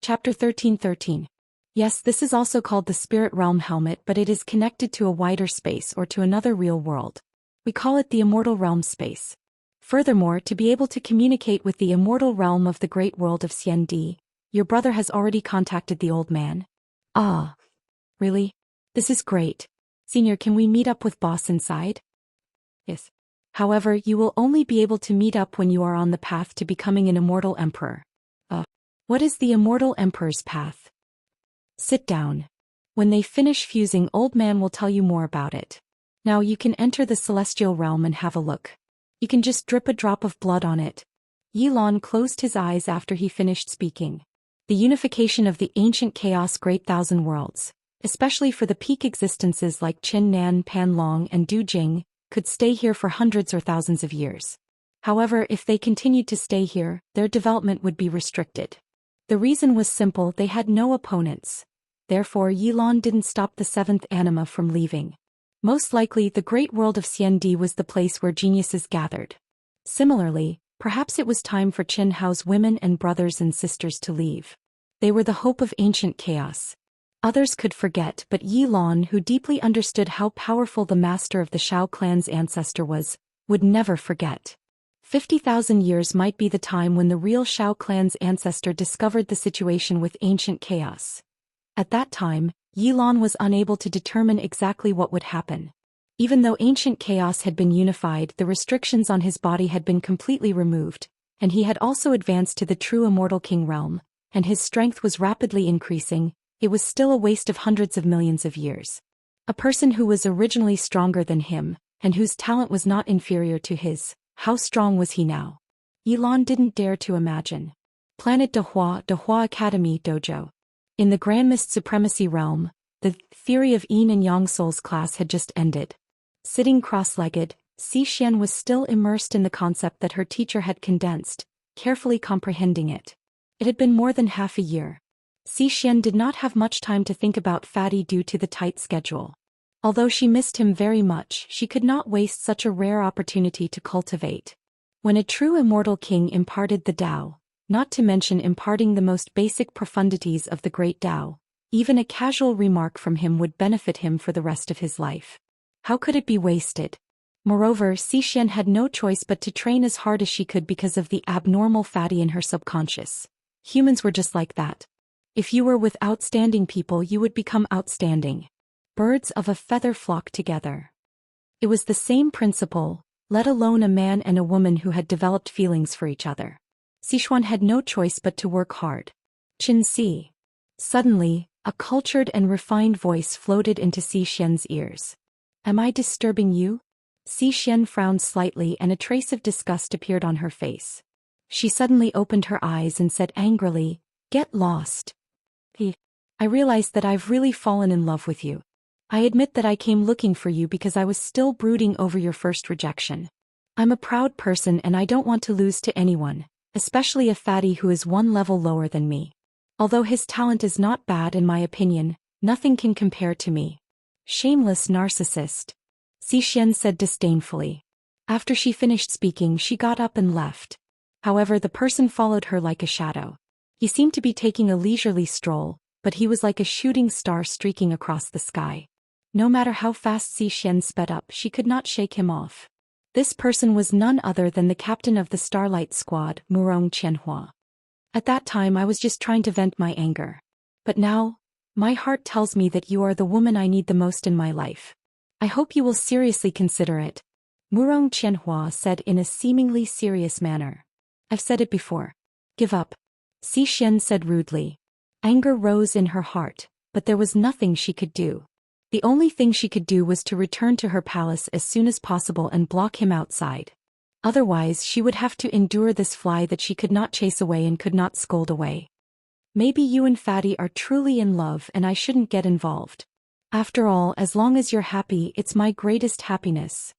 Chapter 13:13. Yes, this is also called the Spirit Realm Helmet, but it is connected to a wider space or to another real world. We call it the Immortal Realm space. Furthermore, to be able to communicate with the immortal realm of the great world of Xian, your brother has already contacted the old man. Ah. Really? This is great. Senior, can we meet up with boss inside? Yes. However, you will only be able to meet up when you are on the path to becoming an immortal emperor. What is the immortal emperor's path? Sit down. When they finish fusing, old man will tell you more about it. Now you can enter the celestial realm and have a look. You can just drip a drop of blood on it. Yilan closed his eyes after he finished speaking. The unification of the ancient chaos great thousand worlds, especially for the peak existences like Qin Nan, Pan Long and Du Jing, could stay here for hundreds or thousands of years. However, if they continued to stay here, their development would be restricted. The reason was simple: they had no opponents. Therefore, Yilan didn't stop the seventh anima from leaving. Most likely, the great world of Xiandi was the place where geniuses gathered. Similarly, perhaps it was time for Qin Hao's women and brothers and sisters to leave. They were the hope of ancient chaos. Others could forget, but Yilan, who deeply understood how powerful the master of the Shao clan's ancestor was, would never forget. 50,000 years might be the time when the real Shao clan's ancestor discovered the situation with ancient chaos. At that time, Yilan was unable to determine exactly what would happen. Even though ancient chaos had been unified, the restrictions on his body had been completely removed, and he had also advanced to the true immortal king realm, and his strength was rapidly increasing. It was still a waste of hundreds of millions of years. A person who was originally stronger than him, and whose talent was not inferior to his, how strong was he now? Yilan didn't dare to imagine. Planet Dehua Academy Dojo. In the Grand Mist Supremacy Realm, the Theory of Yin and Yang Souls class had just ended. Sitting cross-legged, Zhou Xian was still immersed in the concept that her teacher had condensed, carefully comprehending it. It had been more than half a year. Zhou Xian did not have much time to think about Fatty due to the tight schedule. Although she missed him very much, she could not waste such a rare opportunity to cultivate. When a true immortal king imparted the Tao, not to mention imparting the most basic profundities of the great Tao, even a casual remark from him would benefit him for the rest of his life. How could it be wasted? Moreover, Zhou Xian had no choice but to train as hard as she could because of the abnormal Fatty in her subconscious. Humans were just like that. If you were with outstanding people, you would become outstanding. Birds of a feather flock together. It was the same principle, let alone a man and a woman who had developed feelings for each other. Sichuan had no choice but to work hard. Qin Si. Suddenly, a cultured and refined voice floated into Zhou Xian's ears. Am I disturbing you? Zhou Xian frowned slightly and a trace of disgust appeared on her face. She suddenly opened her eyes and said angrily, Get lost. I realized that I've really fallen in love with you. I admit that I came looking for you because I was still brooding over your first rejection. I'm a proud person and I don't want to lose to anyone, especially a fatty who is one level lower than me. Although his talent is not bad in my opinion, nothing can compare to me. Shameless narcissist. Zhou Xian said disdainfully. After she finished speaking, she got up and left. However, the person followed her like a shadow. He seemed to be taking a leisurely stroll, but he was like a shooting star streaking across the sky. No matter how fast Zhou Xian sped up, she could not shake him off. This person was none other than the captain of the Starlight Squad, Murong Qianhua. At that time I was just trying to vent my anger. But now, my heart tells me that you are the woman I need the most in my life. I hope you will seriously consider it. Murong Qianhua said in a seemingly serious manner. I've said it before. Give up. Zhou Xian said rudely. Anger rose in her heart, but there was nothing she could do. The only thing she could do was to return to her palace as soon as possible and block him outside. Otherwise, she would have to endure this fly that she could not chase away and could not scold away. Maybe you and Fatty are truly in love and I shouldn't get involved. After all, as long as you're happy, it's my greatest happiness.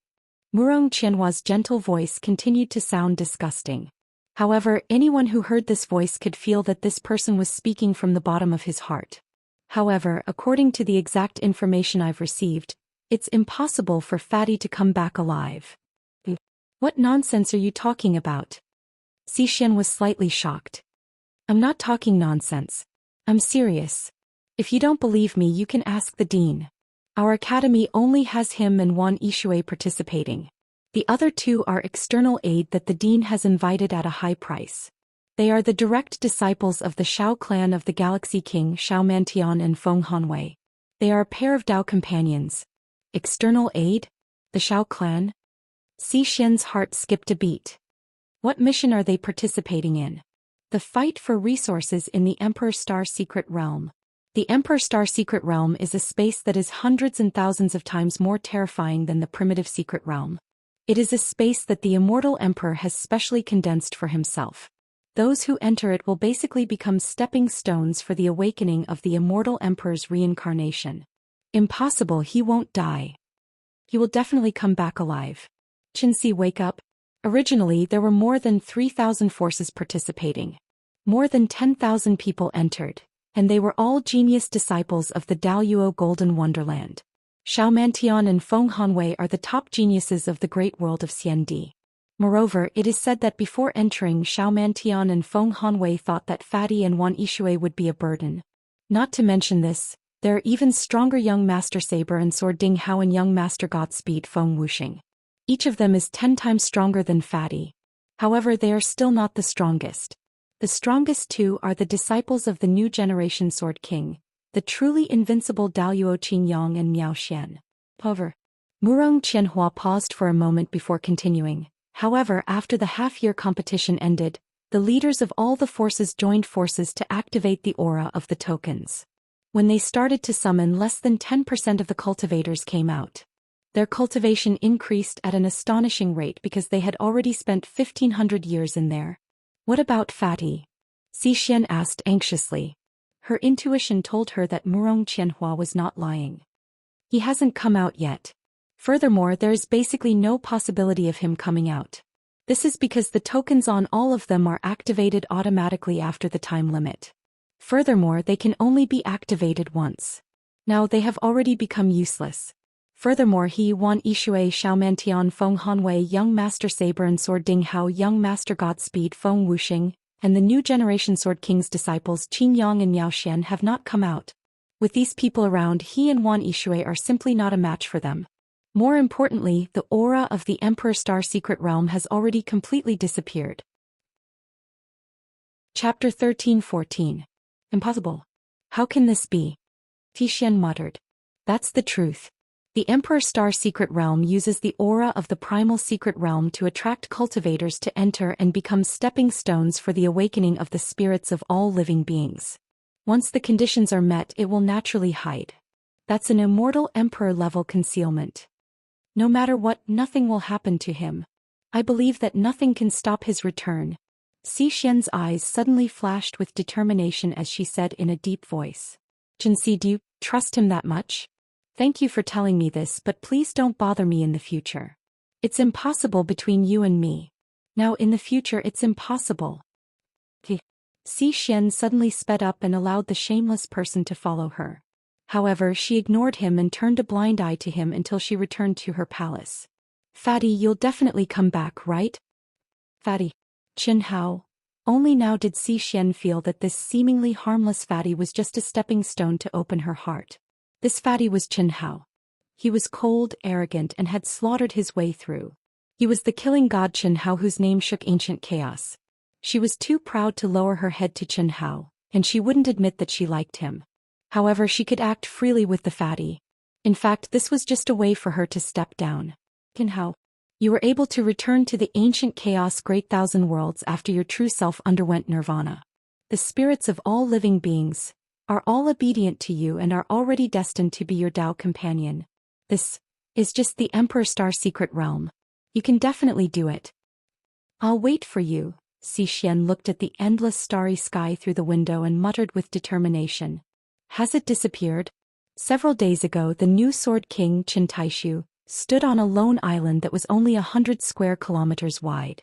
Murong Qianhua's gentle voice continued to sound disgusting. However, anyone who heard this voice could feel that this person was speaking from the bottom of his heart. However, according to the exact information I've received, it's impossible for Fatty to come back alive. What nonsense are you talking about? Zhou Xian was slightly shocked. I'm not talking nonsense. I'm serious. If you don't believe me, you can ask the dean. Our academy only has him and Wan Yishui participating. The other two are external aid that the dean has invited at a high price. They are the direct disciples of the Shao clan of the Galaxy King Shao Mantian and Feng Hanwei. They are a pair of Dao companions. External aid? The Shao clan? Zhou Xian's heart skipped a beat. What mission are they participating in? The fight for resources in the Emperor Star Secret Realm. The Emperor Star Secret Realm is a space that is hundreds and thousands of times more terrifying than the primitive Secret Realm. It is a space that the immortal Emperor has specially condensed for himself. Those who enter it will basically become stepping stones for the awakening of the immortal Emperor's reincarnation. Impossible, he won't die. He will definitely come back alive. Xianxia, wake up. Originally there were more than 3,000 forces participating. More than 10,000 people entered, and they were all genius disciples of the Daoyuo Golden Wonderland. Shao Mantian and Feng Hanwei are the top geniuses of the great world of Xiandi. Moreover, it is said that before entering, Shao Mantian and Feng Hanwei thought that Fatty and Wan Yishui would be a burden. Not to mention this, there are even stronger young Master Saber and Sword Ding Hao and young Master Godspeed Feng Wuxing. Each of them is 10 times stronger than Fatty. However, they are still not the strongest. The strongest two are the disciples of the new generation Sword King, the truly invincible Daoyuo Qingyang and Miao Xian. However, Murong Qianhua paused for a moment before continuing. However, after the half-year competition ended, the leaders of all the forces joined forces to activate the aura of the tokens. When they started to summon, less than 10% of the cultivators came out. Their cultivation increased at an astonishing rate because they had already spent 1,500 years in there. What about Fatty? Zhou Xian asked anxiously. Her intuition told her that Murong Qianhua was not lying. He hasn't come out yet. Furthermore, there is basically no possibility of him coming out. This is because the tokens on all of them are activated automatically after the time limit. Furthermore, they can only be activated once. Now they have already become useless. Furthermore, he, Wan Yishui, Shao Mantian, Feng Hanwei, young Master Saber and Sword Ding Hao, young Master Godspeed Feng Wuxing, and the new generation Sword King's disciples Qingyang and Miao Xian have not come out. With these people around, he and Wan Yishui are simply not a match for them. More importantly, the aura of the Emperor Star Secret Realm has already completely disappeared. Chapter 13-14. Impossible. How can this be? Zhou Xian muttered. That's the truth. The Emperor Star Secret Realm uses the aura of the Primal Secret Realm to attract cultivators to enter and become stepping stones for the awakening of the spirits of all living beings. Once the conditions are met, it will naturally hide. That's an immortal Emperor-level concealment. No matter what, nothing will happen to him. I believe that nothing can stop his return. Zhou Xian's eyes suddenly flashed with determination as she said in a deep voice. Xianxia, do you trust him that much? Thank you for telling me this, but please don't bother me in the future. It's impossible between you and me. Now in the future it's impossible. Zhou Xian suddenly sped up and allowed the shameless person to follow her. However, she ignored him and turned a blind eye to him until she returned to her palace. Fatty, you'll definitely come back, right? Fatty. Qin Hao. Only now did Zhou Xian feel that this seemingly harmless Fatty was just a stepping stone to open her heart. This Fatty was Qin Hao. He was cold, arrogant, and had slaughtered his way through. He was the killing god Qin Hao whose name shook ancient chaos. She was too proud to lower her head to Qin Hao, and she wouldn't admit that she liked him. However, she could act freely with the Fatty. In fact, this was just a way for her to step down. Qin Hao. You were able to return to the ancient chaos great thousand worlds after your true self underwent nirvana. The spirits of all living beings are all obedient to you and are already destined to be your Dao companion. This is just the Emperor Star Secret Realm. You can definitely do it. I'll wait for you. Zhou Xian looked at the endless starry sky through the window and muttered with determination. Has it disappeared? Several days ago, the new Sword King Qin Taishu stood on a lone island that was only 100 square kilometers wide.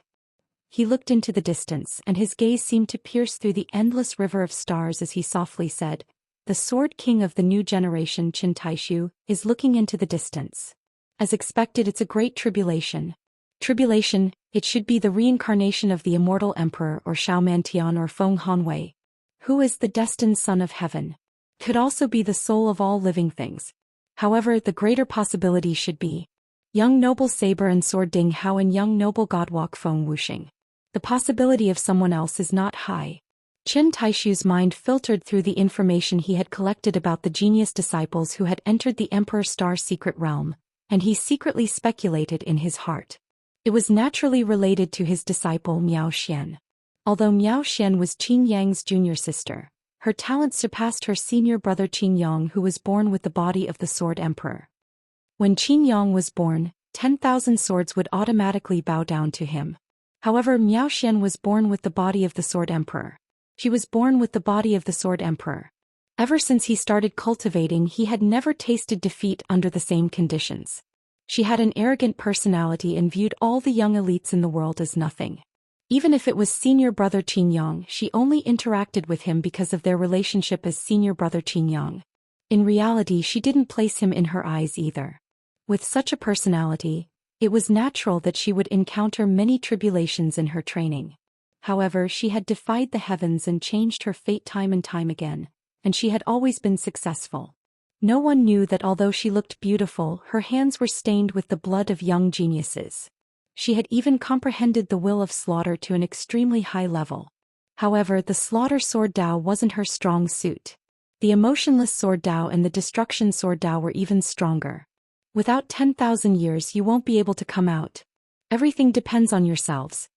He looked into the distance, and his gaze seemed to pierce through the endless river of stars as he softly said, "The Sword King of the new generation Qin Taishu is looking into the distance. As expected, it's a great tribulation. Tribulation, it should be the reincarnation of the immortal emperor or Shao Mantian or Feng Hanwei. who is the destined son of heaven, could also be the soul of all living things. However, the greater possibility should be young noble saber and sword Ding Hao and young noble god Wok Feng Wuxing. The possibility of someone else is not high. Qin Taishu's mind filtered through the information he had collected about the genius disciples who had entered the Emperor Star's secret realm, and he secretly speculated in his heart. It was naturally related to his disciple Miao Xian. Although Miao Xian was Qin Yang's junior sister, her talent surpassed her senior brother Qin Yang, who was born with the body of the Sword Emperor. When Qin Yang was born, 10,000 swords would automatically bow down to him. However, Miao Xian was born with the body of the Sword Emperor. She was born with the body of the Sword Emperor. Ever since he started cultivating, he had never tasted defeat under the same conditions. She had an arrogant personality and viewed all the young elites in the world as nothing. Even if it was senior brother Qin Yang, she only interacted with him because of their relationship as senior brother Qin Yang. In reality, she didn't place him in her eyes either. With such a personality, it was natural that she would encounter many tribulations in her training. However, she had defied the heavens and changed her fate time and time again, and she had always been successful. No one knew that although she looked beautiful, her hands were stained with the blood of young geniuses. She had even comprehended the will of slaughter to an extremely high level. However, the slaughter sword Dao wasn't her strong suit. The emotionless sword Dao and the destruction sword Dao were even stronger. Without 10,000 years you won't be able to come out. Everything depends on yourselves.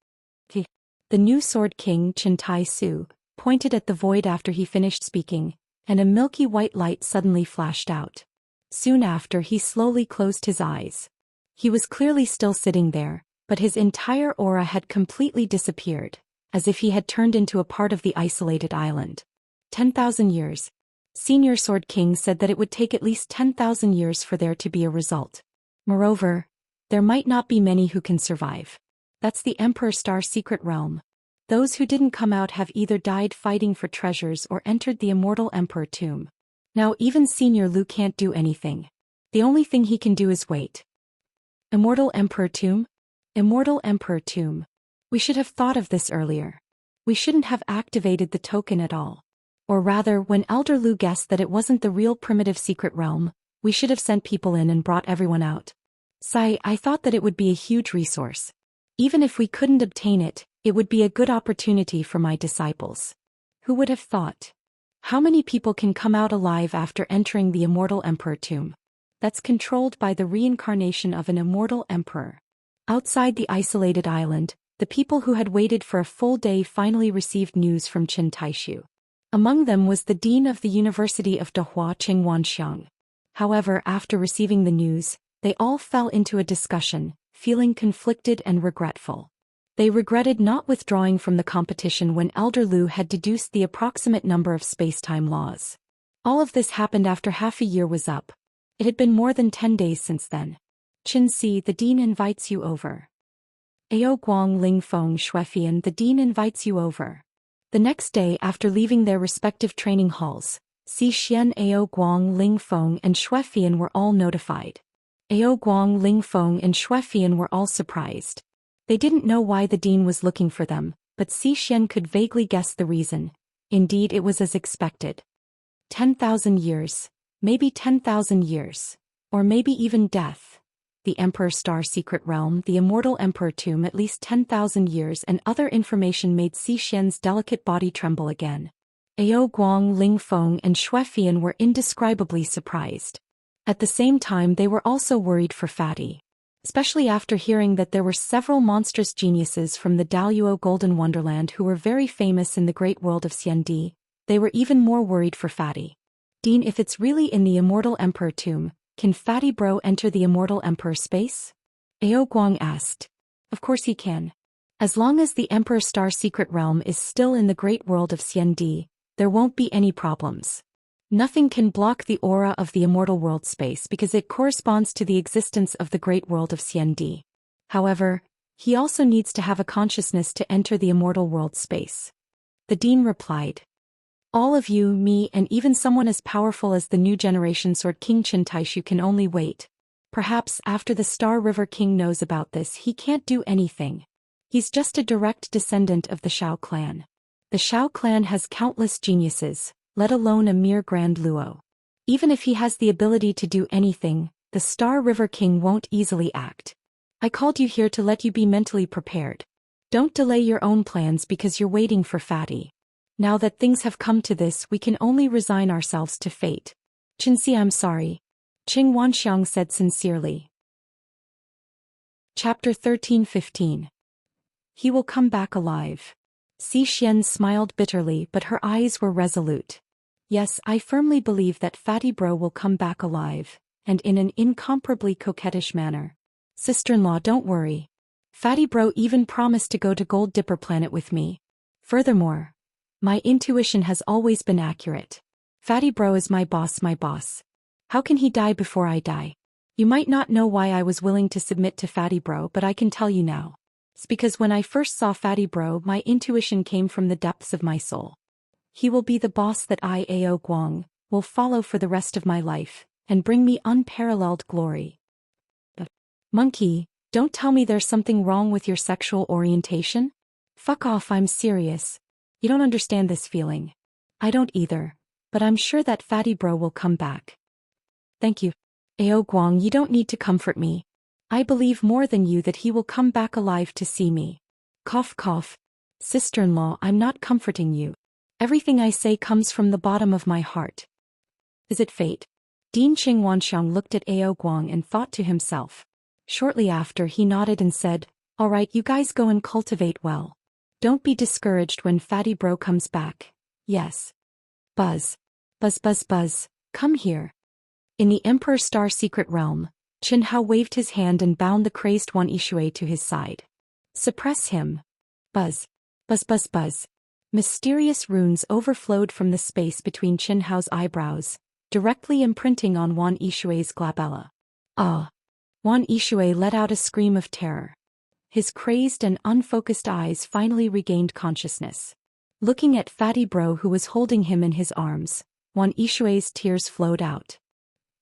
The new Sword King, Qin Tai-su, pointed at the void after he finished speaking, and a milky white light suddenly flashed out. Soon after, he slowly closed his eyes. He was clearly still sitting there, but his entire aura had completely disappeared, as if he had turned into a part of the isolated island. 10,000 years. Senior Sword King said that it would take at least 10,000 years for there to be a result. Moreover, there might not be many who can survive. That's the Emperor Star secret realm. Those who didn't come out have either died fighting for treasures or entered the immortal Emperor tomb. Now even Senior Lu can't do anything. The only thing he can do is wait. Immortal Emperor tomb? Immortal Emperor tomb. We should have thought of this earlier. We shouldn't have activated the token at all. Or rather, when Elder Lu guessed that it wasn't the real primitive secret realm, we should have sent people in and brought everyone out. I thought that it would be a huge resource. Even if we couldn't obtain it, it would be a good opportunity for my disciples. Who would have thought? How many people can come out alive after entering the immortal emperor tomb? That's controlled by the reincarnation of an immortal emperor. Outside the isolated island, the people who had waited for a full day finally received news from Qin Taishu. Among them was the dean of the University of Dehua, Qing Wanxiang. However, after receiving the news, they all fell into a discussion, feeling conflicted and regretful. They regretted not withdrawing from the competition when Elder Lu had deduced the approximate number of space-time laws. All of this happened after half a year was up. It had been more than 10 days since then. Qin Si, the dean invites you over. Ao Guang Ling Feng Xuefian, the dean invites you over. The next day, after leaving their respective training halls, Xi Xian, Ao Guang Ling Feng and Xuefian were all notified. Ao Guang Ling Feng and Xuefian were all surprised. They didn't know why the dean was looking for them, but Xi Xian could vaguely guess the reason. Indeed, it was as expected. 10,000 years, maybe 10,000 years, or maybe even death. The Emperor Star secret realm, the immortal emperor tomb, at least 10,000 years, and other information made Xi Xian's delicate body tremble again. Ao Guang Ling Feng and Xuefian were indescribably surprised. At the same time, they were also worried for Fatty. Especially after hearing that there were several monstrous geniuses from the Daluo Golden Wonderland who were very famous in the great world of Xiandi, they were even more worried for Fatty. Dean, if it's really in the immortal emperor tomb, can Fatty Bro enter the immortal emperor space? Ao Guang asked. Of course he can. As long as the Emperor Star secret realm is still in the great world of Xiandi, there won't be any problems. Nothing can block the aura of the immortal world space because it corresponds to the existence of the great world of Xiandi. However, he also needs to have a consciousness to enter the immortal world space. The dean replied. All of you, me, and even someone as powerful as the new generation Sword King Qin Taishu can only wait. Perhaps after the Star River King knows about this, he can't do anything. He's just a direct descendant of the Shao clan. The Shao clan has countless geniuses, let alone a mere Grand Luo. Even if he has the ability to do anything, the Star River King won't easily act. I called you here to let you be mentally prepared. Don't delay your own plans because you're waiting for Fatty. Now that things have come to this, we can only resign ourselves to fate. Xianxia, I'm sorry. Qing Wanxiang said sincerely. Chapter 13-15. He will come back alive. Zhou Xian smiled bitterly, but her eyes were resolute. Yes, I firmly believe that Fatty Bro will come back alive, and in an incomparably coquettish manner. Sister-in-law, don't worry. Fatty Bro even promised to go to Gold Dipper Planet with me. Furthermore, my intuition has always been accurate. Fatty Bro is my boss, my boss. How can he die before I die? You might not know why I was willing to submit to Fatty Bro, but I can tell you now. It's because when I first saw Fatty Bro, my intuition came from the depths of my soul. He will be the boss that I, Ao Guang, will follow for the rest of my life, and bring me unparalleled glory. But, monkey, don't tell me there's something wrong with your sexual orientation? Fuck off, I'm serious. You don't understand this feeling. I don't either, but I'm sure that Fatty Bro will come back. Thank you. Ao Guang, you don't need to comfort me. I believe more than you that he will come back alive to see me. Cough cough. Sister-in-law, I'm not comforting you. Everything I say comes from the bottom of my heart. Is it fate? Dean Qing Wanxiang looked at Ao Guang and thought to himself. Shortly after he nodded and said, all right, you guys go and cultivate well. Don't be discouraged when Fatty Bro comes back. Yes. Buzz. Buzz buzz buzz, come here. In the Emperor Star Secret Realm, Qin Hao waved his hand and bound the crazed Wan Yishui to his side. Suppress him. Buzz. Buzz buzz buzz. Mysterious runes overflowed from the space between Qin Hao's eyebrows, directly imprinting on Wan Yishui's glabella. Ah! Wan Yishui let out a scream of terror. His crazed and unfocused eyes finally regained consciousness. Looking at Fatty Bro who was holding him in his arms, Wan Yishui's tears flowed out.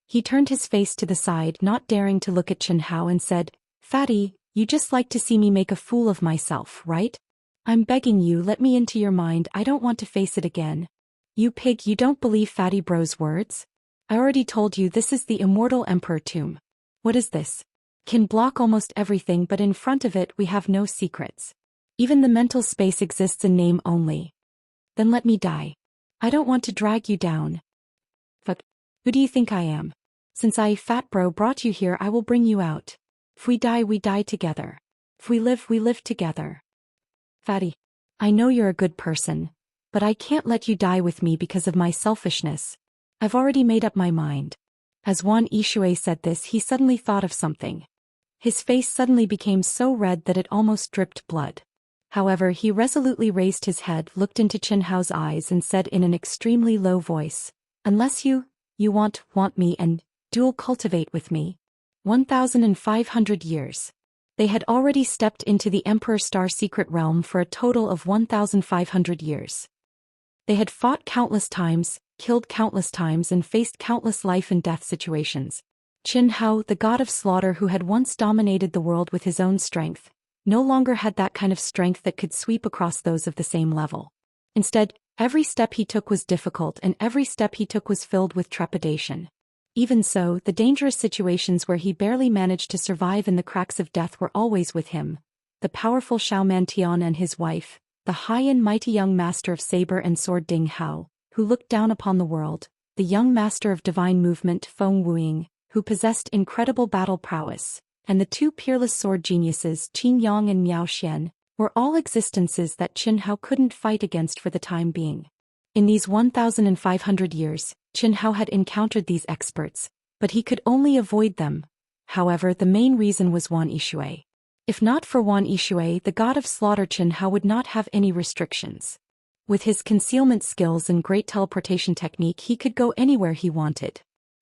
He turned his face to the side, not daring to look at Qin Hao, and said, Fatty, you just like to see me make a fool of myself, right? I'm begging you, let me into your mind, I don't want to face it again. You pig, you don't believe Fatty Bro's words? I already told you this is the immortal emperor tomb. What is this? Can block almost everything, but in front of it we have no secrets. Even the mental space exists in name only. Then let me die. I don't want to drag you down. Fuck. Who do you think I am? Since I, Fat Bro, brought you here, I will bring you out. If we die together. If we live together. Fatty, I know you're a good person, but I can't let you die with me because of my selfishness. I've already made up my mind. As Wan Yishui said this, he suddenly thought of something. His face suddenly became so red that it almost dripped blood. However, he resolutely raised his head, looked into Qin Hao's eyes and said in an extremely low voice, unless you want me and dual cultivate with me. 1,500 years. They had already stepped into the Emperor Star Secret Realm for a total of 1,500 years. They had fought countless times, killed countless times and faced countless life and death situations. Qin Hao, the god of slaughter who had once dominated the world with his own strength, no longer had that kind of strength that could sweep across those of the same level. Instead, every step he took was difficult and every step he took was filled with trepidation. Even so, the dangerous situations where he barely managed to survive in the cracks of death were always with him. The powerful Xiao Mantian and his wife, the high and mighty young master of saber and sword Ding Hao, who looked down upon the world, the young master of divine movement Feng Wuying, who possessed incredible battle prowess, and the two peerless sword geniuses Qin Yang and Miao Xian, were all existences that Qin Hao couldn't fight against for the time being. In these 1,500 years, Qin Hao had encountered these experts, but he could only avoid them. However, the main reason was Wan Yishui. If not for Wan Yishui, the god of slaughter, Qin Hao would not have any restrictions. With his concealment skills and great teleportation technique, he could go anywhere he wanted.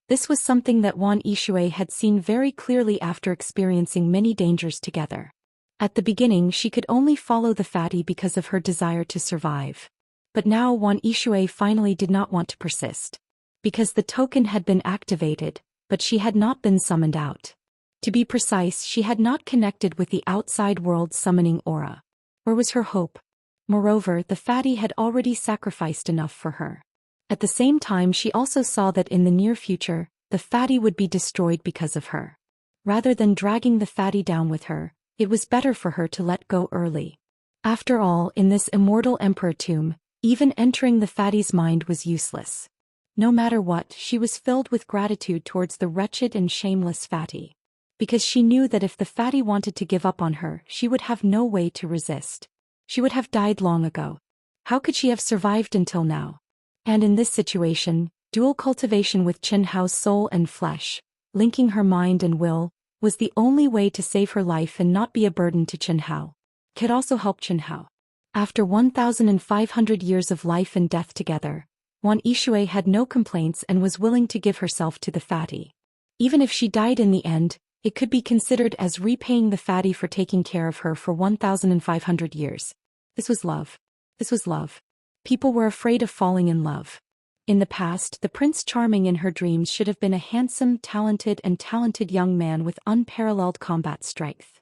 This was something that Wan Yishui had seen very clearly after experiencing many dangers together. At the beginning, she could only follow the fatty because of her desire to survive. But now Wan Yishui finally did not want to persist. Because the token had been activated, but she had not been summoned out. To be precise, she had not connected with the outside world summoning aura. Where was her hope? Moreover, the fatty had already sacrificed enough for her. At the same time, she also saw that in the near future, the fatty would be destroyed because of her. Rather than dragging the fatty down with her, it was better for her to let go early. After all, in this immortal emperor tomb, even entering the fatty's mind was useless. No matter what, she was filled with gratitude towards the wretched and shameless fatty. Because she knew that if the fatty wanted to give up on her, she would have no way to resist. She would have died long ago. How could she have survived until now? And in this situation, dual cultivation with Qianhao's soul and flesh, linking her mind and will, was the only way to save her life and not be a burden to Qianhao. Could also help Qianhao. After 1,500 years of life and death together, Wan Yishui had no complaints and was willing to give herself to the fatty. Even if she died in the end, it could be considered as repaying the fatty for taking care of her for 1,500 years. This was love. This was love. People were afraid of falling in love. In the past, the Prince Charming in her dreams should have been a handsome, talented young man with unparalleled combat strength.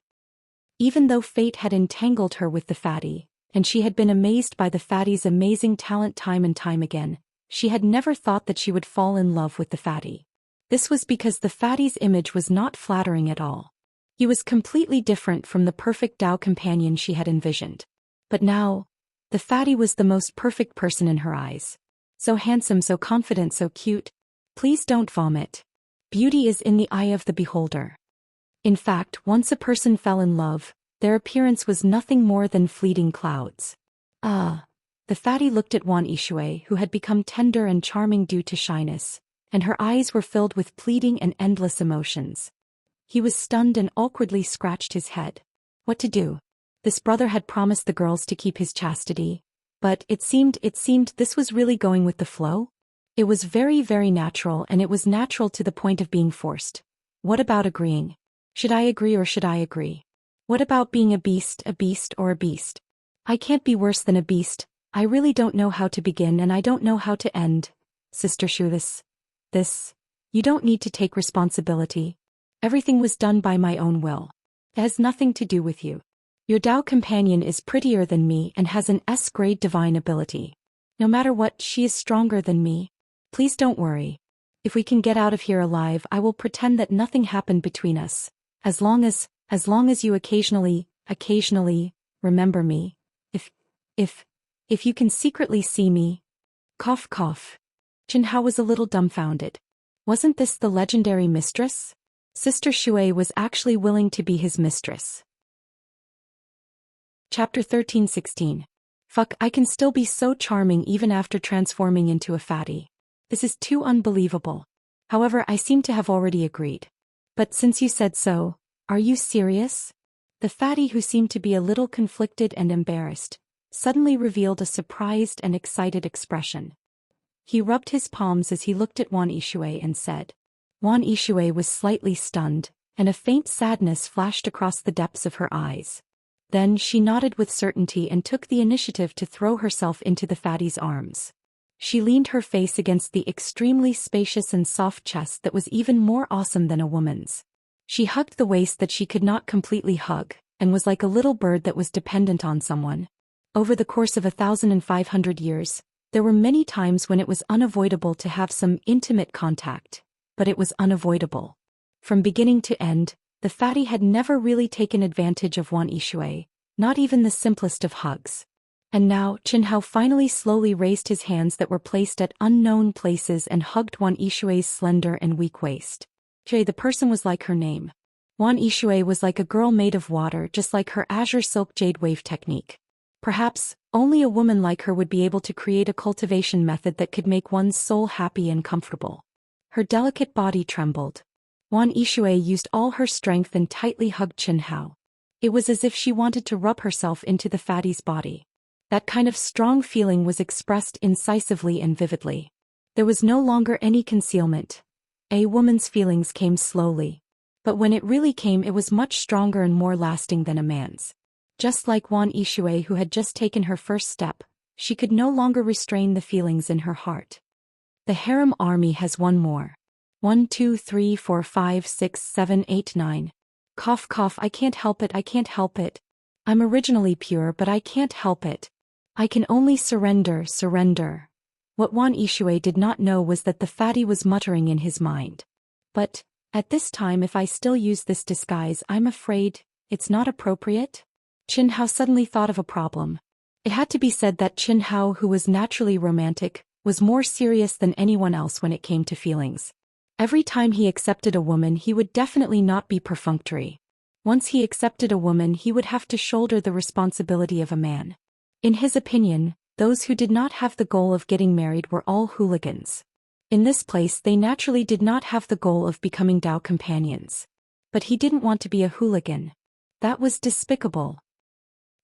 Even though fate had entangled her with the fatty, and she had been amazed by the fatty's amazing talent time and time again, she had never thought that she would fall in love with the fatty. This was because the fatty's image was not flattering at all. He was completely different from the perfect Tao companion she had envisioned. But now, the fatty was the most perfect person in her eyes. So handsome, so confident, so cute. Please don't vomit. Beauty is in the eye of the beholder. In fact, once a person fell in love, their appearance was nothing more than fleeting clouds. The fatty looked at Wan Yishui, who had become tender and charming due to shyness, and her eyes were filled with pleading and endless emotions. He was stunned and awkwardly scratched his head. What to do? This brother had promised the girls to keep his chastity, but it seemed this was really going with the flow. It was very, very natural, and it was natural to the point of being forced. What about agreeing? Should I agree or should I agree? What about being a beast or a beast? I can't be worse than a beast. I really don't know how to begin and I don't know how to end. Sister Shu, this. You don't need to take responsibility. Everything was done by my own will. It has nothing to do with you. Your Tao companion is prettier than me and has an S-grade divine ability. No matter what, she is stronger than me. Please don't worry. If we can get out of here alive, I will pretend that nothing happened between us. As long as you occasionally remember me. If you can secretly see me. Cough cough. Qianhao was a little dumbfounded. Wasn't this the legendary mistress? Sister Shui was actually willing to be his mistress. Chapter 13:16. Fuck, I can still be so charming even after transforming into a fatty. This is too unbelievable. However, I seem to have already agreed. But since you said so, are you serious? The fatty, who seemed to be a little conflicted and embarrassed, suddenly revealed a surprised and excited expression. He rubbed his palms as he looked at Wan Yishui and said. Wan Yishui was slightly stunned, and a faint sadness flashed across the depths of her eyes. Then she nodded with certainty and took the initiative to throw herself into the fatty's arms. She leaned her face against the extremely spacious and soft chest that was even more awesome than a woman's. She hugged the waist that she could not completely hug, and was like a little bird that was dependent on someone. Over the course of 1,500 years, there were many times when it was unavoidable to have some intimate contact, but it was unavoidable. From beginning to end, the fatty had never really taken advantage of Wan Yishui, not even the simplest of hugs. And now, Qianhao finally slowly raised his hands that were placed at unknown places and hugged Wan Yishui's slender and weak waist. The person was like her name. Wan Yishui was like a girl made of water, just like her azure silk jade wave technique. Perhaps, only a woman like her would be able to create a cultivation method that could make one's soul happy and comfortable. Her delicate body trembled. Wan Yishui used all her strength and tightly hugged Qianhao. It was as if she wanted to rub herself into the fatty's body. That kind of strong feeling was expressed incisively and vividly. There was no longer any concealment. A woman's feelings came slowly. But when it really came, it was much stronger and more lasting than a man's. Just like Wan Yishui, who had just taken her first step, she could no longer restrain the feelings in her heart. The harem army has one more. 1, 2, 3, 4, 5, 6, 7, 8, 9. Cough cough, I can't help it. I'm originally pure, but I can't help it. I can only surrender, surrender. What Wan Yishui did not know was that the fatty was muttering in his mind. But, at this time if I still use this disguise I'm afraid, it's not appropriate? Qin Hao suddenly thought of a problem. It had to be said that Qin Hao, who was naturally romantic, was more serious than anyone else when it came to feelings. Every time he accepted a woman he would definitely not be perfunctory. Once he accepted a woman he would have to shoulder the responsibility of a man. In his opinion, those who did not have the goal of getting married were all hooligans. In this place they naturally did not have the goal of becoming Dao companions. But he didn't want to be a hooligan. That was despicable.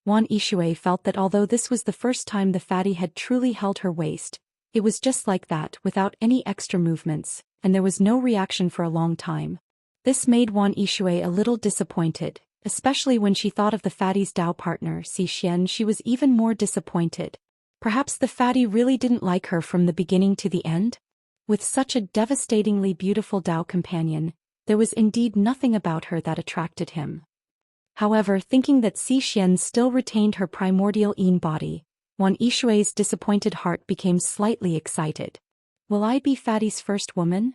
Wan Yishui felt that although this was the first time the fatty had truly held her waist, it was just like that without any extra movements, and there was no reaction for a long time. This made Wan Yishui a little disappointed, especially when she thought of the fatty's Dao partner Zhou Xian. She was even more disappointed. Perhaps the fatty really didn't like her from the beginning to the end? With such a devastatingly beautiful Dao companion, there was indeed nothing about her that attracted him. However, thinking that Zhou Xian still retained her primordial Yin body, Wan Yishui's disappointed heart became slightly excited. Will I be fatty's first woman?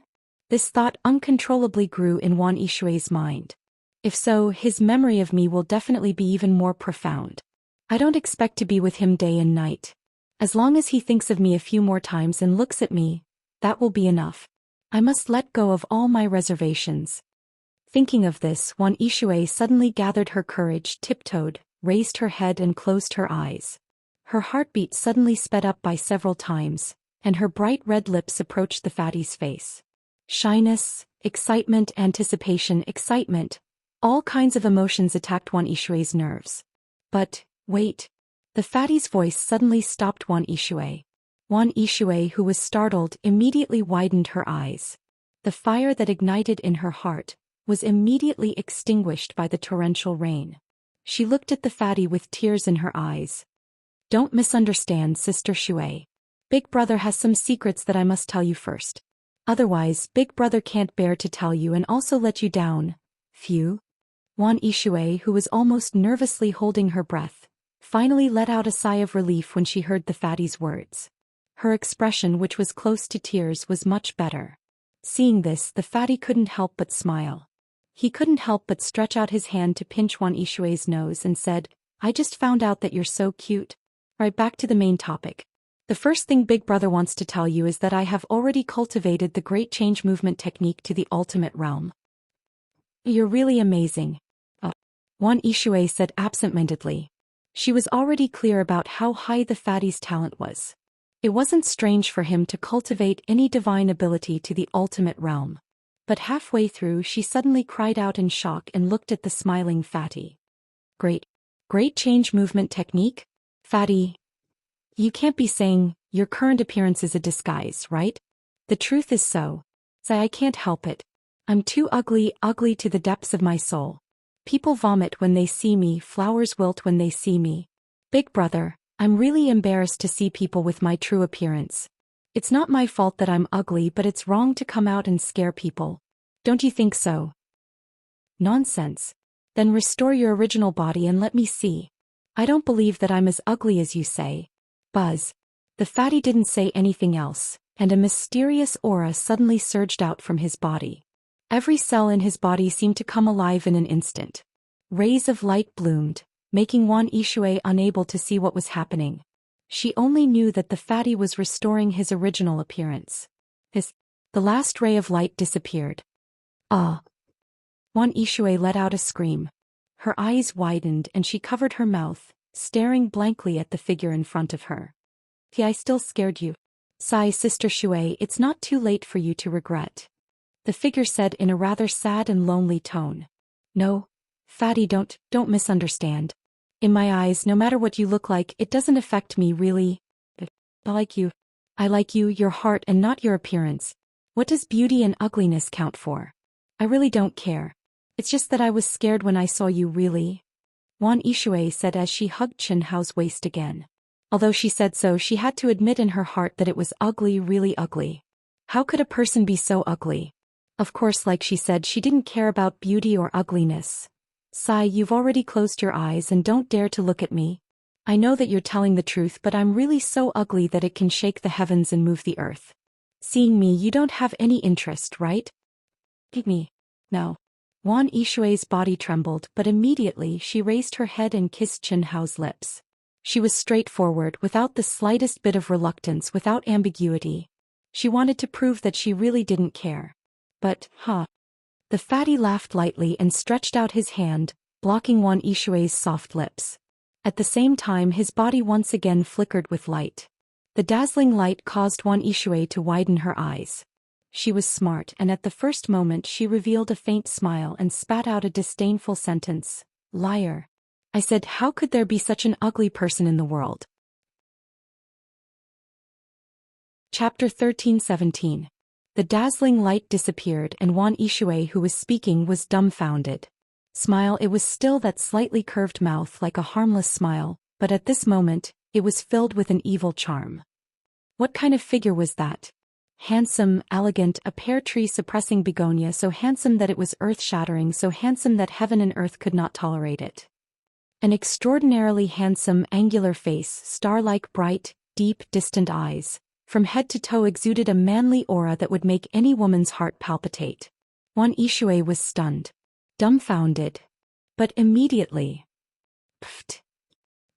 This thought uncontrollably grew in Wan Yishui's mind. If so, his memory of me will definitely be even more profound. I don't expect to be with him day and night. As long as he thinks of me a few more times and looks at me, that will be enough. I must let go of all my reservations. Thinking of this, Wan Yishui suddenly gathered her courage, tiptoed, raised her head and closed her eyes. Her heartbeat suddenly sped up by several times, and her bright red lips approached the fatty's face. Shyness, excitement, anticipation, excitement. All kinds of emotions attacked Wan Yishui's nerves. But, wait. The fatty's voice suddenly stopped Wan Yishui. Wan Yishui, who was startled, immediately widened her eyes. The fire that ignited in her heart was immediately extinguished by the torrential rain. She looked at the fatty with tears in her eyes. Don't misunderstand, Sister Shui. Big Brother has some secrets that I must tell you first. Otherwise, Big Brother can't bear to tell you and also let you down. Phew. Wan Yishui, who was almost nervously holding her breath, finally let out a sigh of relief when she heard the fatty's words. Her expression, which was close to tears, was much better. Seeing this, the fatty couldn't help but smile. He couldn't help but stretch out his hand to pinch Wan Yishui's nose and said, I just found out that you're so cute. Right back to the main topic. The first thing Big Brother wants to tell you is that I have already cultivated the Great Change Movement technique to the ultimate realm. You're really amazing. Wan Yishui said absent-mindedly. She was already clear about how high the fatty's talent was. It wasn't strange for him to cultivate any divine ability to the ultimate realm. But halfway through she suddenly cried out in shock and looked at the smiling fatty. Great Change Movement technique? Fatty, you can't be saying your current appearance is a disguise, right? The truth is so. I can't help it. I'm too ugly to the depths of my soul. People vomit when they see me, flowers wilt when they see me. Big Brother, I'm really embarrassed to see people with my true appearance. It's not my fault that I'm ugly, but it's wrong to come out and scare people. Don't you think so? Nonsense. Then restore your original body and let me see. I don't believe that I'm as ugly as you say. Buzz. The fatty didn't say anything else, and a mysterious aura suddenly surged out from his body. Every cell in his body seemed to come alive in an instant. Rays of light bloomed, making Wan Yishui unable to see what was happening. She only knew that the fatty was restoring his original appearance. The last ray of light disappeared. Ah! Wan Yishui let out a scream. Her eyes widened and she covered her mouth, staring blankly at the figure in front of her. I still scared you. Sigh, Sister Shui, it's not too late for you to regret. The figure said in a rather sad and lonely tone. No, fatty, don't misunderstand. In my eyes, no matter what you look like, it doesn't affect me really. I like you. I like you, your heart, and not your appearance. What does beauty and ugliness count for? I really don't care. It's just that I was scared when I saw you really. Wan Yishui said as she hugged Qin Hao's waist again. Although she said so, she had to admit in her heart that it was ugly, really ugly. How could a person be so ugly? Of course, like she said, she didn't care about beauty or ugliness. Sigh, you've already closed your eyes and don't dare to look at me. I know that you're telling the truth, but I'm really so ugly that it can shake the heavens and move the earth. Seeing me, you don't have any interest, right? Give me. No. Wan Yishui's body trembled, but immediately she raised her head and kissed Qin Hao's lips. She was straightforward, without the slightest bit of reluctance, without ambiguity. She wanted to prove that she really didn't care. But, The fatty laughed lightly and stretched out his hand, blocking Wan Yishui's soft lips. At the same time, his body once again flickered with light. The dazzling light caused Wan Yishui to widen her eyes. She was smart, and at the first moment she revealed a faint smile and spat out a disdainful sentence. Liar. I said, how could there be such an ugly person in the world? Chapter 13:17. The dazzling light disappeared and Wan Yishui, who was speaking, was dumbfounded. Smile, it was still that slightly curved mouth, like a harmless smile, but at this moment, it was filled with an evil charm. What kind of figure was that? Handsome, elegant, a pear tree suppressing begonia, so handsome that it was earth-shattering, so handsome that heaven and earth could not tolerate it. An extraordinarily handsome, angular face, star-like bright, deep, distant eyes, from head to toe exuded a manly aura that would make any woman's heart palpitate. Wan Yishui was stunned. Dumbfounded. But immediately. Pfft.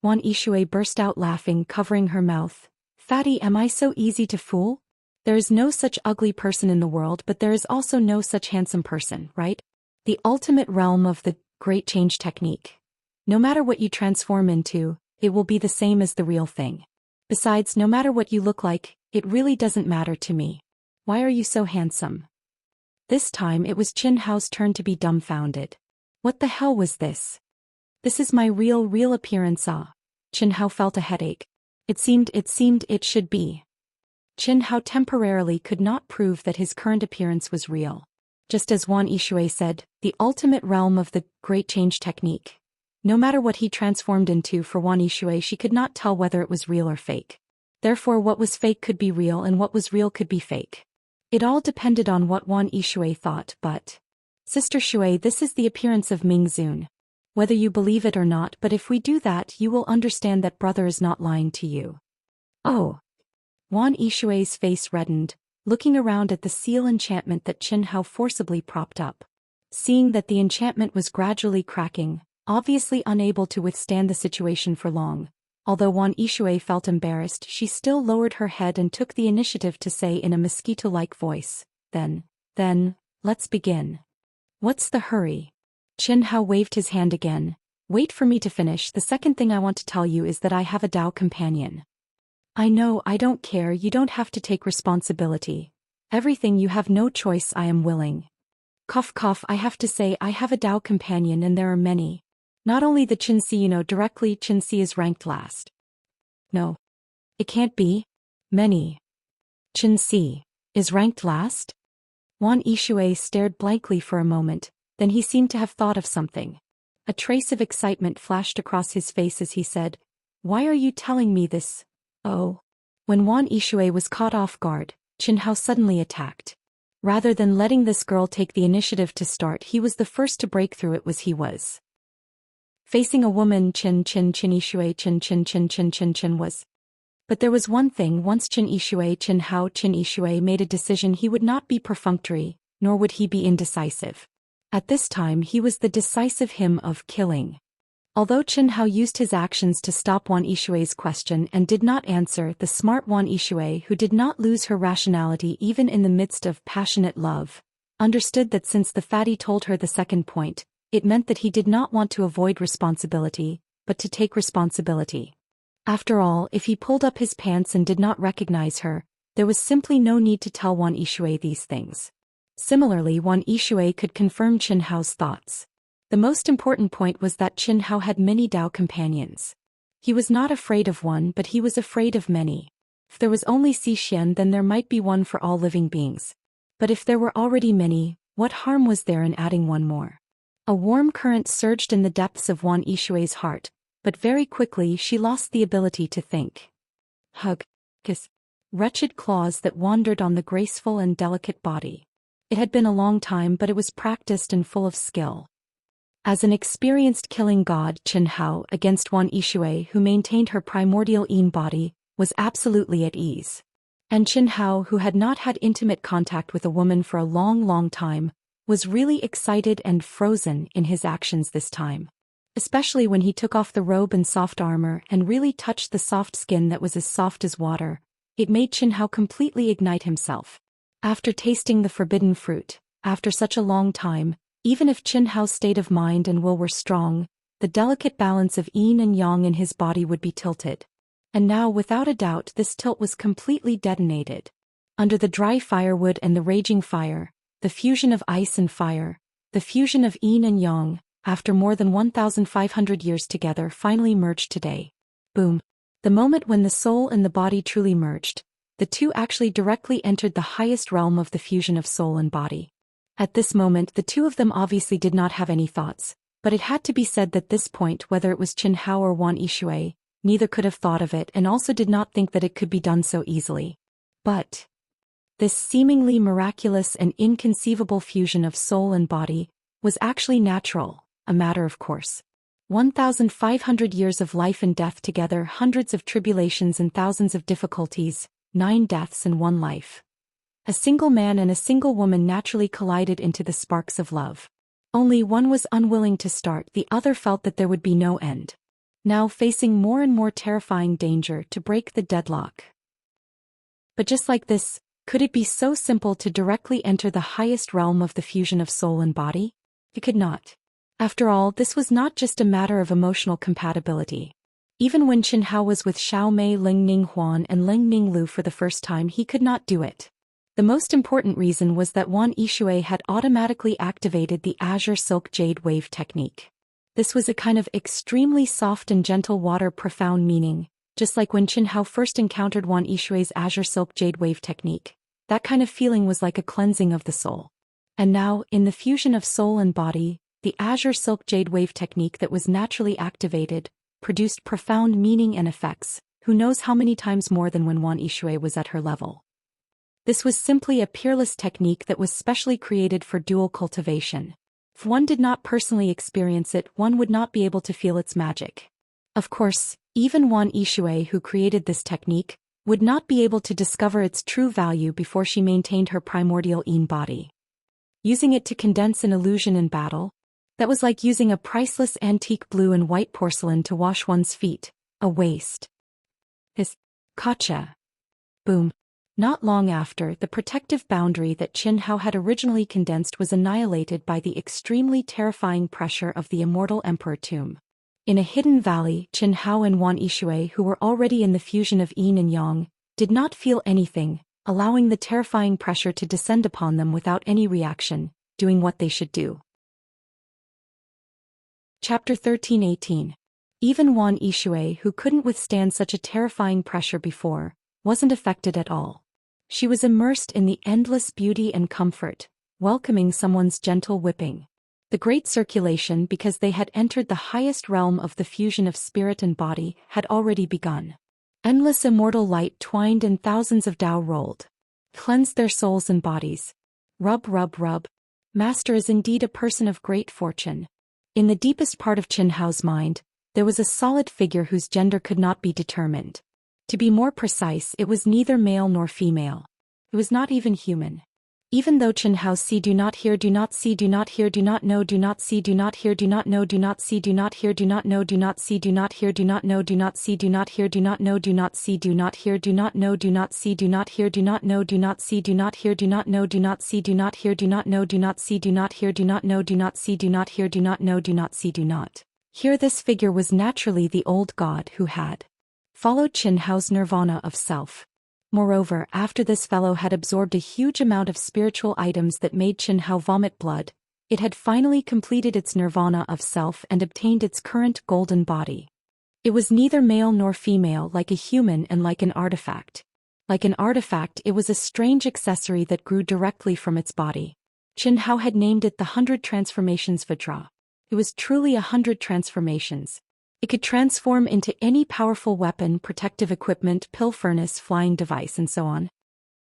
Wan Yishui burst out laughing, covering her mouth. Fatty, am I so easy to fool? There is no such ugly person in the world, but there is also no such handsome person, right? The ultimate realm of the Great Change technique. No matter what you transform into, it will be the same as the real thing. Besides, no matter what you look like, it really doesn't matter to me. Why are you so handsome? This time it was Qin Hao's turn to be dumbfounded. What the hell was this? This is my real appearance. Qin Hao felt a headache. It seemed it should be. Qin Hao temporarily could not prove that his current appearance was real. Just as Wan Yishui said, the ultimate realm of the Great Change technique. No matter what he transformed into, for Wan Yishui, she could not tell whether it was real or fake. Therefore, what was fake could be real and what was real could be fake. It all depended on what Wan Yishui thought, but... Sister Shui, this is the appearance of Ming Zun. Whether you believe it or not, but if we do that, you will understand that brother is not lying to you. Oh. Wan Yishui's face reddened, looking around at the seal enchantment that Qin Hao forcibly propped up. Seeing that the enchantment was gradually cracking, obviously unable to withstand the situation for long. Although Wan Yishui felt embarrassed, she still lowered her head and took the initiative to say in a mosquito-like voice, Then, let's begin. What's the hurry? Qin Hao waved his hand again. Wait for me to finish. The second thing I want to tell you is that I have a Dao companion. I know, I don't care, you don't have to take responsibility. Everything, you have no choice, I am willing. Cough cough, I have to say I have a Dao companion and there are many. Not only the Xianxia, you know directly, Xianxia is ranked last. No. It can't be. Many. Xianxia is ranked last? Wan Yishui stared blankly for a moment, then he seemed to have thought of something. A trace of excitement flashed across his face as he said, Why are you telling me this? Oh. When Wan Yishui was caught off guard, Qin Hao suddenly attacked. Rather than letting this girl take the initiative to start, he was the first to break through. It was he was facing a woman. Qin Yishui was. But there was one thing, once Qin Yishui made a decision, he would not be perfunctory, nor would he be indecisive. At this time he was the decisive him of killing. Although Qin Hao used his actions to stop Wan Yishui's question and did not answer, the smart Wan Yishui, who did not lose her rationality even in the midst of passionate love, understood that since the fatty told her the second point, it meant that he did not want to avoid responsibility, but to take responsibility. After all, if he pulled up his pants and did not recognize her, there was simply no need to tell Wan Yishui these things. Similarly, Wan Yishui could confirm Qin Hao's thoughts. The most important point was that Qin Hao had many Dao companions. He was not afraid of one, but he was afraid of many. If there was only Zhou Xian, then there might be one for all living beings. But if there were already many, what harm was there in adding one more? A warm current surged in the depths of Wan Yishui's heart, but very quickly she lost the ability to think. Hug. Kiss. Wretched claws that wandered on the graceful and delicate body. It had been a long time, but it was practiced and full of skill. As an experienced killing god, Chen Hao against Wan Yishui, who maintained her primordial yin body, was absolutely at ease. And Chen Hao, who had not had intimate contact with a woman for a long time, was really excited and frozen in his actions this time. Especially when he took off the robe and soft armor and really touched the soft skin that was as soft as water, it made Chen Hao completely ignite himself. After tasting the forbidden fruit, after such a long time, even if Chen Hao's state of mind and will were strong, the delicate balance of yin and yang in his body would be tilted. And now, without a doubt, this tilt was completely detonated. Under the dry firewood and the raging fire, the fusion of ice and fire, the fusion of yin and yang, after more than 1,500 years together, finally merged today. Boom. The moment when the soul and the body truly merged, the two actually directly entered the highest realm of the fusion of soul and body. At this moment, the two of them obviously did not have any thoughts, but it had to be said that this point, whether it was Chen Hao or Wan Yishui, neither could have thought of it and also did not think that it could be done so easily. But this seemingly miraculous and inconceivable fusion of soul and body was actually natural, a matter of course. 1,500 years of life and death together, hundreds of tribulations and thousands of difficulties, 9 deaths and 1 life. A single man and a single woman naturally collided into the sparks of love. Only one was unwilling to start, the other felt that there would be no end. Now facing more and more terrifying danger to break the deadlock. But just like this, could it be so simple to directly enter the highest realm of the fusion of soul and body? It could not. After all, this was not just a matter of emotional compatibility. Even when Chen Hao was with Xiao Mei, Ling Ning Huan and Ling Ning Lu for the first time, he could not do it. The most important reason was that Wan Yishui had automatically activated the Azure Silk Jade Wave technique. This was a kind of extremely soft and gentle water, profound meaning, just like when Chen Hao first encountered Wan Yishui's Azure Silk Jade Wave technique. That kind of feeling was like a cleansing of the soul. And now, in the fusion of soul and body, the Azure Silk Jade Wave technique that was naturally activated produced profound meaning and effects, who knows how many times more than when Wan Yishui was at her level. This was simply a peerless technique that was specially created for dual cultivation. If one did not personally experience it, one would not be able to feel its magic. Of course, even Wan Yishui, who created this technique, would not be able to discover its true value before she maintained her primordial yin body. Using it to condense an illusion in battle, that was like using a priceless antique blue and white porcelain to wash one's feet, a waste. His gotcha. Boom. Not long after, the protective boundary that Chen Hao had originally condensed was annihilated by the extremely terrifying pressure of the immortal emperor tomb. In a hidden valley, Chen Hao and Wan Yishui, who were already in the fusion of yin and yang, did not feel anything, allowing the terrifying pressure to descend upon them without any reaction, doing what they should do. Chapter 13:18. Even Wan Yishui, who couldn't withstand such a terrifying pressure before, wasn't affected at all. She was immersed in the endless beauty and comfort, welcoming someone's gentle whipping. The great circulation, because they had entered the highest realm of the fusion of spirit and body, had already begun. Endless immortal light twined and thousands of Tao rolled. Cleansed their souls and bodies. Rub, rub, rub. Master is indeed a person of great fortune. In the deepest part of Chen Hao's mind, there was a solid figure whose gender could not be determined. To be more precise, it was neither male nor female. It was not even human. Even though Chen Hao see, do not hear, do not see, do not hear, do not know, do not see, do not hear, do not know, do not see, do not hear, do not know, do not see, do not hear, do not know, do not see, do not hear, do not know, do not see, do not hear, do not know, do not see, do not hear, do not know, do not see, do not hear, do not know, do not see, do not hear, do not know, do not see, do not hear, do not know, do not see, do not hear, do not know, do not see, do not hear. This figure was naturally the old god who had followed Chen Hao's nirvana of self. Moreover, after this fellow had absorbed a huge amount of spiritual items that made Chen Hao vomit blood, it had finally completed its nirvana of self and obtained its current golden body. It was neither male nor female, like a human and like an artifact. Like an artifact, it was a strange accessory that grew directly from its body. Chen Hao had named it the 100 Transformations Vajra. It was truly 100 transformations. It could transform into any powerful weapon, protective equipment, pill furnace, flying device, and so on.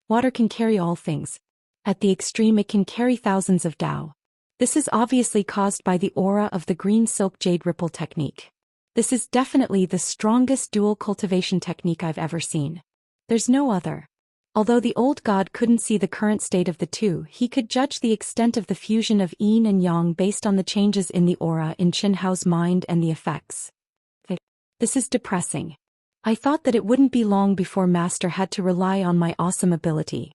Water can carry all things. At the extreme, it can carry thousands of Tao. This is obviously caused by the aura of the green silk jade ripple technique. This is definitely the strongest dual cultivation technique I've ever seen. There's no other. Although the old god couldn't see the current state of the two, he could judge the extent of the fusion of yin and yang based on the changes in the aura in Qinhao's mind and the effects. This is depressing. I thought that it wouldn't be long before Master had to rely on my awesome ability.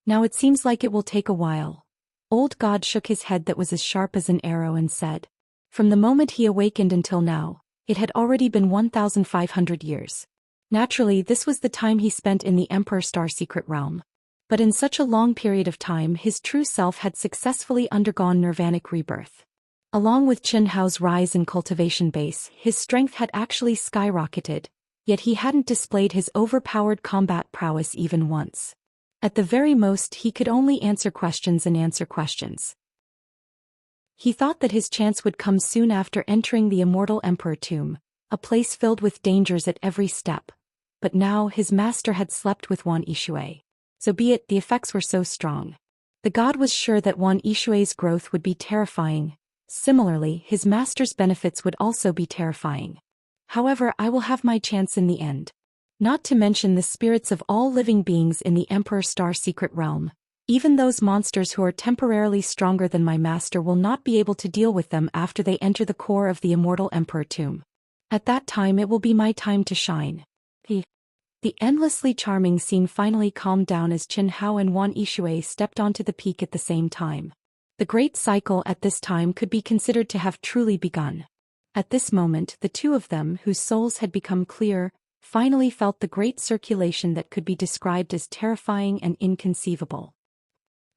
Now it seems like it will take a while. Old God shook his head that was as sharp as an arrow and said, from the moment he awakened until now, it had already been 1,500 years. Naturally, this was the time he spent in the Emperor Star Secret Realm. But in such a long period of time, his true self had successfully undergone nirvanic rebirth. Along with Qinhao's rise in cultivation base, his strength had actually skyrocketed, yet he hadn't displayed his overpowered combat prowess even once. At the very most, he could only answer questions and answer questions. He thought that his chance would come soon after entering the Immortal Emperor Tomb, a place filled with dangers at every step. But now his master had slept with Wan Yishui. So be it, the effects were so strong. The god was sure that Wan Yishui's growth would be terrifying. Similarly, his master's benefits would also be terrifying. However, I will have my chance in the end. Not to mention the spirits of all living beings in the Emperor Star Secret Realm. Even those monsters who are temporarily stronger than my master will not be able to deal with them after they enter the core of the Immortal Emperor Tomb. At that time it will be my time to shine. The endlessly charming scene finally calmed down as Qinhao and Wan Yishui stepped onto the peak at the same time. The great cycle at this time could be considered to have truly begun. At this moment, the two of them, whose souls had become clear, finally felt the great circulation that could be described as terrifying and inconceivable.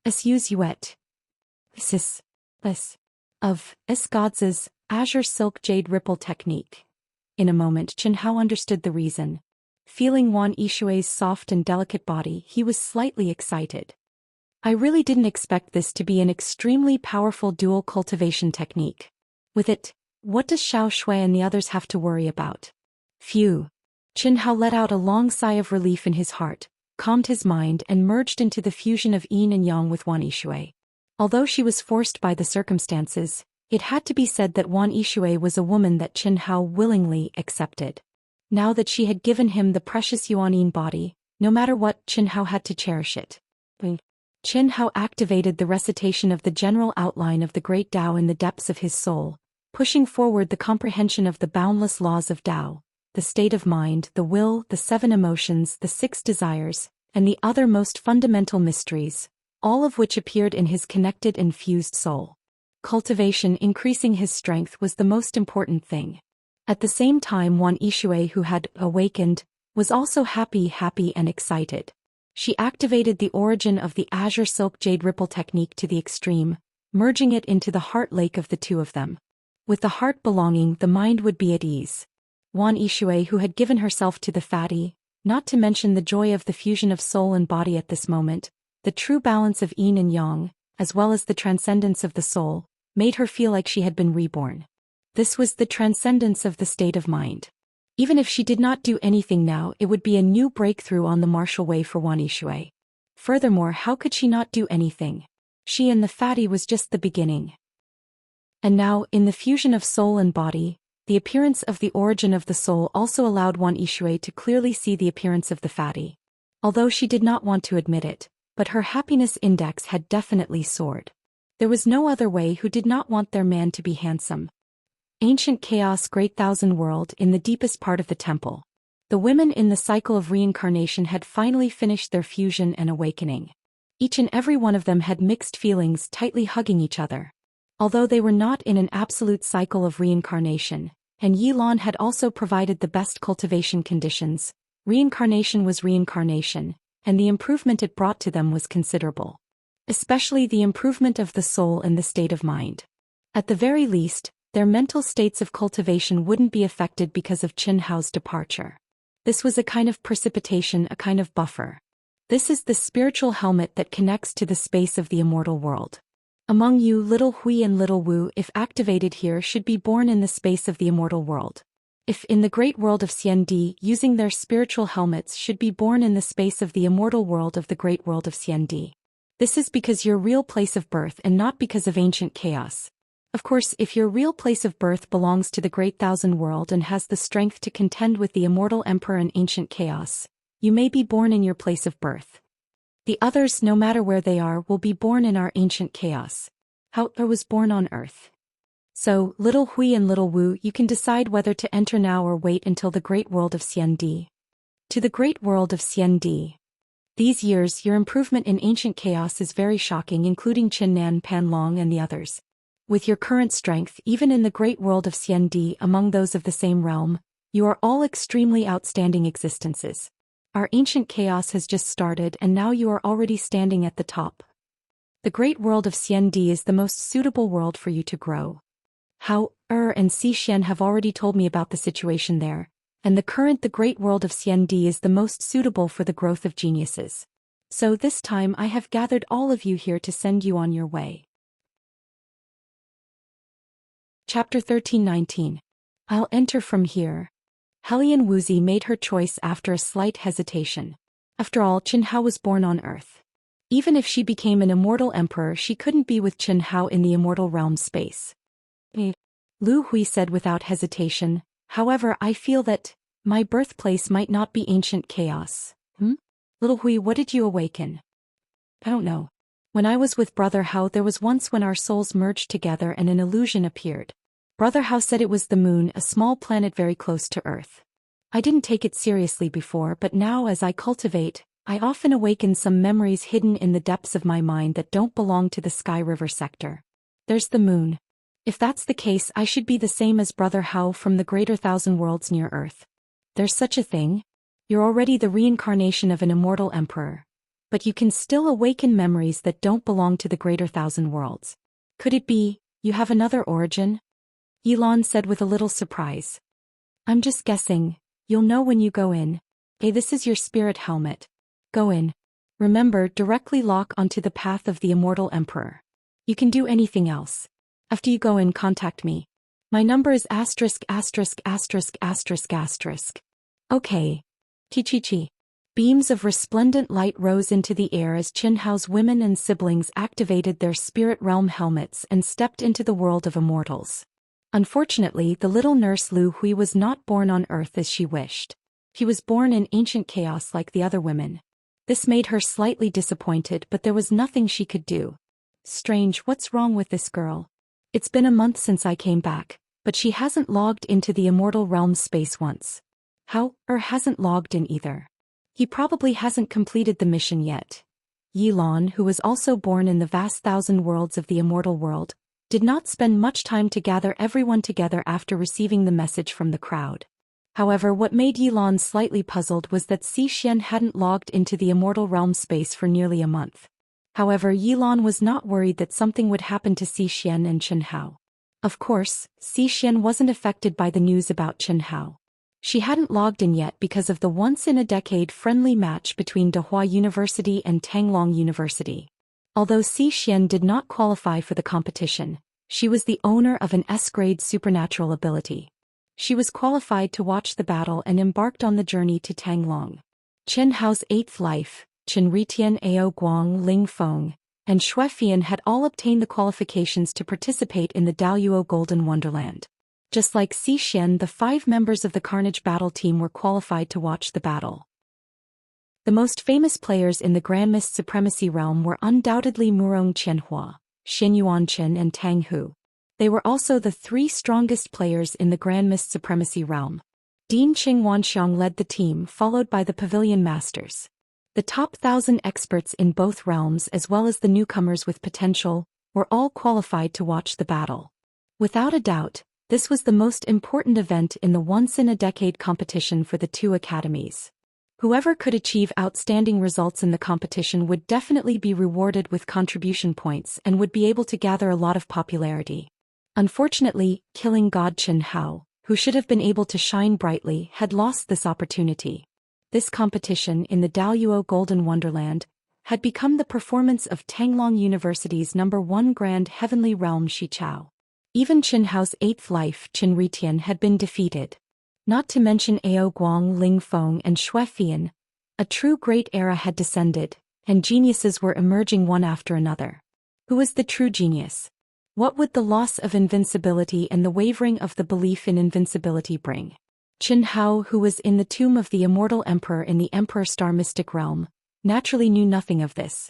As Yuet. This of Gods' azure silk jade ripple technique. In a moment Qinhao understood the reason. Feeling Wan Yishui's soft and delicate body, he was slightly excited. I really didn't expect this to be an extremely powerful dual cultivation technique. With it, what does Xiao Shui and the others have to worry about? Phew. Qinhao let out a long sigh of relief in his heart, calmed his mind and merged into the fusion of yin and yang with Wan Yishui. Although she was forced by the circumstances, it had to be said that Wan Yishui was a woman that Qinhao willingly accepted. Now that she had given him the precious Yuanyin body, no matter what, Qinhao had to cherish it. Qinhao activated the recitation of the general outline of the great Tao in the depths of his soul, pushing forward the comprehension of the boundless laws of Tao, the state of mind, the will, the 7 emotions, the 6 desires, and the other most fundamental mysteries, all of which appeared in his connected and fused soul. Cultivation, increasing his strength, was the most important thing. At the same time, Wan Yishui, who had awakened, was also happy and excited. She activated the origin of the azure silk jade ripple technique to the extreme, merging it into the heart lake of the two of them. With the heart belonging, the mind would be at ease. Wan Yishui, who had given herself to the fatty, not to mention the joy of the fusion of soul and body at this moment, the true balance of yin and yang, as well as the transcendence of the soul, made her feel like she had been reborn. This was the transcendence of the state of mind. Even if she did not do anything now, it would be a new breakthrough on the martial way for Wan Yishui. Furthermore, how could she not do anything? She and the fatty was just the beginning. And now, in the fusion of soul and body, the appearance of the origin of the soul also allowed Wan Yishui to clearly see the appearance of the fatty. Although she did not want to admit it, but her happiness index had definitely soared. There was no other way who did not want their man to be handsome. Ancient chaos, great thousand world, in the deepest part of the temple. The women in the cycle of reincarnation had finally finished their fusion and awakening. Each and every one of them had mixed feelings, tightly hugging each other. Although they were not in an absolute cycle of reincarnation, and Yilan had also provided the best cultivation conditions, reincarnation was reincarnation, and the improvement it brought to them was considerable. Especially the improvement of the soul and the state of mind. At the very least, their mental states of cultivation wouldn't be affected because of Qinhao's departure. This was a kind of precipitation, a kind of buffer. This is the spiritual helmet that connects to the space of the immortal world. Among you, little Hui and little Wu, if activated here, should be born in the space of the immortal world. If in the great world of Xiandi, using their spiritual helmets, should be born in the space of the immortal world of the great world of Xiandi. This is because your real place of birth and not because of ancient chaos. Of course, if your real place of birth belongs to the Great Thousand World and has the strength to contend with the immortal emperor in ancient chaos, you may be born in your place of birth. The others, no matter where they are, will be born in our ancient chaos. However was born on Earth. So, little Hui and little Wu, you can decide whether to enter now or wait until the great world of Xiandi. To the great world of Xiandi. These years, your improvement in ancient chaos is very shocking, including Qin Nan, Pan Long and the others. With your current strength, even in the great world of Xiandi among those of the same realm, you are all extremely outstanding existences. Our ancient chaos has just started and now you are already standing at the top. The great world of Xiandi is the most suitable world for you to grow. How, and Zhou Xian have already told me about the situation there, and the great world of Xiandi is the most suitable for the growth of geniuses. So this time I have gathered all of you here to send you on your way. Chapter 13:19. I'll enter from here. Hellion Wuxia made her choice after a slight hesitation. After all, Qin Hao was born on Earth. Even if she became an immortal emperor, she couldn't be with Qin Hao in the immortal realm space. Lu Hui said without hesitation, however, I feel that my birthplace might not be ancient chaos. Little Hui, what did you awaken? I don't know. When I was with Brother Hao, there was once when our souls merged together and an illusion appeared. Brother Hao said it was the moon, a small planet very close to Earth. I didn't take it seriously before, but now as I cultivate, I often awaken some memories hidden in the depths of my mind that don't belong to the Sky River sector. There's the moon. If that's the case, I should be the same as Brother Hao from the greater thousand worlds near Earth. There's such a thing. You're already the reincarnation of an immortal emperor. But you can still awaken memories that don't belong to the greater thousand worlds. Could it be, you have another origin? Yilan said with a little surprise. I'm just guessing. You'll know when you go in. Hey, this is your spirit helmet. Go in. Remember, directly lock onto the path of the immortal emperor. You can do anything else. After you go in, contact me. My number is ************. Okay. Chi. Beams of resplendent light rose into the air as Qin Hao's women and siblings activated their spirit realm helmets and stepped into the world of immortals. Unfortunately, the little nurse Lu Hui was not born on Earth as she wished. He was born in ancient chaos like the other women. This made her slightly disappointed, but there was nothing she could do. Strange, what's wrong with this girl? It's been a month since I came back, but she hasn't logged into the immortal realm space once. How, hasn't logged in either. He probably hasn't completed the mission yet. Yilan, who was also born in the vast thousand worlds of the immortal world, did not spend much time to gather everyone together after receiving the message from the crowd. However, what made Yilan slightly puzzled was that Zhou Xian hadn't logged into the immortal realm space for nearly a month. However, Yilan was not worried that something would happen to Zhou Xian and Qin Hao. Of course, Zhou Xian wasn't affected by the news about Qin Hao. She hadn't logged in yet because of the once-in-a-decade friendly match between Dehua University and Tanglong University. Although Zhou Xian did not qualify for the competition, she was the owner of an S-grade supernatural ability. She was qualified to watch the battle and embarked on the journey to Tanglong. Qin Hao's eighth life, Qin Ritian, Ao Guang, Ling Feng, and Xuefian had all obtained the qualifications to participate in the Daoyuo Golden Wonderland. Just like Zhou Xian, the 5 members of the Carnage battle team were qualified to watch the battle. The most famous players in the Grand Mist Supremacy realm were undoubtedly Murong Qianhua, Xin Yuanqin and Tang Hu. They were also the 3 strongest players in the Grand Mist Supremacy realm. Dean Qing Wanxiang led the team, followed by the Pavilion Masters. The top 1,000 experts in both realms as well as the newcomers with potential were all qualified to watch the battle. Without a doubt, this was the most important event in the once-in-a-decade competition for the 2 academies. Whoever could achieve outstanding results in the competition would definitely be rewarded with contribution points and would be able to gather a lot of popularity. Unfortunately, killing God Qin Hao, who should have been able to shine brightly, had lost this opportunity. This competition in the Daoyuo Golden Wonderland had become the performance of Tanglong University's #1 Grand Heavenly Realm Xichao. Even Qin Hao's 8th life, Qin Ritian, had been defeated. Not to mention Ao Guang, Ling Feng and Xuefian. A true great era had descended, and geniuses were emerging one after another. Who was the true genius? What would the loss of invincibility and the wavering of the belief in invincibility bring? Qin Hao, who was in the tomb of the immortal emperor in the Emperor Star mystic realm, naturally knew nothing of this.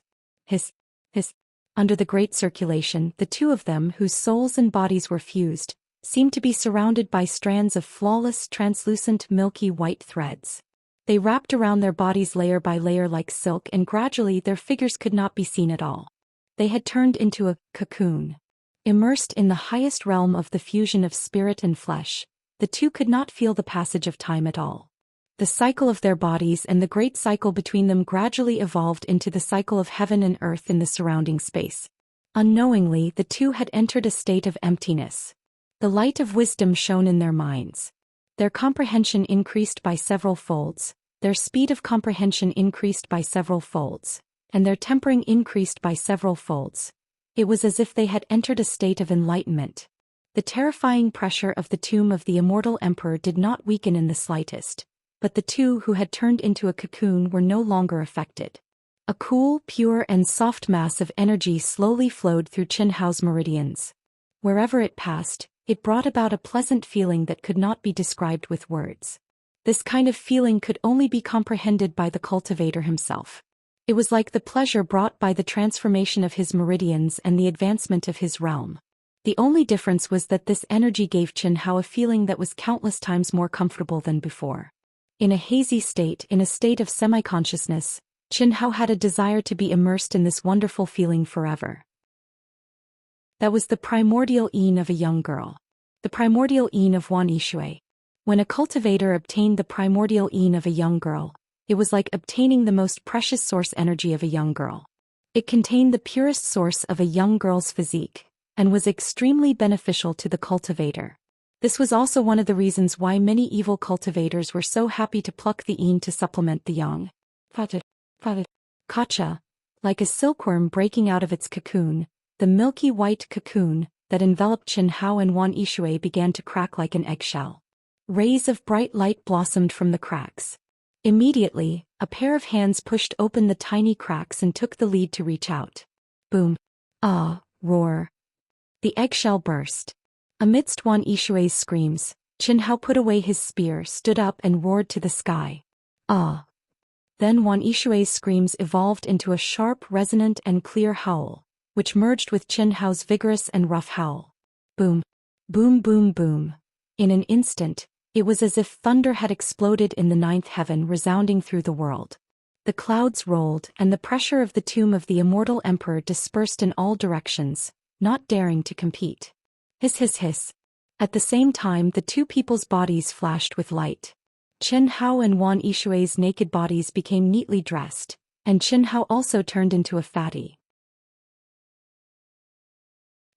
Under the great circulation, the two of them, whose souls and bodies were fused, seemed to be surrounded by strands of flawless, translucent, milky white threads. They wrapped around their bodies layer by layer like silk, and gradually their figures could not be seen at all. They had turned into a cocoon. Immersed in the highest realm of the fusion of spirit and flesh, the two could not feel the passage of time at all. The cycle of their bodies and the great cycle between them gradually evolved into the cycle of heaven and earth in the surrounding space. Unknowingly, the two had entered a state of emptiness. The light of wisdom shone in their minds. Their comprehension increased by several folds, their speed of comprehension increased by several folds, and their tempering increased by several folds. It was as if they had entered a state of enlightenment. The terrifying pressure of the tomb of the immortal emperor did not weaken in the slightest, but the two who had turned into a cocoon were no longer affected. A cool, pure and soft mass of energy slowly flowed through Qin Hao's meridians. Wherever it passed, it brought about a pleasant feeling that could not be described with words. This kind of feeling could only be comprehended by the cultivator himself. It was like the pleasure brought by the transformation of his meridians and the advancement of his realm. The only difference was that this energy gave Qin Hao a feeling that was countless times more comfortable than before. In a hazy state, in a state of semi-consciousness, Qin Hao had a desire to be immersed in this wonderful feeling forever. That was the primordial yin of a young girl. The primordial yin of Wan Yishui. When a cultivator obtained the primordial yin of a young girl, it was like obtaining the most precious source energy of a young girl. It contained the purest source of a young girl's physique, and was extremely beneficial to the cultivator. This was also one of the reasons why many evil cultivators were so happy to pluck the yin to supplement the yang. Kacha, like a silkworm breaking out of its cocoon, the milky white cocoon that enveloped Qin Hao and Wan Yishui began to crack like an eggshell. Rays of bright light blossomed from the cracks. Immediately, a pair of hands pushed open the tiny cracks and took the lead to reach out. Boom. Ah, roar. The eggshell burst. Amidst Wan Yishui's screams, Qin Hao put away his spear, stood up and roared to the sky. Ah. Then Wan Yishui's screams evolved into a sharp, resonant and clear howl, which merged with Qin Hao's vigorous and rough howl. Boom. Boom boom boom. In an instant, it was as if thunder had exploded in the ninth heaven, resounding through the world. The clouds rolled, and the pressure of the tomb of the immortal emperor dispersed in all directions, not daring to compete. Hiss hiss hiss. At the same time, the two people's bodies flashed with light. Qin Hao and Wan Yishui's naked bodies became neatly dressed, and Qin Hao also turned into a fatty.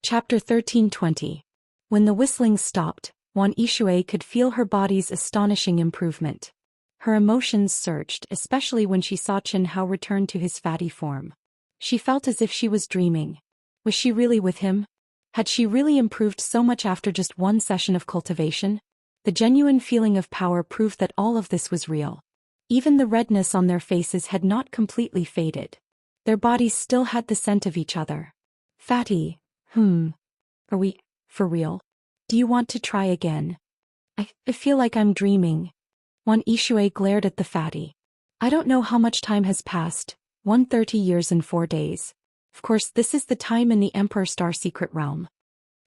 Chapter 1320. When the whistling stopped, Wan Yishui could feel her body's astonishing improvement. Her emotions surged, especially when she saw Qin Hao return to his fatty form. She felt as if she was dreaming. Was she really with him? Had she really improved so much after just one session of cultivation? The genuine feeling of power proved that all of this was real. Even the redness on their faces had not completely faded. Their bodies still had the scent of each other. Fatty. Are we, for real? Do you want to try again? I feel like I'm dreaming. Wan Yishui glared at the fatty. I don't know how much time has passed, 130 years and 4 days. Of course, this is the time in the Emperor Star secret realm.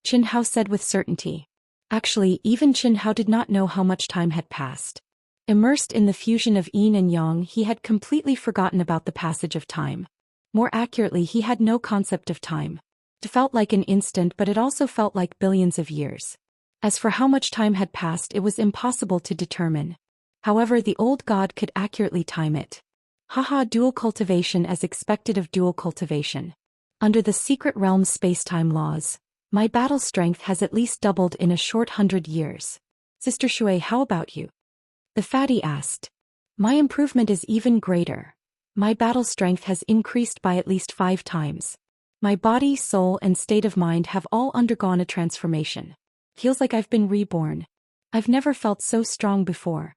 Qin Hao said with certainty. Actually, even Qin Hao did not know how much time had passed. Immersed in the fusion of yin and yang, he had completely forgotten about the passage of time. More accurately, he had no concept of time. It felt like an instant, but it also felt like billions of years. As for how much time had passed, it was impossible to determine. However, the old god could accurately time it. Haha, dual cultivation as expected of dual cultivation. Under the secret realm's space-time laws, my battle strength has at least doubled in a short 100 years. Sister Shui, how about you? The fatty asked. My improvement is even greater. My battle strength has increased by at least 5 times. My body, soul, and state of mind have all undergone a transformation. Feels like I've been reborn. I've never felt so strong before.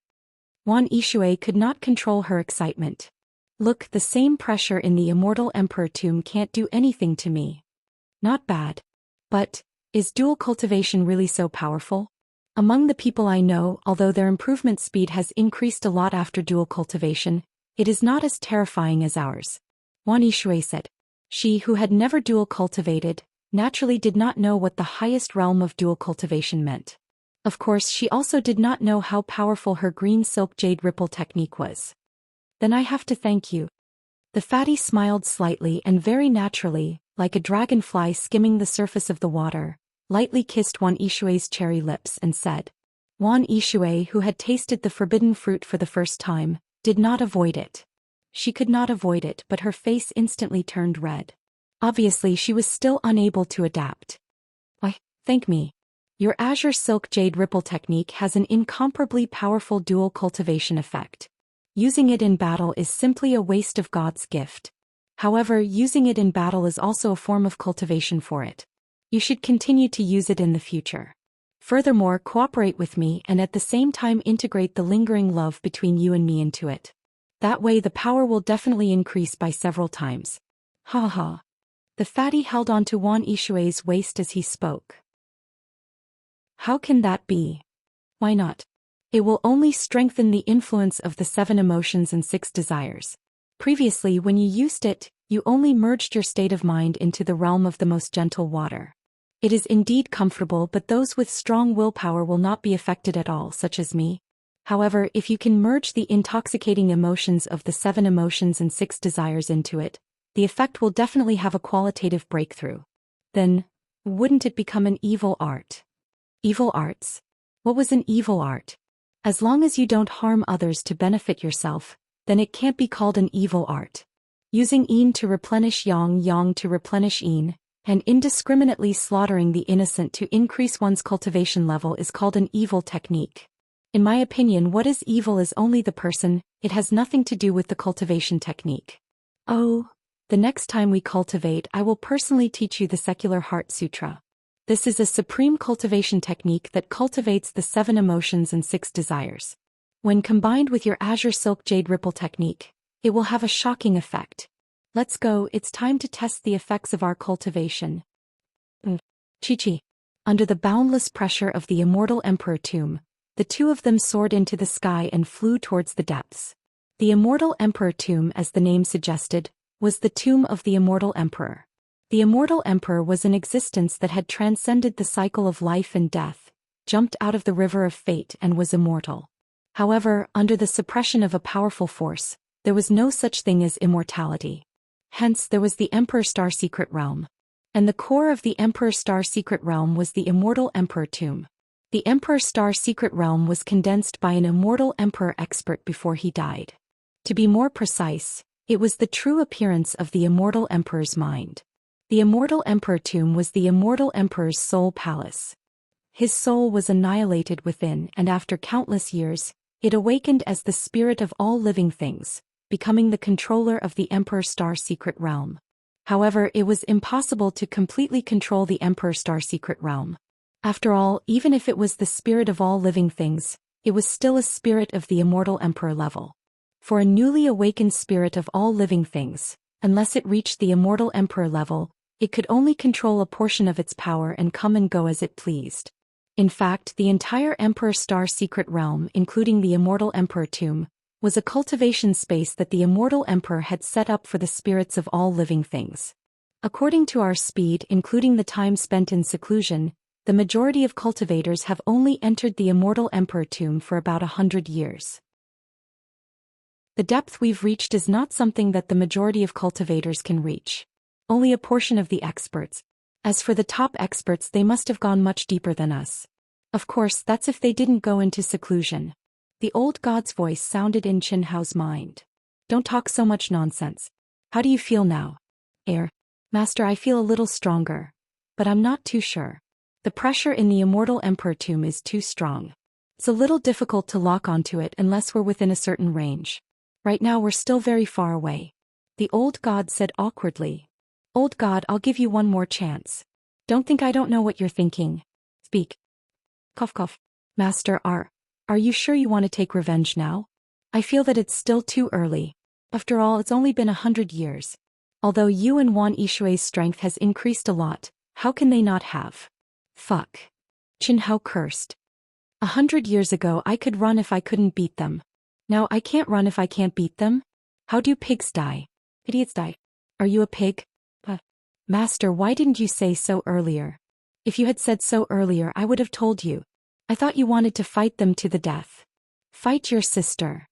Wan Yishui could not control her excitement. Look, the same pressure in the immortal emperor tomb can't do anything to me. Not bad. But, is dual cultivation really so powerful? Among the people I know, although their improvement speed has increased a lot after dual cultivation, it is not as terrifying as ours. Wan Yishui said. She, who had never dual cultivated, naturally did not know what the highest realm of dual cultivation meant. Of course, she also did not know how powerful her green silk jade ripple technique was. Then I have to thank you. The fatty smiled slightly and very naturally, like a dragonfly skimming the surface of the water, lightly kissed Wan Yishui's cherry lips and said. Wan Yishui, who had tasted the forbidden fruit for the first time, did not avoid it. She could not avoid it, but her face instantly turned red. Obviously, she was still unable to adapt. Why, thank me. Your azure silk jade ripple technique has an incomparably powerful dual cultivation effect. Using it in battle is simply a waste of God's gift. However, using it in battle is also a form of cultivation for it. You should continue to use it in the future. Furthermore, cooperate with me and at the same time integrate the lingering love between you and me into it. That way the power will definitely increase by several times. Ha ha. The fatty held onto Wan Yishui's waist as he spoke. How can that be? Why not? It will only strengthen the influence of the 7 emotions and 6 desires. Previously, when you used it, you only merged your state of mind into the realm of the most gentle water. It is indeed comfortable, but those with strong willpower will not be affected at all, such as me. However, if you can merge the intoxicating emotions of the 7 emotions and 6 desires into it, the effect will definitely have a qualitative breakthrough. Then, wouldn't it become an evil art? Evil arts? What was an evil art? As long as you don't harm others to benefit yourself, then it can't be called an evil art. Using yin to replenish yang, yang to replenish yin, and indiscriminately slaughtering the innocent to increase one's cultivation level is called an evil technique. In my opinion, what is evil is only the person, it has nothing to do with the cultivation technique. Oh, the next time we cultivate, I will personally teach you the Secular Heart Sutra. This is a supreme cultivation technique that cultivates the 7 emotions and 6 desires. When combined with your azure silk jade ripple technique, it will have a shocking effect. Let's go, it's time to test the effects of our cultivation. Chi-Chi. Under the boundless pressure of the immortal emperor tomb, the two of them soared into the sky and flew towards the depths. The immortal emperor tomb, as the name suggested, was the tomb of the immortal emperor. The immortal emperor was an existence that had transcended the cycle of life and death, jumped out of the river of fate and was immortal. However, under the suppression of a powerful force, there was no such thing as immortality. Hence, there was the Emperor Star Secret Realm. And the core of the Emperor Star Secret Realm was the immortal emperor tomb. The Emperor Star Secret Realm was condensed by an immortal emperor expert before he died. To be more precise, it was the true appearance of the immortal emperor's mind. The immortal emperor tomb was the immortal emperor's soul palace. His soul was annihilated within, and after countless years, it awakened as the spirit of all living things, becoming the controller of the Emperor Star Secret Realm. However, it was impossible to completely control the Emperor Star Secret Realm. After all, even if it was the spirit of all living things, it was still a spirit of the immortal emperor level. For a newly awakened spirit of all living things, unless it reached the immortal emperor level, it could only control a portion of its power and come and go as it pleased. In fact, the entire Emperor Star Secret Realm, including the immortal emperor tomb, was a cultivation space that the immortal emperor had set up for the spirits of all living things. According to our speed, including the time spent in seclusion, the majority of cultivators have only entered the immortal emperor tomb for about 100 years. The depth we've reached is not something that the majority of cultivators can reach. Only a portion of the experts. As for the top experts, they must have gone much deeper than us. Of course, that's if they didn't go into seclusion. The old god's voice sounded in Qin Hao's mind. Don't talk so much nonsense. How do you feel now? Master, I feel a little stronger. But I'm not too sure. The pressure in the immortal emperor tomb is too strong. It's a little difficult to lock onto it unless we're within a certain range. Right now we're still very far away. The old god said awkwardly. Old god, I'll give you one more chance. Don't think I don't know what you're thinking. Speak. Cough cough. Master, are you sure you want to take revenge now? I feel that it's still too early. After all, it's only been 100 years. Although you and Wan Yishui's strength has increased a lot, how can they not have? Fuck. Qin Hao cursed. 100 years ago I could run if I couldn't beat them. Now I can't run if I can't beat them? How do pigs die? Idiots die. Are you a pig? Master, why didn't you say so earlier? If you had said so earlier I would have told you. I thought you wanted to fight them to the death. Fight your sister.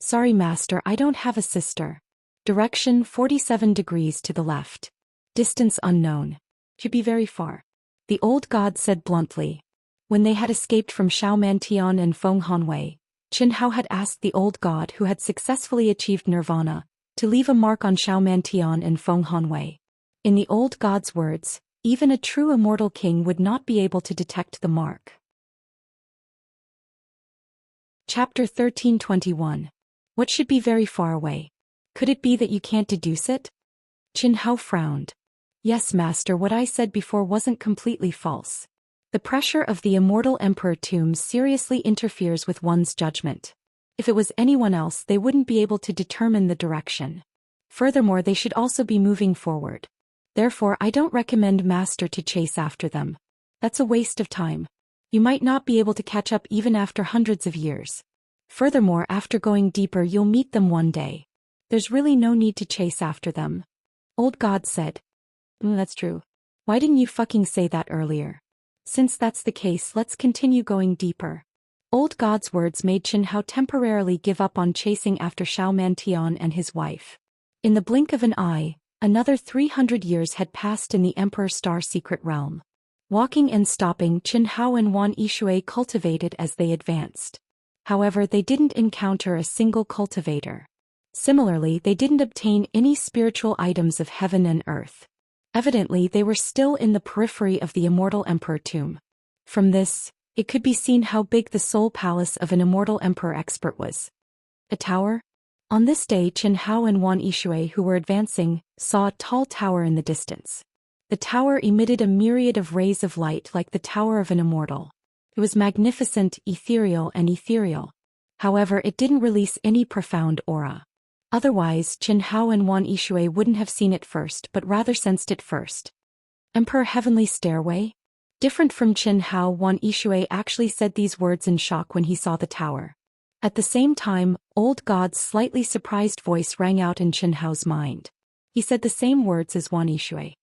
Sorry master, I don't have a sister. Direction 47 degrees to the left. Distance unknown. Should be very far. The old god said bluntly. When they had escaped from Xiaomantian and Feng Hanwei, Qin Hao had asked the old god who had successfully achieved nirvana to leave a mark on Xiaomantian and Feng Hanwei. In the old god's words, even a true immortal king would not be able to detect the mark. Chapter 1321. What should be very far away? Could it be that you can't deduce it? Qin Hao frowned. Yes, master, what I said before wasn't completely false. The pressure of the immortal emperor tomb seriously interferes with one's judgment. If it was anyone else, they wouldn't be able to determine the direction. Furthermore, they should also be moving forward. Therefore, I don't recommend master to chase after them. That's a waste of time. You might not be able to catch up even after hundreds of years. Furthermore, after going deeper, you'll meet them one day. There's really no need to chase after them. Old God said. That's true. Why didn't you fucking say that earlier? Since that's the case, let's continue going deeper. Old God's words made Qin Hao temporarily give up on chasing after Xiaomantian and his wife. In the blink of an eye, another 300 years had passed in the Emperor's Star Secret Realm. Walking and stopping, Qin Hao and Wan Yishui cultivated as they advanced. However, they didn't encounter a single cultivator. Similarly, they didn't obtain any spiritual items of heaven and earth. Evidently, they were still in the periphery of the immortal emperor tomb. From this, it could be seen how big the soul palace of an immortal emperor expert was. A tower? On this day, Qin Hao and Wan Yishui, who were advancing, saw a tall tower in the distance. The tower emitted a myriad of rays of light like the tower of an immortal. It was magnificent, ethereal. However, it didn't release any profound aura. Otherwise, Qin Hao and Wan Yishui wouldn't have seen it first but rather sensed it first. Emperor Heavenly Stairway? Different from Qin Hao, Wan Yishui actually said these words in shock when he saw the tower. At the same time, Old God's slightly surprised voice rang out in Qin Hao's mind. He said the same words as Wan Yishui.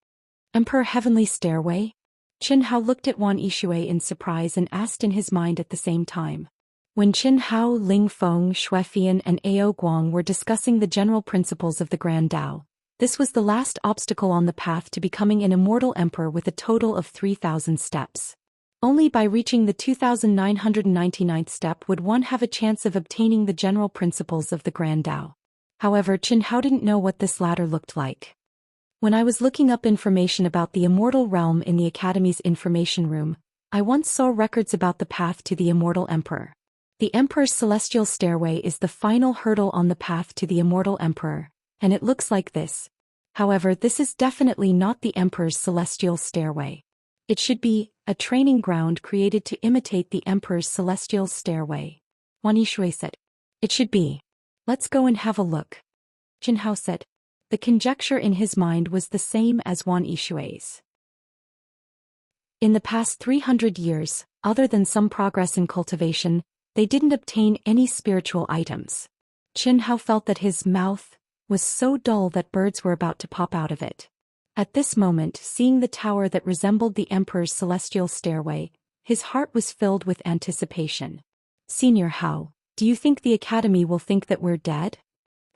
Emperor Heavenly Stairway? Qin Hao looked at Wan Yishui in surprise and asked in his mind at the same time. When Qin Hao, Ling Feng, Xuefian and Ao Guang were discussing the general principles of the Grand Tao, this was the last obstacle on the path to becoming an immortal emperor with a total of 3,000 steps. Only by reaching the 2,999th step would one have a chance of obtaining the general principles of the Grand Tao. However, Qin Hao didn't know what this ladder looked like. When I was looking up information about the immortal realm in the Academy's information room, I once saw records about the path to the immortal emperor. The Emperor's celestial stairway is the final hurdle on the path to the immortal emperor, and it looks like this. However, this is definitely not the Emperor's celestial stairway. It should be a training ground created to imitate the Emperor's celestial stairway. Wan Yishui said. It should be. Let's go and have a look. Qin Hao said. The conjecture in his mind was the same as Wan Yishui's. In the past 300 years, other than some progress in cultivation, they didn't obtain any spiritual items. Qin Hao felt that his mouth was so dull that birds were about to pop out of it. At this moment, seeing the tower that resembled the Emperor's celestial stairway, his heart was filled with anticipation. Senior Hao, do you think the Academy will think that we're dead?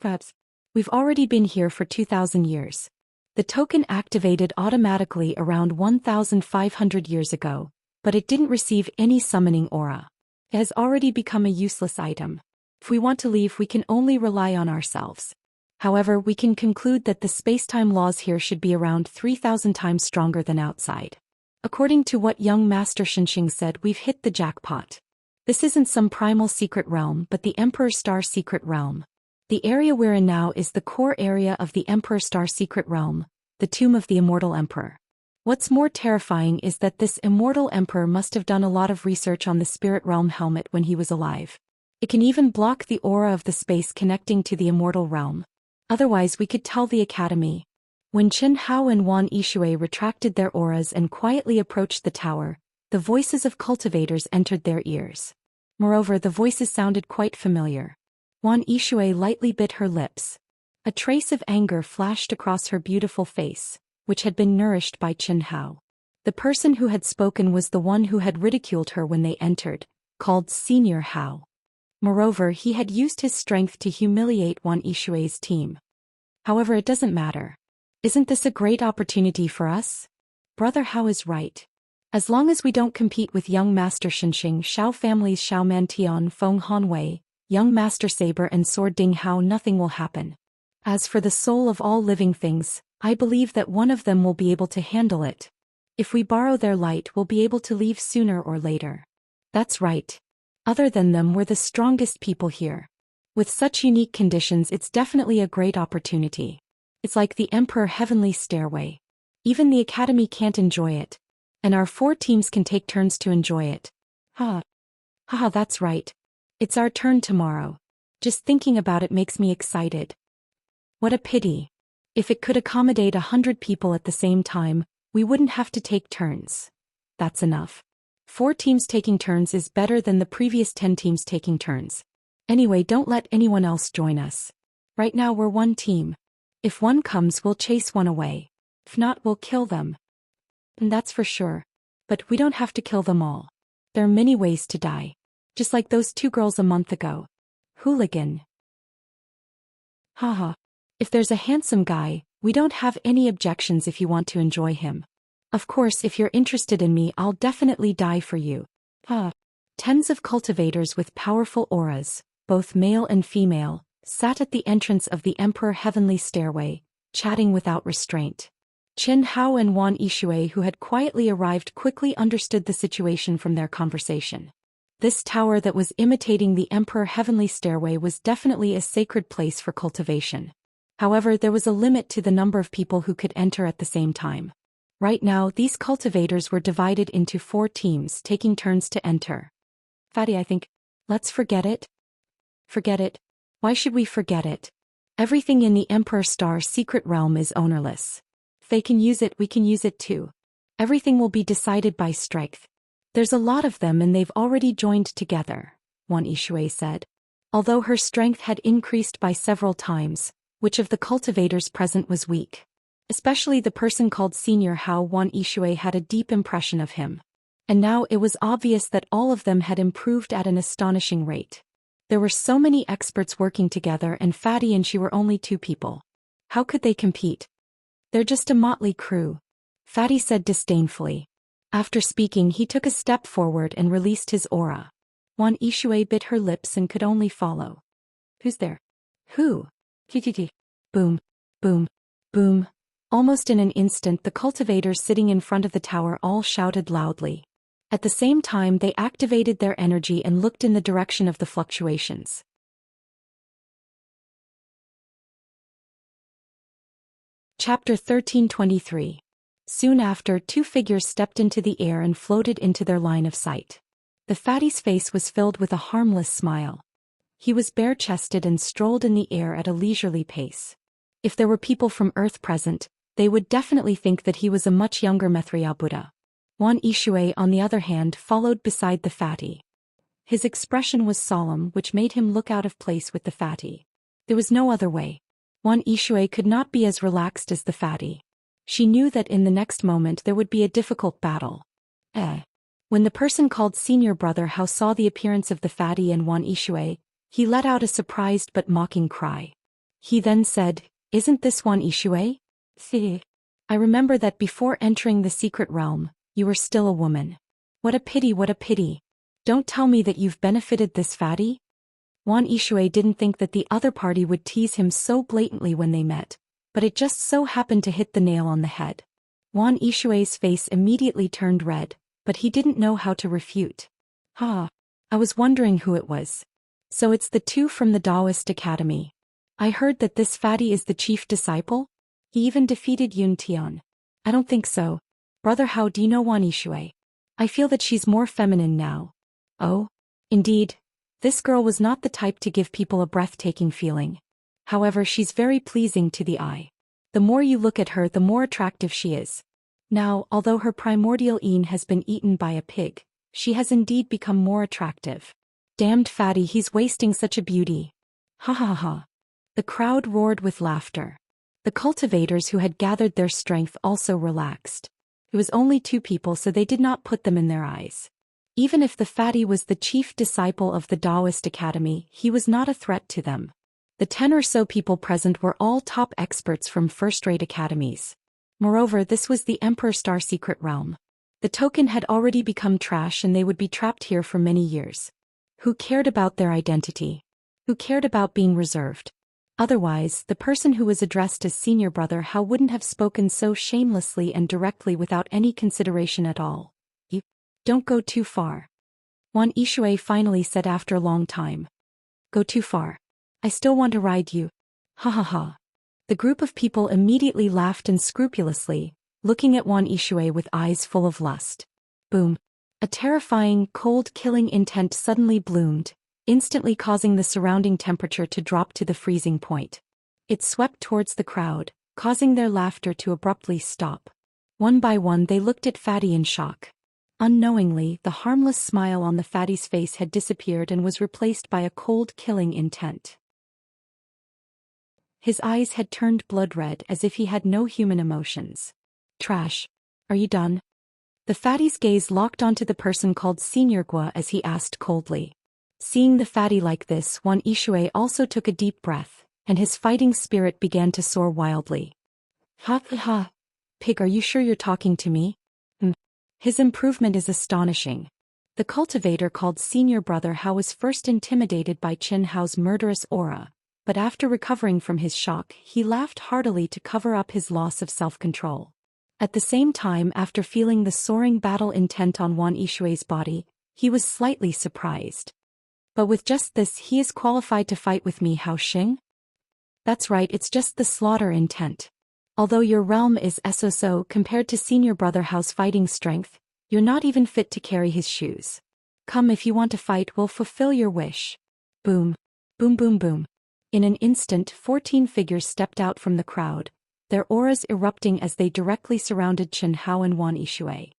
Perhaps. We've already been here for 2,000 years. The token activated automatically around 1,500 years ago, but it didn't receive any summoning aura. It has already become a useless item. If we want to leave, we can only rely on ourselves. However, we can conclude that the space-time laws here should be around 3,000 times stronger than outside. According to what young Master Xianxia said, we've hit the jackpot. This isn't some primal secret realm but the Emperor's Star Secret Realm. The area we're in now is the core area of the Emperor's Star Secret Realm, the tomb of the immortal emperor. What's more terrifying is that this immortal emperor must have done a lot of research on the spirit realm helmet when he was alive. It can even block the aura of the space connecting to the immortal realm. Otherwise we could tell the academy. When Chen Hao and Wan Yishui retracted their auras and quietly approached the tower, the voices of cultivators entered their ears. Moreover, the voices sounded quite familiar. Wan Yishui lightly bit her lips. A trace of anger flashed across her beautiful face, which had been nourished by Chen Hao. The person who had spoken was the one who had ridiculed her when they entered, called Senior Hao. Moreover, he had used his strength to humiliate Wan Yishui's team. However, it doesn't matter. Isn't this a great opportunity for us? Brother Hao is right. As long as we don't compete with young Master Shenxing Xiao families Xiao Mantian Feng Hanwei, young Master Saber and Sword Ding Hao, nothing will happen. As for the soul of all living things, I believe that one of them will be able to handle it. If we borrow their light, we'll be able to leave sooner or later. That's right. Other than them, we're the strongest people here. With such unique conditions, it's definitely a great opportunity. It's like the Emperor Heavenly Stairway. Even the Academy can't enjoy it. And our 4 teams can take turns to enjoy it. Haha, that's right. It's our turn tomorrow. Just thinking about it makes me excited. What a pity. If it could accommodate 100 people at the same time, we wouldn't have to take turns. That's enough. 4 teams taking turns is better than the previous 10 teams taking turns. Anyway, don't let anyone else join us. Right now we're one team. If one comes, we'll chase one away. If not, we'll kill them. And that's for sure. But we don't have to kill them all. There are many ways to die. Just like those 2 girls a month ago. Hooligan. Haha. If there's a handsome guy, we don't have any objections if you want to enjoy him. Of course, if you're interested in me, I'll definitely die for you. Tens of cultivators with powerful auras, both male and female, sat at the entrance of the Emperor Heavenly Stairway, chatting without restraint. Chen Hao and Wan Yishui, who had quietly arrived, quickly understood the situation from their conversation. This tower that was imitating the Emperor Heavenly Stairway was definitely a sacred place for cultivation. However, there was a limit to the number of people who could enter at the same time. Right now, these cultivators were divided into 4 teams, taking turns to enter. Fatty, I think, let's forget it. Forget it? Why should we forget it? Everything in the Emperor Star secret realm is ownerless. If they can use it, we can use it too. Everything will be decided by strength. There's a lot of them and they've already joined together, Wan Yishui said. Although her strength had increased by several times, which of the cultivators present was weak? Especially the person called Senior Hao. Wan Yishui had a deep impression of him. And now it was obvious that all of them had improved at an astonishing rate. There were so many experts working together and Fatty and she were only 2 people. How could they compete? They're just a motley crew, Fatty said disdainfully. After speaking, he took a step forward and released his aura. Wan Yishui bit her lips and could only follow. Who's there? Who? Boom, boom, boom. Almost in an instant, the cultivators sitting in front of the tower all shouted loudly. At the same time, they activated their energy and looked in the direction of the fluctuations. Chapter 1323. Soon after, 2 figures stepped into the air and floated into their line of sight. The fatty's face was filled with a harmless smile. He was bare-chested and strolled in the air at a leisurely pace. If there were people from Earth present, they would definitely think that he was a much younger Maitreya Buddha. Wan Yishui, on the other hand, followed beside the fatty. His expression was solemn, which made him look out of place with the fatty. There was no other way. Wan Yishui could not be as relaxed as the fatty. She knew that in the next moment there would be a difficult battle. When the person called Senior Brother Hao saw the appearance of the fatty and Wan Yishui, he let out a surprised but mocking cry. He then said, "Isn't this Wan Yishui? I remember that before entering the secret realm, you were still a woman. What a pity, what a pity. Don't tell me that you've benefited this fatty?" Wan Yishui didn't think that the other party would tease him so blatantly when they met, but it just so happened to hit the nail on the head. Wan Yishui's face immediately turned red, but he didn't know how to refute. I was wondering who it was. So it's the 2 from the Taoist Academy. I heard that this fatty is the chief disciple? He even defeated Yun Tian. I don't think so. Brother Hao, do you know Wan Yishui? I feel that she's more feminine now. Oh? Indeed. This girl was not the type to give people a breathtaking feeling. However, she's very pleasing to the eye. The more you look at her, the more attractive she is. Now, although her primordial Een has been eaten by a pig, she has indeed become more attractive. Damned fatty, he's wasting such a beauty. Ha ha ha. The crowd roared with laughter. The cultivators who had gathered their strength also relaxed. It was only 2 people, so they did not put them in their eyes. Even if the fatty was the chief disciple of the Taoist Academy, he was not a threat to them. The 10 or so people present were all top experts from first-rate academies. Moreover, this was the Emperor Star Secret Realm. The token had already become trash and they would be trapped here for many years. Who cared about their identity? Who cared about being reserved? Otherwise, the person who was addressed as senior brother Hao wouldn't have spoken so shamelessly and directly without any consideration at all. You don't go too far. Wan Yishui finally said after a long time. Go too far. I still want to ride you. Ha ha ha. The group of people immediately laughed unscrupulously, looking at Wan Yishui with eyes full of lust. Boom. A terrifying, cold killing intent suddenly bloomed, instantly causing the surrounding temperature to drop to the freezing point. It swept towards the crowd, causing their laughter to abruptly stop. One by one they looked at Fatty in shock. Unknowingly, the harmless smile on the fatty's face had disappeared and was replaced by a cold killing intent. His eyes had turned blood red as if he had no human emotions. Trash. Are you done? The fatty's gaze locked onto the person called Senior Gua as he asked coldly. Seeing the fatty like this, Wan Yishui also took a deep breath, and his fighting spirit began to soar wildly. Ha ha. Pig, are you sure you're talking to me? His improvement is astonishing. The cultivator called Senior Brother Hao was first intimidated by Qin Hao's murderous aura, but after recovering from his shock, he laughed heartily to cover up his loss of self-control. At the same time, after feeling the soaring battle intent on Wan Yishui's body, he was slightly surprised. But with just this, he is qualified to fight with me, Hao Xing? That's right, it's just the slaughter intent. Although your realm is so compared to Senior Brother Hao's fighting strength, you're not even fit to carry his shoes. Come, if you want to fight, we'll fulfill your wish. Boom. Boom boom boom. In an instant, 14 figures stepped out from the crowd, their auras erupting as they directly surrounded Qin Hao and Wan Yishui.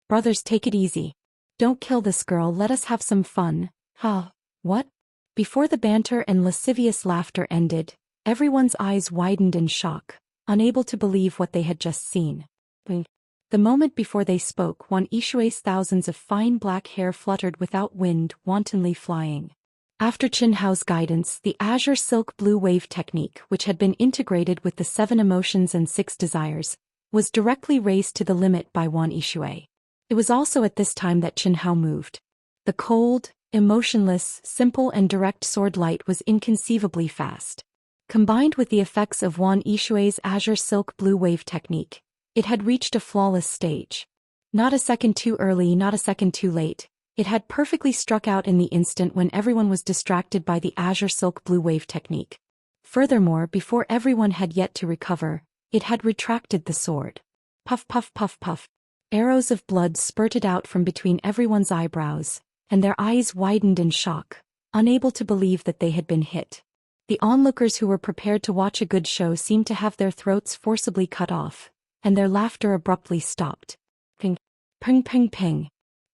Brothers, take it easy. Don't kill this girl, let us have some fun. Ha. What? Before the banter and lascivious laughter ended, everyone's eyes widened in shock, unable to believe what they had just seen. The moment before they spoke, Wan Yishui's thousands of fine black hair fluttered without wind, wantonly flying. After Qin Hao's guidance, the azure silk blue wave technique, which had been integrated with the 7 emotions and 6 desires, was directly raised to the limit by Wan Yishui. It was also at this time that Qin Hao moved. The cold, emotionless, simple and direct sword light was inconceivably fast. Combined with the effects of Wan Yishui's azure silk blue wave technique, it had reached a flawless stage. Not a second too early, not a second too late. It had perfectly struck out in the instant when everyone was distracted by the azure silk blue wave technique. Furthermore, before everyone had yet to recover, it had retracted the sword. Puff puff puff puff. Arrows of blood spurted out from between everyone's eyebrows, and their eyes widened in shock, unable to believe that they had been hit. The onlookers who were prepared to watch a good show seemed to have their throats forcibly cut off, and their laughter abruptly stopped. Ping, ping ping ping.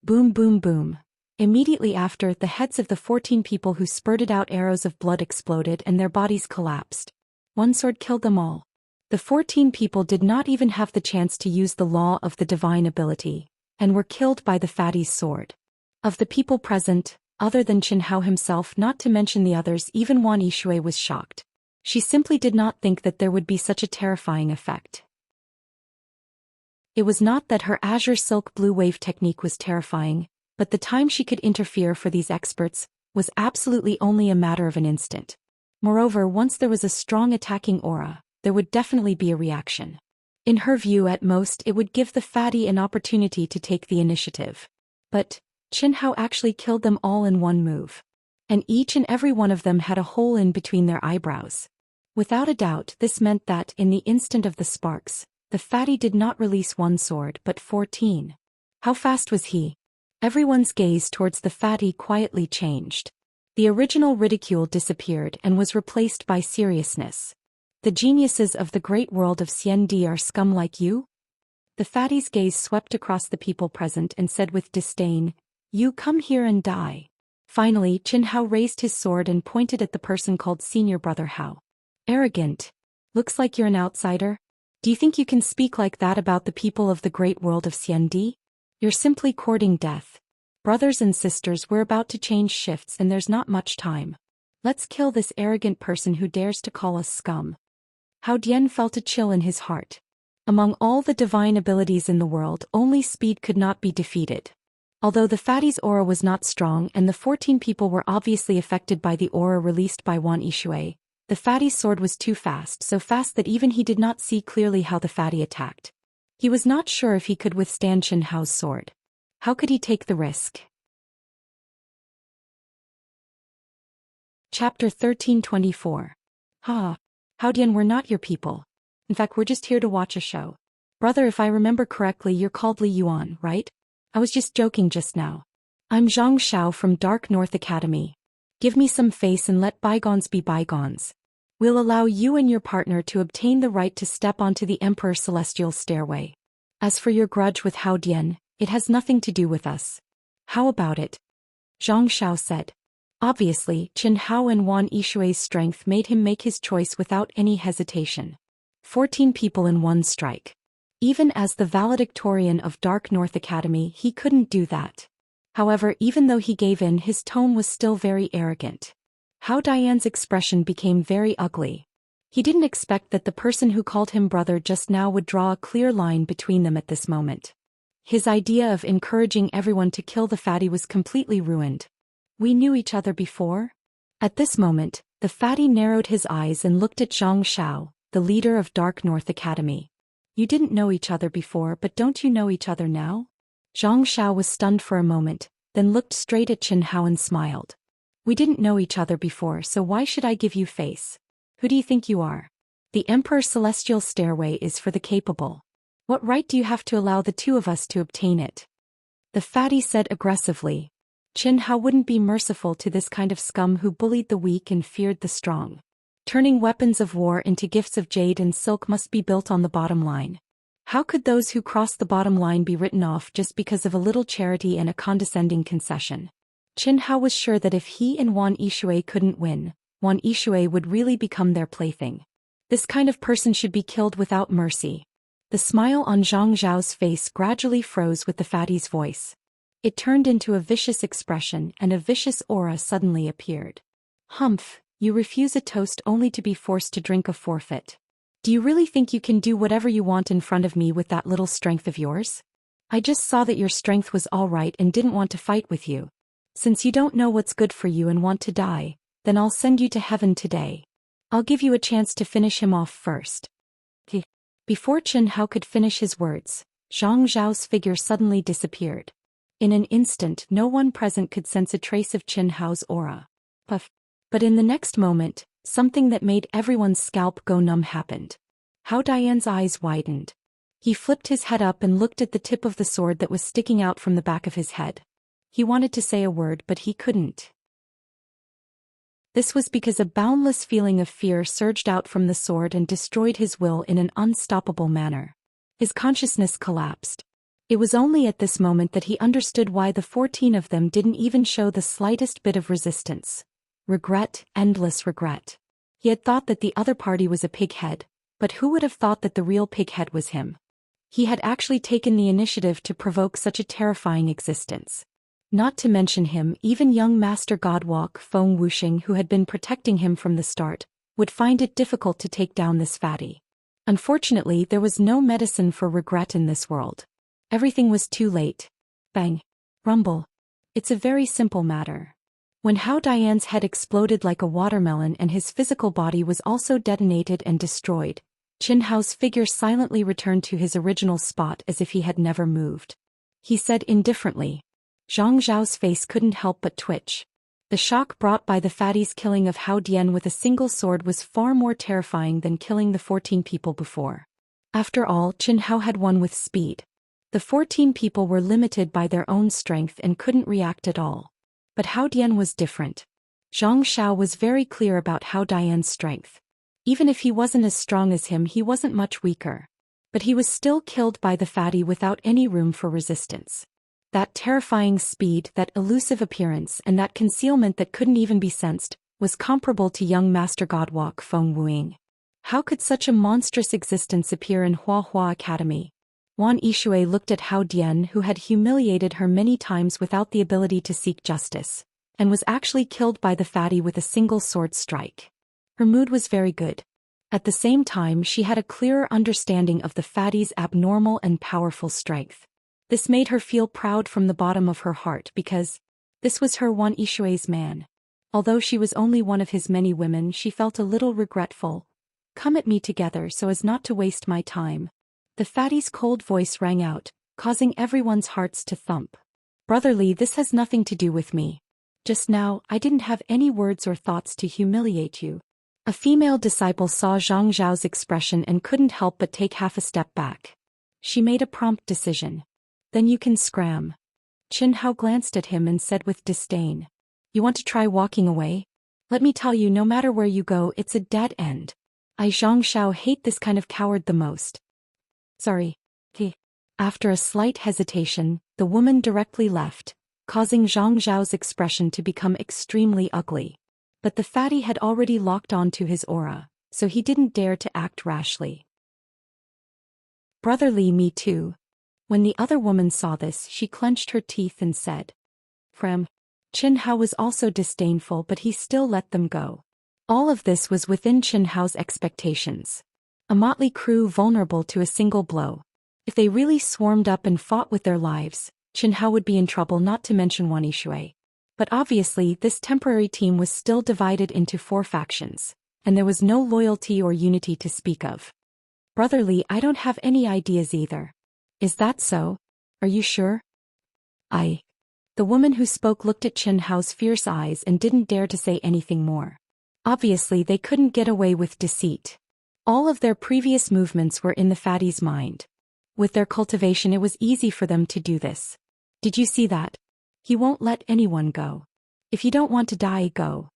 Boom boom boom. Immediately after, the heads of the 14 people who spurted out arrows of blood exploded and their bodies collapsed. One sword killed them all. The 14 people did not even have the chance to use the law of the divine ability, and were killed by the fatty's sword. Of the people present, other than Qin Hao himself, not to mention the others, even Wan Yishui was shocked. She simply did not think that there would be such a terrifying effect. It was not that her azure silk blue wave technique was terrifying, but the time she could interfere for these experts was absolutely only a matter of an instant. Moreover, once there was a strong attacking aura, there would definitely be a reaction. In her view, at most, it would give the fatty an opportunity to take the initiative. But Qin Hao actually killed them all in one move. And each and every one of them had a hole in between their eyebrows. Without a doubt, this meant that, in the instant of the sparks, the fatty did not release one sword but 14. How fast was he? Everyone's gaze towards the fatty quietly changed. The original ridicule disappeared and was replaced by seriousness. The geniuses of the great world of Xiandi are scum like you? The fatty's gaze swept across the people present and said with disdain, "You come here and die." Finally, Qin Hao raised his sword and pointed at the person called Senior Brother Hao. "Arrogant. Looks like you're an outsider. Do you think you can speak like that about the people of the great world of Xiandi? You're simply courting death. Brothers and sisters, we're about to change shifts and there's not much time. Let's kill this arrogant person who dares to call us scum." Hao Dian felt a chill in his heart. Among all the divine abilities in the world, only speed could not be defeated. Although the fatty's aura was not strong and the 14 people were obviously affected by the aura released by Wan Yishui, the fatty's sword was too fast, so fast that even he did not see clearly how the fatty attacked. He was not sure if he could withstand Qin Hao's sword. How could he take the risk? Chapter 1324. Hao Dian, we're not your people. In fact, we're just here to watch a show. Brother, if I remember correctly, you're called Li Yuan, right? I was just joking just now. I'm Zhang Xiao from Dark North Academy. Give me some face and let bygones be bygones. We'll allow you and your partner to obtain the right to step onto the Emperor's celestial stairway. As for your grudge with Hao Dian, it has nothing to do with us. How about it? Zhang Xiao said. Obviously, Qin Hao and Wan Yishui's strength made him make his choice without any hesitation. 14 people in one strike. Even as the valedictorian of Dark North Academy, he couldn't do that. However, even though he gave in, his tone was still very arrogant. Hao Dian's expression became very ugly. He didn't expect that the person who called him brother just now would draw a clear line between them at this moment. His idea of encouraging everyone to kill the fatty was completely ruined. We knew each other before? At this moment, the fatty narrowed his eyes and looked at Zhang Xiao, the leader of Dark North Academy. You didn't know each other before, but don't you know each other now? Zhang Xiao was stunned for a moment, then looked straight at Qin Hao and smiled. We didn't know each other before, so why should I give you face? Who do you think you are? The Emperor's celestial stairway is for the capable. What right do you have to allow the two of us to obtain it? The fatty said aggressively. Qin Hao wouldn't be merciful to this kind of scum who bullied the weak and feared the strong. Turning weapons of war into gifts of jade and silk must be built on the bottom line. How could those who cross the bottom line be written off just because of a little charity and a condescending concession? Qin Hao was sure that if he and Wan Yishui couldn't win, Wan Yishui would really become their plaything. This kind of person should be killed without mercy. The smile on Zhang Zhao's face gradually froze with the fatty's voice. It turned into a vicious expression and a vicious aura suddenly appeared. Humph. You refuse a toast only to be forced to drink a forfeit. Do you really think you can do whatever you want in front of me with that little strength of yours? I just saw that your strength was all right and didn't want to fight with you. Since you don't know what's good for you and want to die, then I'll send you to heaven today. I'll give you a chance to finish him off first. Before Qin Hao could finish his words, Zhang Zhao's figure suddenly disappeared. In an instant, no one present could sense a trace of Qin Hao's aura. Puff. But in the next moment, something that made everyone's scalp go numb happened. Hao Dian's eyes widened. He flipped his head up and looked at the tip of the sword that was sticking out from the back of his head. He wanted to say a word, but he couldn't. This was because a boundless feeling of fear surged out from the sword and destroyed his will in an unstoppable manner. His consciousness collapsed. It was only at this moment that he understood why the 14 of them didn't even show the slightest bit of resistance. Regret, endless regret. He had thought that the other party was a pighead, but who would have thought that the real pighead was him? He had actually taken the initiative to provoke such a terrifying existence. Not to mention him, even young Master Godwalk Feng Wuxing, who had been protecting him from the start, would find it difficult to take down this fatty. Unfortunately, there was no medicine for regret in this world. Everything was too late. Bang. Rumble. It's a very simple matter. When Hao Dian's head exploded like a watermelon and his physical body was also detonated and destroyed, Qin Hao's figure silently returned to his original spot as if he had never moved. He said indifferently. Zhang Zhao's face couldn't help but twitch. The shock brought by the fatty's killing of Hao Dian with a single sword was far more terrifying than killing the 14 people before. After all, Qin Hao had won with speed. The 14 people were limited by their own strength and couldn't react at all. But Hao Dian was different. Zhang Xiao was very clear about how Diane's strength. Even if he wasn't as strong as him, he wasn't much weaker. But he was still killed by the fatty without any room for resistance. That terrifying speed, that elusive appearance, and that concealment that couldn't even be sensed, was comparable to young Master Godwalk Feng Wuing. How could such a monstrous existence appear in Hua Hua Academy? Wan Yishui looked at Hao Dian, who had humiliated her many times without the ability to seek justice, and was actually killed by the fatty with a single sword strike. Her mood was very good. At the same time, she had a clearer understanding of the fatty's abnormal and powerful strength. This made her feel proud from the bottom of her heart because this was her Wan Yishui's man. Although she was only one of his many women, she felt a little regretful. Come at me together so as not to waste my time. The fatty's cold voice rang out, causing everyone's hearts to thump. Brotherly, this has nothing to do with me. Just now, I didn't have any words or thoughts to humiliate you. A female disciple saw Zhang Zhao's expression and couldn't help but take half a step back. She made a prompt decision. Then you can scram. Qin Hao glanced at him and said with disdain. You want to try walking away? Let me tell you, no matter where you go, it's a dead end. I Zhang Xiao hate this kind of coward the most. Sorry. After a slight hesitation, the woman directly left, causing Zhang Zhao's expression to become extremely ugly. But the fatty had already locked onto his aura, so he didn't dare to act rashly. Brotherly, me too. When the other woman saw this, she clenched her teeth and said, Frem. Qin Hao was also disdainful, but he still let them go. All of this was within Qin Hao's expectations. A motley crew vulnerable to a single blow. If they really swarmed up and fought with their lives, Qin Hao would be in trouble, not to mention Wan Yishui. But obviously this temporary team was still divided into 4 factions, and there was no loyalty or unity to speak of. Brotherly, I don't have any ideas either. Is that so? Are you sure? The woman who spoke looked at Qin Hao's fierce eyes and didn't dare to say anything more. Obviously they couldn't get away with deceit. All of their previous movements were in the fatty's mind. With their cultivation, it was easy for them to do this. Did you see that? He won't let anyone go. If you don't want to die, go.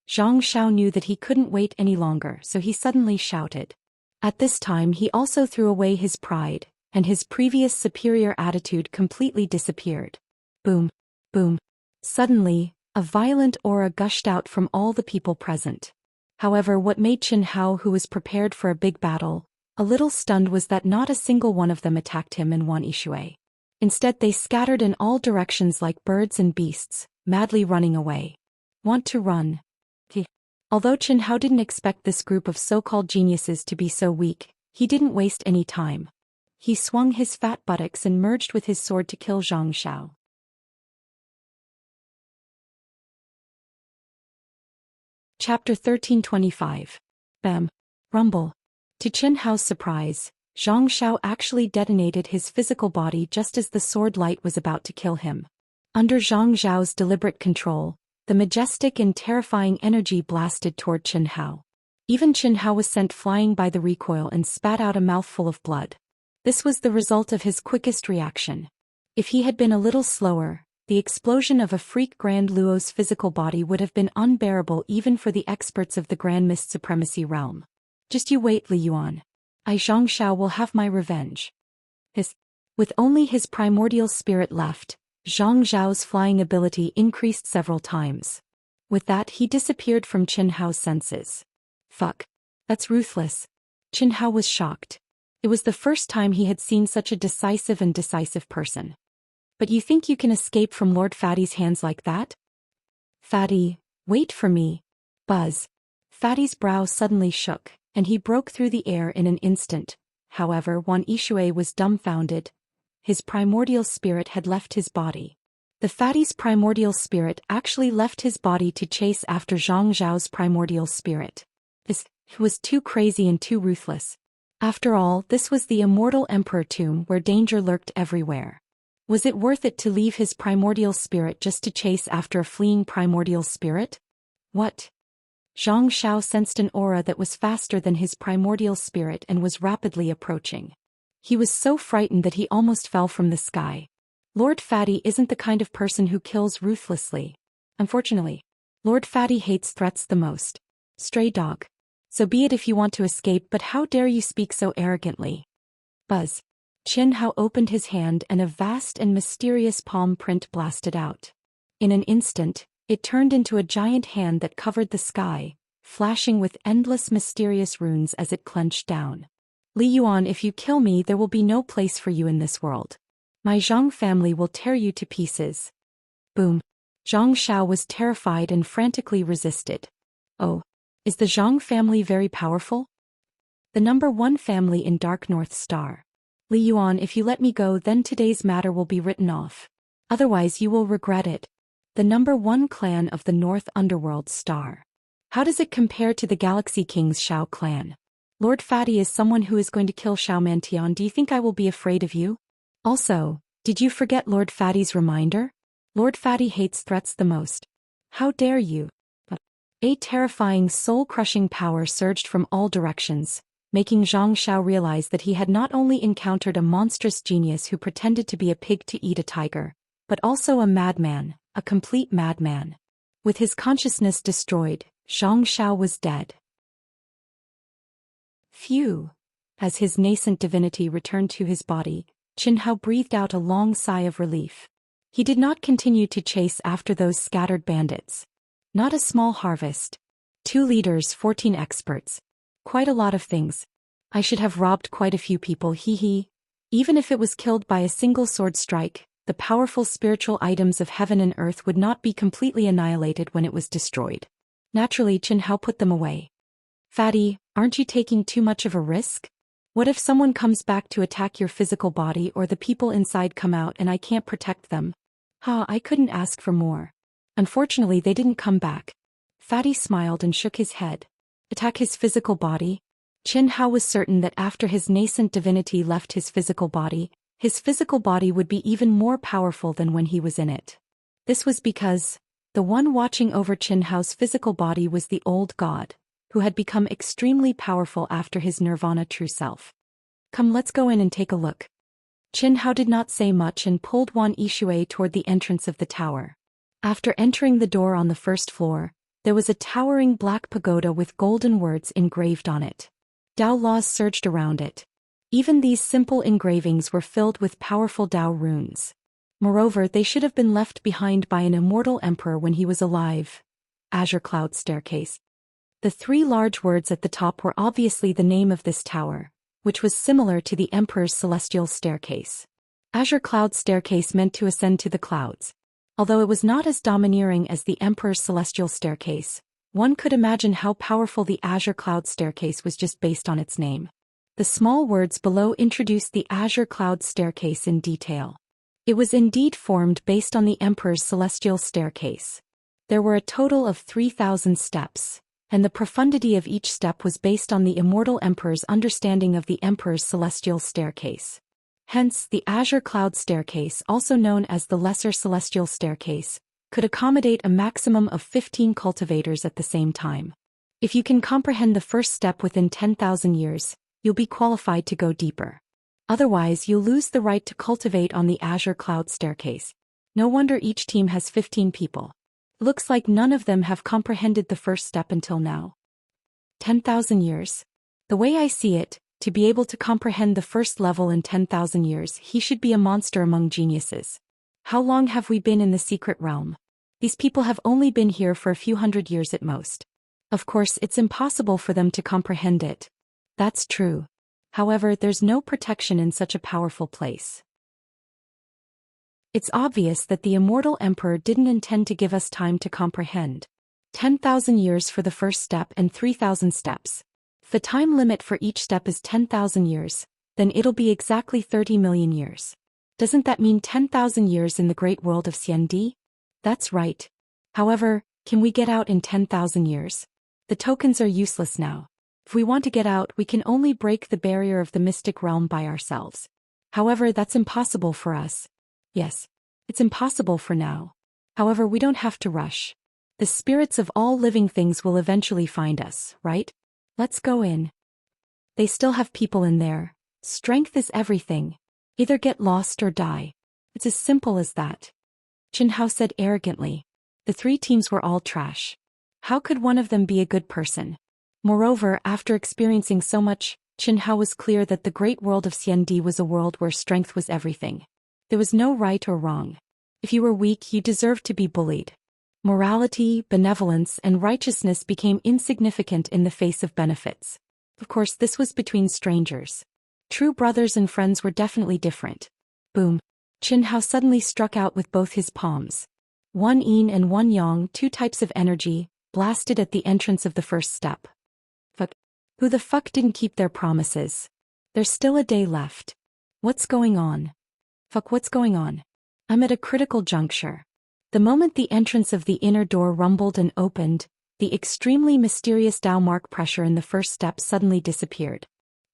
Zhang Xiao knew that he couldn't wait any longer, so he suddenly shouted. At this time he also threw away his pride, and his previous superior attitude completely disappeared. Boom. Boom. Suddenly, a violent aura gushed out from all the people present. However, what made Qin Hao, who was prepared for a big battle, a little stunned was that not a single one of them attacked him and Wan Yishui. Instead they scattered in all directions like birds and beasts, madly running away. Want to run? Although Qin Hao didn't expect this group of so-called geniuses to be so weak, he didn't waste any time. He swung his fat buttocks and merged with his sword to kill Zhang Xiao. Chapter 1325. Bam. Rumble. To Qin Hao's surprise, Zhang Xiao actually detonated his physical body just as the sword light was about to kill him. Under Zhang Zhao's deliberate control, the majestic and terrifying energy blasted toward Qin Hao. Even Qin Hao was sent flying by the recoil and spat out a mouthful of blood. This was the result of his quickest reaction. If he had been a little slower, the explosion of a freak Grand Luo's physical body would have been unbearable even for the experts of the Grand Mist Supremacy realm. Just you wait, Li Yuan. I Zhang Xiao will have my revenge. With only his primordial spirit left, Zhang Zhao's flying ability increased several times. With that he disappeared from Qin Hao's senses. Fuck. That's ruthless. Qin Hao was shocked. It was the first time he had seen such a decisive person. But you think you can escape from Lord Fatty's hands like that? Fatty, wait for me. Buzz. Fatty's brow suddenly shook, and he broke through the air in an instant. However, Wan Yishui was dumbfounded. His primordial spirit had left his body. The fatty's primordial spirit actually left his body to chase after Zhang Zhao's primordial spirit. This was too crazy and too ruthless. After all, this was the immortal emperor tomb where danger lurked everywhere. Was it worth it to leave his primordial spirit just to chase after a fleeing primordial spirit? What? Zhang Xiao sensed an aura that was faster than his primordial spirit and was rapidly approaching. He was so frightened that he almost fell from the sky. Lord Fatty isn't the kind of person who kills ruthlessly. Unfortunately. Lord Fatty hates threats the most. Stray dog. So be it if you want to escape, but how dare you speak so arrogantly? Buzz. Qian Hao opened his hand and a vast and mysterious palm print blasted out. In an instant, it turned into a giant hand that covered the sky, flashing with endless mysterious runes as it clenched down. Li Yuan, if you kill me, there will be no place for you in this world. My Zhang family will tear you to pieces. Boom. Zhang Xiao was terrified and frantically resisted. Oh. Is the Zhang family very powerful? The number 1 family in Dark North Star. Li Yuan, if you let me go, then today's matter will be written off. Otherwise you will regret it. The number 1 clan of the North Underworld Star. How does it compare to the Galaxy King's Xiao clan? Lord Fatty is someone who is going to kill Xiao Mantian. Do you think I will be afraid of you? Also, did you forget Lord Fatty's reminder? Lord Fatty hates threats the most. How dare you? A terrifying soul-crushing power surged from all directions, making Zhang Xiao realize that he had not only encountered a monstrous genius who pretended to be a pig to eat a tiger, but also a madman, a complete madman. With his consciousness destroyed, Zhang Xiao was dead. Phew! As his nascent divinity returned to his body, Qian Hao breathed out a long sigh of relief. He did not continue to chase after those scattered bandits. Not a small harvest. 2 leaders, 14 experts. Quite a lot of things. I should have robbed quite a few people, hee. Even if it was killed by a single sword strike, the powerful spiritual items of heaven and earth would not be completely annihilated when it was destroyed. Naturally, Qian Hao put them away. Fatty, aren't you taking too much of a risk? What if someone comes back to attack your physical body, or the people inside come out and I can't protect them? I couldn't ask for more. Unfortunately, they didn't come back. Fatty smiled and shook his head. Attack his physical body? Qian Hao was certain that after his nascent divinity left his physical body would be even more powerful than when he was in it. This was because the one watching over Qian Hao's physical body was the old god, who had become extremely powerful after his nirvana true self. Come, let's go in and take a look. Qian Hao did not say much and pulled Wan Yixue toward the entrance of the tower. After entering the door on the first floor, there was a towering black pagoda with golden words engraved on it. Dao laws surged around it. Even these simple engravings were filled with powerful Dao runes. Moreover, they should have been left behind by an immortal emperor when he was alive. Azure Cloud Staircase. The 3 large words at the top were obviously the name of this tower, which was similar to the emperor's celestial staircase. Azure Cloud Staircase meant to ascend to the clouds. Although it was not as domineering as the Emperor's celestial staircase, one could imagine how powerful the Azure Cloud Staircase was just based on its name. The small words below introduced the Azure Cloud Staircase in detail. It was indeed formed based on the Emperor's celestial staircase. There were a total of 3,000 steps, and the profundity of each step was based on the immortal Emperor's understanding of the Emperor's celestial staircase. Hence, the Azure Cloud Staircase, also known as the Lesser Celestial Staircase, could accommodate a maximum of 15 cultivators at the same time. If you can comprehend the first step within 10,000 years, you'll be qualified to go deeper. Otherwise, you'll lose the right to cultivate on the Azure Cloud Staircase. No wonder each team has 15 people. Looks like none of them have comprehended the first step until now. 10,000 years. The way I see it, to be able to comprehend the first level in 10,000 years, he should be a monster among geniuses. How long have we been in the secret realm? These people have only been here for a few hundred years at most. Of course, it's impossible for them to comprehend it. That's true. However, there's no protection in such a powerful place. It's obvious that the immortal emperor didn't intend to give us time to comprehend. 10,000 years for the first step and 3,000 steps. If the time limit for each step is 10,000 years, then it'll be exactly 30 million years. Doesn't that mean 10,000 years in the great world of Xiandi? That's right. However, can we get out in 10,000 years? The tokens are useless now. If we want to get out, we can only break the barrier of the mystic realm by ourselves. However, that's impossible for us. Yes, it's impossible for now. However, we don't have to rush. The spirits of all living things will eventually find us, right? Let's go in. They still have people in there. Strength is everything. Either get lost or die. It's as simple as that. Qian Hao said arrogantly. The 3 teams were all trash. How could one of them be a good person? Moreover, after experiencing so much, Xianxia was clear that the great world of Xiandi was a world where strength was everything. There was no right or wrong. If you were weak, you deserved to be bullied. Morality, benevolence, and righteousness became insignificant in the face of benefits. Of course, this was between strangers. True brothers and friends were definitely different. Boom. Xianxia suddenly struck out with both his palms. One yin and one yang, 2 types of energy, blasted at the entrance of the first step. Fuck. Who the fuck didn't keep their promises? There's still a day left. What's going on? Fuck, what's going on? I'm at a critical juncture. The moment the entrance of the inner door rumbled and opened, the extremely mysterious Tao mark pressure in the first step suddenly disappeared.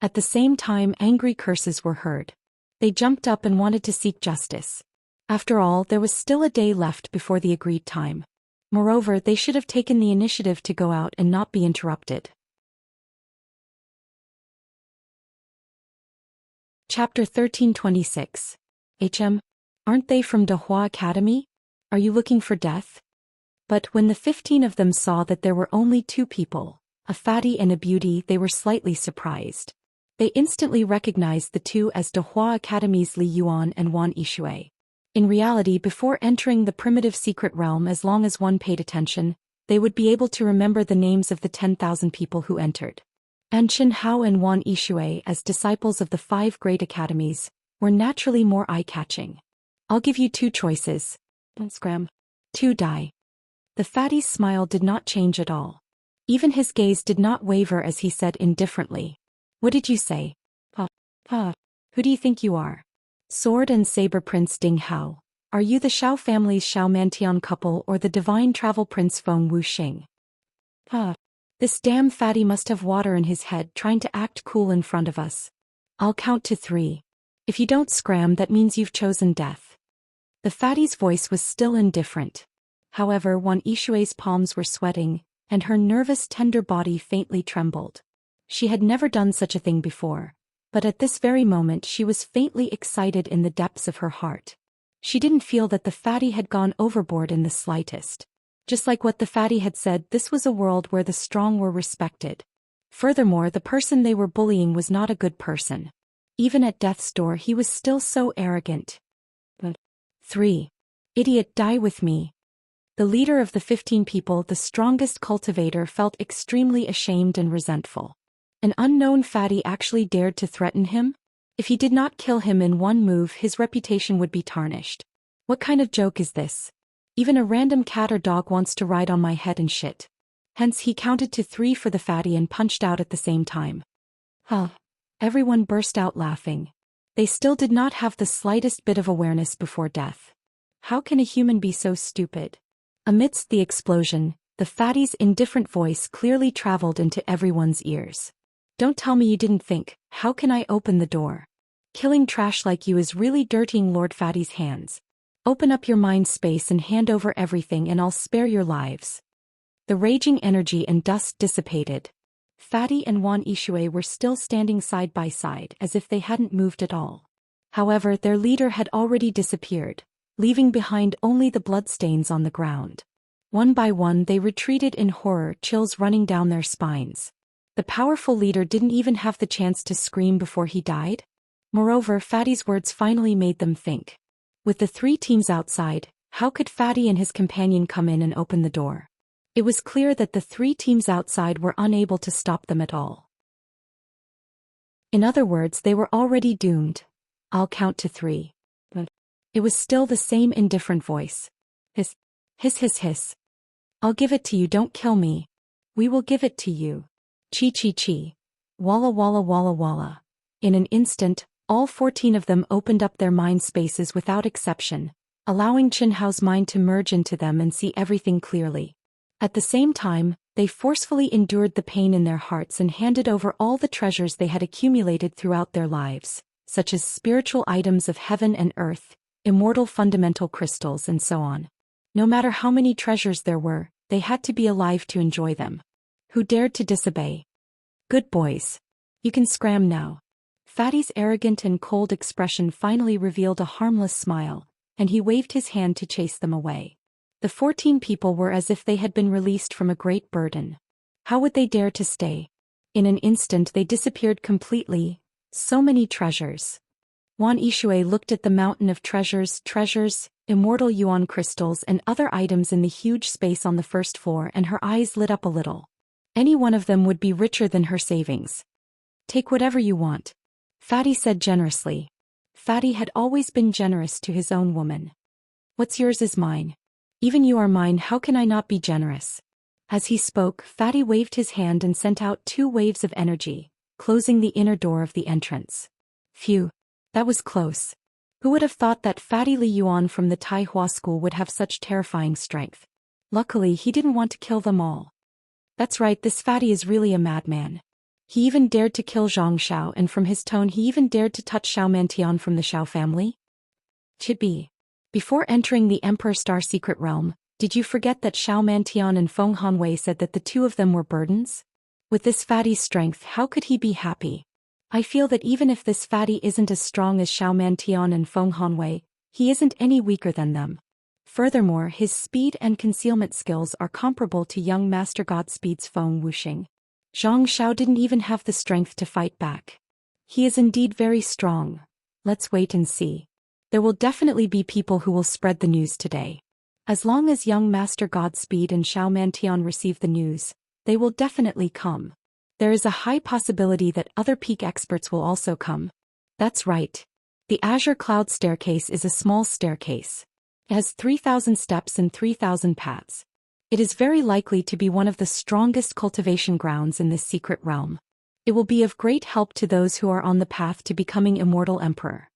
At the same time, angry curses were heard. They jumped up and wanted to seek justice. After all, there was still a day left before the agreed time. Moreover, they should have taken the initiative to go out and not be interrupted. Chapter 1326. Aren't they from Dehua Academy? Are you looking for death? But when the 15 of them saw that there were only 2 people, a fatty and a beauty, they were slightly surprised. They instantly recognized the 2 as Dehua Academy's Li Yuan and Wan Yishui. In reality, before entering the primitive secret realm, as long as one paid attention, they would be able to remember the names of the 10,000 people who entered. And Xianhao and Wan Yishui, as disciples of the 5 great academies, were naturally more eye-catching. I'll give you 2 choices. Scram. 2 die. The fatty's smile did not change at all. Even his gaze did not waver as he said indifferently. What did you say? Pa. Who do you think you are? Sword and Saber Prince Ding Hao. Are you the Shao family's Shao Mantian couple or the divine travel prince Feng Wuxing? Pa. This damn fatty must have water in his head trying to act cool in front of us. I'll count to 3. If you don't scram, that means you've chosen death. The fatty's voice was still indifferent. However, Wan Yishui's palms were sweating, and her nervous, tender body faintly trembled. She had never done such a thing before, but at this very moment she was faintly excited in the depths of her heart. She didn't feel that the fatty had gone overboard in the slightest. Just like what the fatty had said, this was a world where the strong were respected. Furthermore, the person they were bullying was not a good person. Even at death's door he was still so arrogant. 3. Idiot, die with me. The leader of the 15 people, the strongest cultivator, felt extremely ashamed and resentful. An unknown fatty actually dared to threaten him? If he did not kill him in one move, his reputation would be tarnished. What kind of joke is this? Even a random cat or dog wants to ride on my head and shit. Hence he counted to 3 for the fatty and punched out at the same time. Everyone burst out laughing. They still did not have the slightest bit of awareness before death. How can a human be so stupid? Amidst the explosion, the fatty's indifferent voice clearly traveled into everyone's ears. Don't tell me you didn't think, how can I open the door? Killing trash like you is really dirtying Lord Fatty's hands. Open up your mind space and hand over everything and I'll spare your lives. The raging energy and dust dissipated. Fatty and Wan Yishui were still standing side by side as if they hadn't moved at all. However, their leader had already disappeared, leaving behind only the bloodstains on the ground. One by one they retreated in horror, chills running down their spines. The powerful leader didn't even have the chance to scream before he died. Moreover, Fatty's words finally made them think. With the 3 teams outside, how could Fatty and his companion come in and open the door? It was clear that the 3 teams outside were unable to stop them at all. In other words, they were already doomed. I'll count to 3. But it was still the same indifferent voice. Hiss. Hiss hiss hiss. I'll give it to you, don't kill me. We will give it to you. Chi chi chi. Walla walla walla walla. In an instant, all 14 of them opened up their mind spaces without exception, allowing Qianhao's mind to merge into them and see everything clearly. At the same time, they forcefully endured the pain in their hearts and handed over all the treasures they had accumulated throughout their lives, such as spiritual items of heaven and earth, immortal fundamental crystals and so on. No matter how many treasures there were, they had to be alive to enjoy them. Who dared to disobey? Good boys. You can scram now. Fatty's arrogant and cold expression finally revealed a harmless smile, and he waved his hand to chase them away. The 14 people were as if they had been released from a great burden. How would they dare to stay? In an instant they disappeared completely. So many treasures. Wan Yishui looked at the mountain of treasures, immortal yuan crystals and other items in the huge space on the first floor, and her eyes lit up a little. Any one of them would be richer than her savings. Take whatever you want, Fatty said generously. Fatty had always been generous to his own woman. What's yours is mine. Even you are mine, how can I not be generous? As he spoke, Fatty waved his hand and sent out 2 waves of energy, closing the inner door of the entrance. Phew. That was close. Who would have thought that Fatty Li Yuan from the Tai Hua school would have such terrifying strength? Luckily, he didn't want to kill them all. That's right, this Fatty is really a madman. He even dared to kill Zhang Xiao, and from his tone he even dared to touch Xiao Mantian from the Xiao family? Chibi. Before entering the Emperor Star Secret Realm, did you forget that Xiao Mantian and Feng Hanwei said that the 2 of them were burdens? With this Fatty's strength, how could he be happy? I feel that even if this Fatty isn't as strong as Xiao Mantian and Feng Hanwei, he isn't any weaker than them. Furthermore, his speed and concealment skills are comparable to young Master Godspeed's Feng Wuxing. Zhang Xiao didn't even have the strength to fight back. He is indeed very strong. Let's wait and see. There will definitely be people who will spread the news today. As long as young Master Godspeed and Xiao Mantian receive the news, they will definitely come. There is a high possibility that other peak experts will also come. That's right. The Azure Cloud Staircase is a small staircase. It has 3,000 steps and 3,000 paths. It is very likely to be one of the strongest cultivation grounds in this secret realm. It will be of great help to those who are on the path to becoming immortal emperor.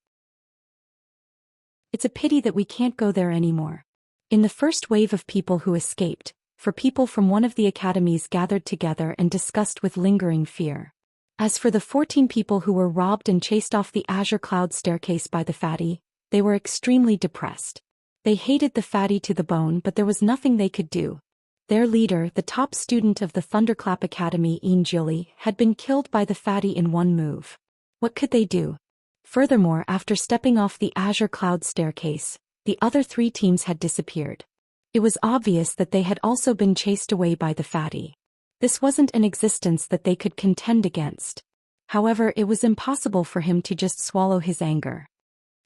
It's a pity that we can't go there anymore. In the first wave of people who escaped, for people from one of the academies gathered together and discussed with lingering fear. As for the 14 people who were robbed and chased off the Azure Cloud Staircase by the Fatty, they were extremely depressed. They hated the Fatty to the bone, but there was nothing they could do. Their leader, the top student of the Thunderclap Academy, Yin Jili, had been killed by the Fatty in one move. What could they do? Furthermore, after stepping off the Azure Cloud Staircase, the other 3 teams had disappeared. It was obvious that they had also been chased away by the Fatty. This wasn't an existence that they could contend against. However, it was impossible for him to just swallow his anger.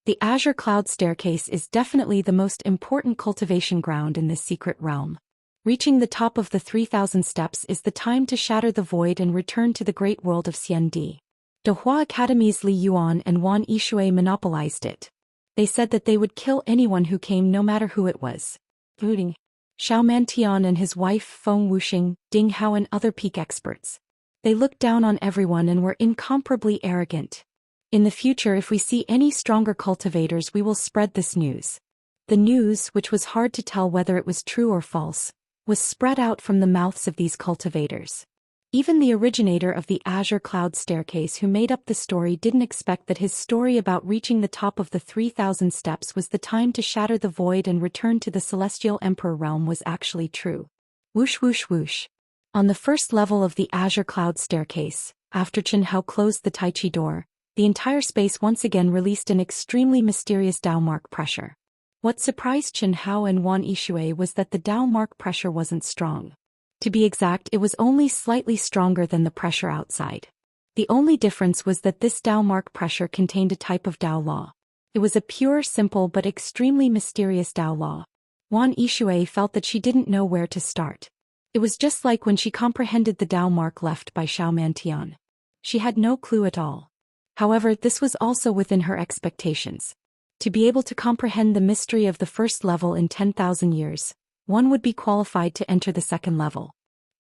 The Azure Cloud Staircase is definitely the most important cultivation ground in this secret realm. Reaching the top of the 3,000 steps is the time to shatter the void and return to the great world of Xiandi. Dehua Academy's Li Yuan and Wan Yishui monopolized it. They said that they would kill anyone who came, no matter who it was. Xiao Mantian and his wife Feng Wuxing, Ding Hao and other peak experts. They looked down on everyone and were incomparably arrogant. In the future, if we see any stronger cultivators, we will spread this news. The news, which was hard to tell whether it was true or false, was spread out from the mouths of these cultivators. Even the originator of the Azure Cloud Staircase who made up the story didn't expect that his story about reaching the top of the 3,000 steps was the time to shatter the void and return to the Celestial Emperor realm was actually true. Whoosh whoosh whoosh. On the first level of the Azure Cloud Staircase, after Chen Hao closed the Tai Chi door, the entire space once again released an extremely mysterious Dao mark pressure. What surprised Chen Hao and Wan Yishui was that the Dao mark pressure wasn't strong. To be exact, it was only slightly stronger than the pressure outside. The only difference was that this Dao mark pressure contained a type of Dao law. It was a pure, simple but extremely mysterious Dao law. Wan Yishui felt that she didn't know where to start. It was just like when she comprehended the Dao mark left by Xiao Mantian. She had no clue at all. However, this was also within her expectations. To be able to comprehend the mystery of the first level in 10,000 years, one would be qualified to enter the second level.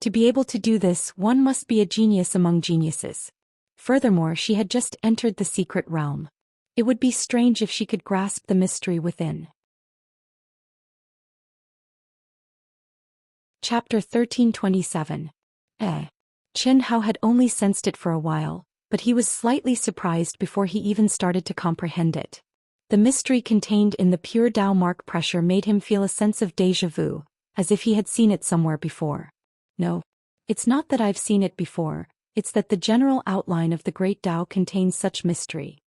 To be able to do this, one must be a genius among geniuses. Furthermore, she had just entered the secret realm. It would be strange if she could grasp the mystery within. Chapter 1327. Chen Hao had only sensed it for a while, but he was slightly surprised before he even started to comprehend it. The mystery contained in the pure Dao mark pressure made him feel a sense of déjà vu, as if he had seen it somewhere before. No. It's not that I've seen it before, it's that the general outline of the great Dao contains such mystery.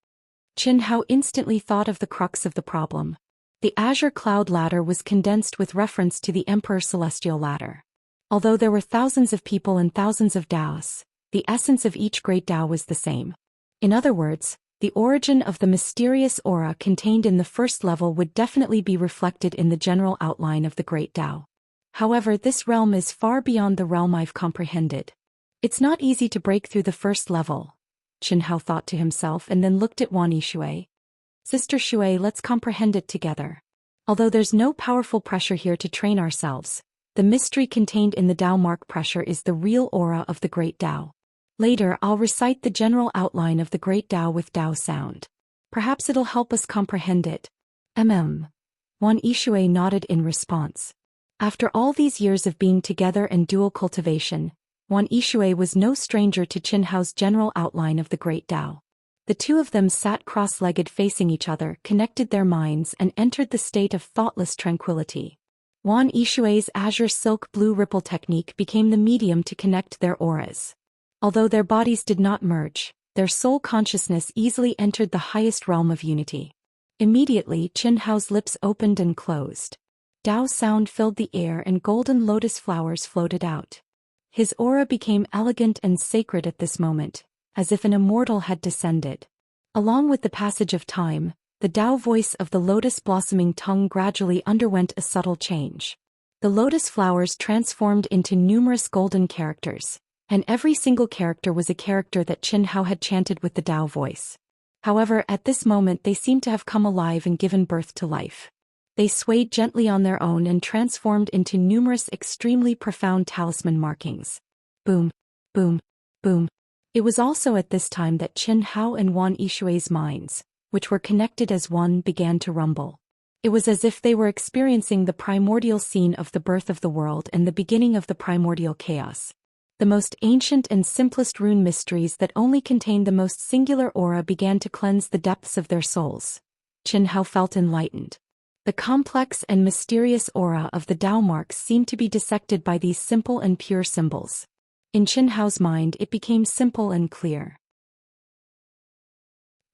Chen Hao instantly thought of the crux of the problem. The azure cloud ladder was condensed with reference to the Emperor's celestial ladder. Although there were thousands of people and thousands of Taos, the essence of each great Tao was the same. In other words, the origin of the mysterious aura contained in the first level would definitely be reflected in the general outline of the great Tao. However, this realm is far beyond the realm I've comprehended. It's not easy to break through the first level, Chen Hao thought to himself and then looked at Wan Yishui. Sister Shui, let's comprehend it together. Although there's no powerful pressure here to train ourselves, the mystery contained in the Tao mark pressure is the real aura of the great Tao. Later I'll recite the general outline of the great Tao with Tao sound. Perhaps it'll help us comprehend it. Wan Yishui nodded in response. After all these years of being together and dual cultivation, Wan Yishui was no stranger to Chen Hao's general outline of the great Tao. The two of them sat cross-legged facing each other, connected their minds and entered the state of thoughtless tranquility. Wan Yishui's azure silk blue ripple technique became the medium to connect their auras. Although their bodies did not merge, their soul consciousness easily entered the highest realm of unity. Immediately Chen Hao's lips opened and closed. Tao sound filled the air and golden lotus flowers floated out. His aura became elegant and sacred at this moment, as if an immortal had descended. Along with the passage of time, the Tao voice of the lotus blossoming tongue gradually underwent a subtle change. The lotus flowers transformed into numerous golden characters, and every single character was a character that Chen Hao had chanted with the Tao voice. However, at this moment they seemed to have come alive and given birth to life. They swayed gently on their own and transformed into numerous extremely profound talisman markings. Boom, boom, boom. It was also at this time that Chen Hao and Wan Yishui's minds, which were connected as one, began to rumble. It was as if they were experiencing the primordial scene of the birth of the world and the beginning of the primordial chaos. The most ancient and simplest rune mysteries that only contained the most singular aura began to cleanse the depths of their souls. Chen Hao felt enlightened. The complex and mysterious aura of the Tao marks seemed to be dissected by these simple and pure symbols. In Chen Hao's mind it became simple and clear.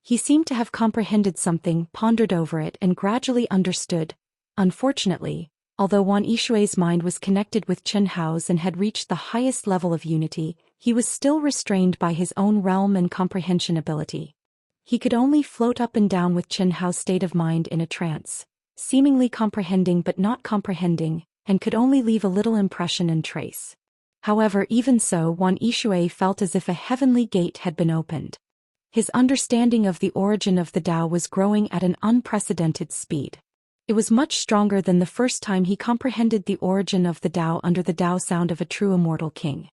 He seemed to have comprehended something, pondered over it and gradually understood. Unfortunately, although Wan Yishui's mind was connected with Chen Hao's and had reached the highest level of unity, he was still restrained by his own realm and comprehension ability. He could only float up and down with Chen Hao's state of mind in a trance, seemingly comprehending but not comprehending, and could only leave a little impression and trace. However, even so, Wan Yishui felt as if a heavenly gate had been opened. His understanding of the origin of the Tao was growing at an unprecedented speed. It was much stronger than the first time he comprehended the origin of the Tao under the Tao sound of a true immortal king.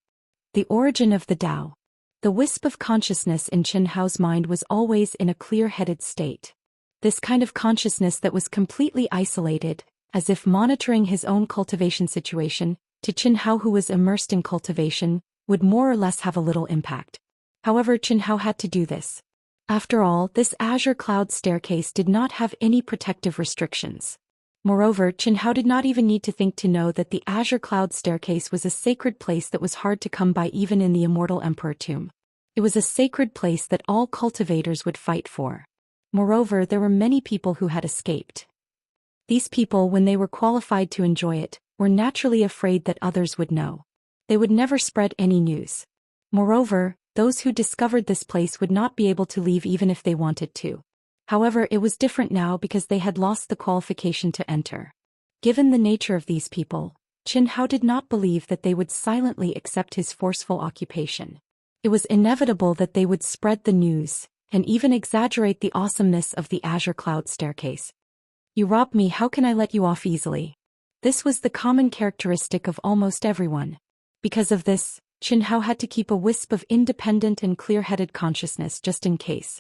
The origin of the Tao. The wisp of consciousness in Chen Hao's mind was always in a clear-headed state. This kind of consciousness that was completely isolated, as if monitoring his own cultivation situation, to Chen Hao who was immersed in cultivation, would more or less have a little impact. However, Chen Hao had to do this. After all, this azure cloud staircase did not have any protective restrictions. Moreover, Chen Hao did not even need to think to know that the azure cloud staircase was a sacred place that was hard to come by even in the immortal emperor tomb. It was a sacred place that all cultivators would fight for. Moreover, there were many people who had escaped. These people, when they were qualified to enjoy it, were naturally afraid that others would know. They would never spread any news. Moreover, those who discovered this place would not be able to leave even if they wanted to. However, it was different now because they had lost the qualification to enter. Given the nature of these people, Chen Hao did not believe that they would silently accept his forceful occupation. It was inevitable that they would spread the news, and even exaggerate the awesomeness of the azure cloud staircase. You robbed me, how can I let you off easily? This was the common characteristic of almost everyone. Because of this, Chen Hao had to keep a wisp of independent and clear-headed consciousness just in case.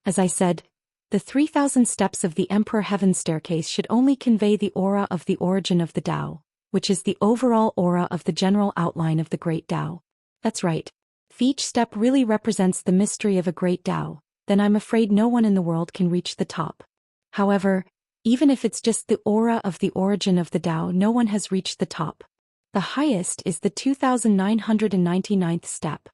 As I said, the 3,000 steps of the Emperor Heaven staircase should only convey the aura of the origin of the Tao, which is the overall aura of the general outline of the great Tao. That's right. If each step really represents the mystery of a great Tao, then I'm afraid no one in the world can reach the top. However, even if it's just the aura of the origin of the Tao, no one has reached the top. The highest is the 2,999th step.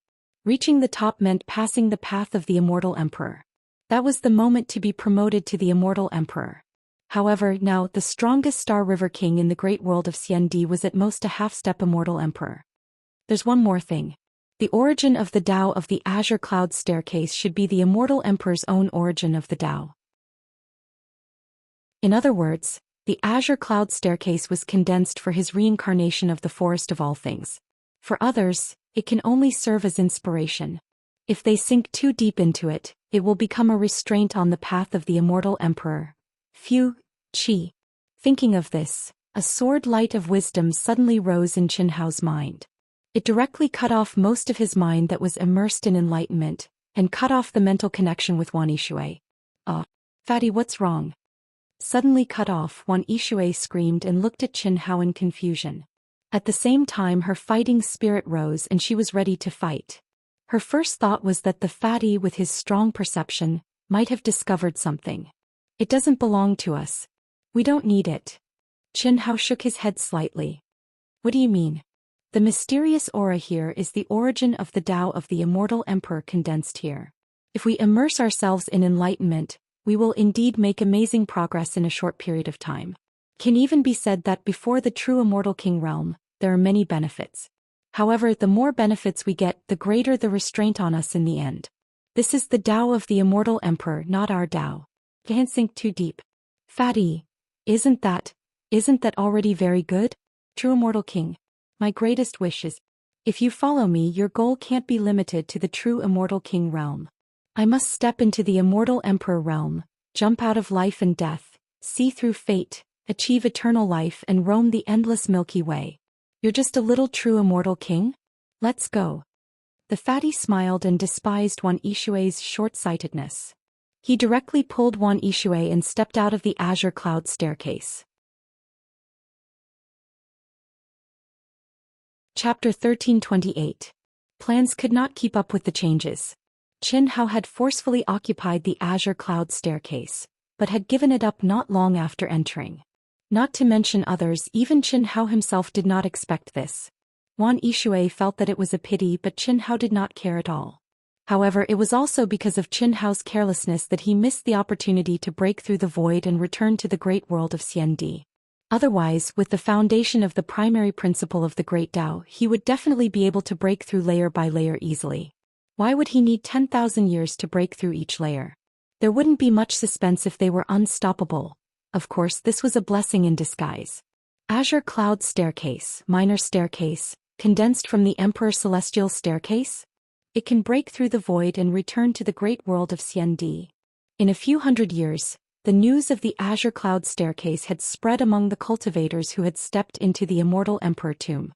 Reaching the top meant passing the path of the immortal emperor. That was the moment to be promoted to the immortal emperor. However, now the strongest Star River King in the great world of Xiandi was at most a half-step immortal emperor. There's one more thing. The origin of the Tao of the Azure Cloud Staircase should be the immortal emperor's own origin of the Tao. In other words, the Azure Cloud Staircase was condensed for his reincarnation of the forest of all things. For others, it can only serve as inspiration. If they sink too deep into it, it will become a restraint on the path of the immortal emperor. Fu Qi. Thinking of this, a sword light of wisdom suddenly rose in Qin Hao's mind. It directly cut off most of his mind that was immersed in enlightenment, and cut off the mental connection with Wan Yishui. Fatty, what's wrong? Suddenly cut off, Wan Yishui screamed and looked at Qin Hao in confusion. At the same time her fighting spirit rose and she was ready to fight. Her first thought was that the fatty with his strong perception might have discovered something. It doesn't belong to us. We don't need it. Qin Hao shook his head slightly. What do you mean? The mysterious aura here is the origin of the Tao of the immortal emperor condensed here. If we immerse ourselves in enlightenment, we will indeed make amazing progress in a short period of time. Can even be said that before the true immortal king realm, there are many benefits. However, the more benefits we get, the greater the restraint on us in the end. This is the Tao of the immortal emperor, not our Tao. Can't sink too deep. Fatty, isn't that already very good? True immortal king, my greatest wish is, if you follow me, your goal can't be limited to the true immortal king realm. I must step into the immortal emperor realm, jump out of life and death, see through fate, achieve eternal life and roam the endless Milky Way. You're just a little true immortal king? Let's go. The fatty smiled and despised Wan Yishui's short-sightedness. He directly pulled Wan Yishui and stepped out of the Azure Cloud Staircase. Chapter 1328. Plans could not keep up with the changes. Qin Hao had forcefully occupied the Azure Cloud Staircase, but had given it up not long after entering. Not to mention others, even Qin Hao himself did not expect this. Wan Yishui felt that it was a pity, but Qin Hao did not care at all. However, it was also because of Qin Hao's carelessness that he missed the opportunity to break through the void and return to the great world of Xiandi. Otherwise, with the foundation of the primary principle of the Great Tao, he would definitely be able to break through layer by layer easily. Why would he need 10,000 years to break through each layer? There wouldn't be much suspense if they were unstoppable. Of course, this was a blessing in disguise. Azure Cloud Staircase, minor staircase, condensed from the Emperor Celestial Staircase? It can break through the void and return to the great world of Xiandi. In a few hundred years, the news of the Azure Cloud Staircase had spread among the cultivators who had stepped into the immortal emperor tomb.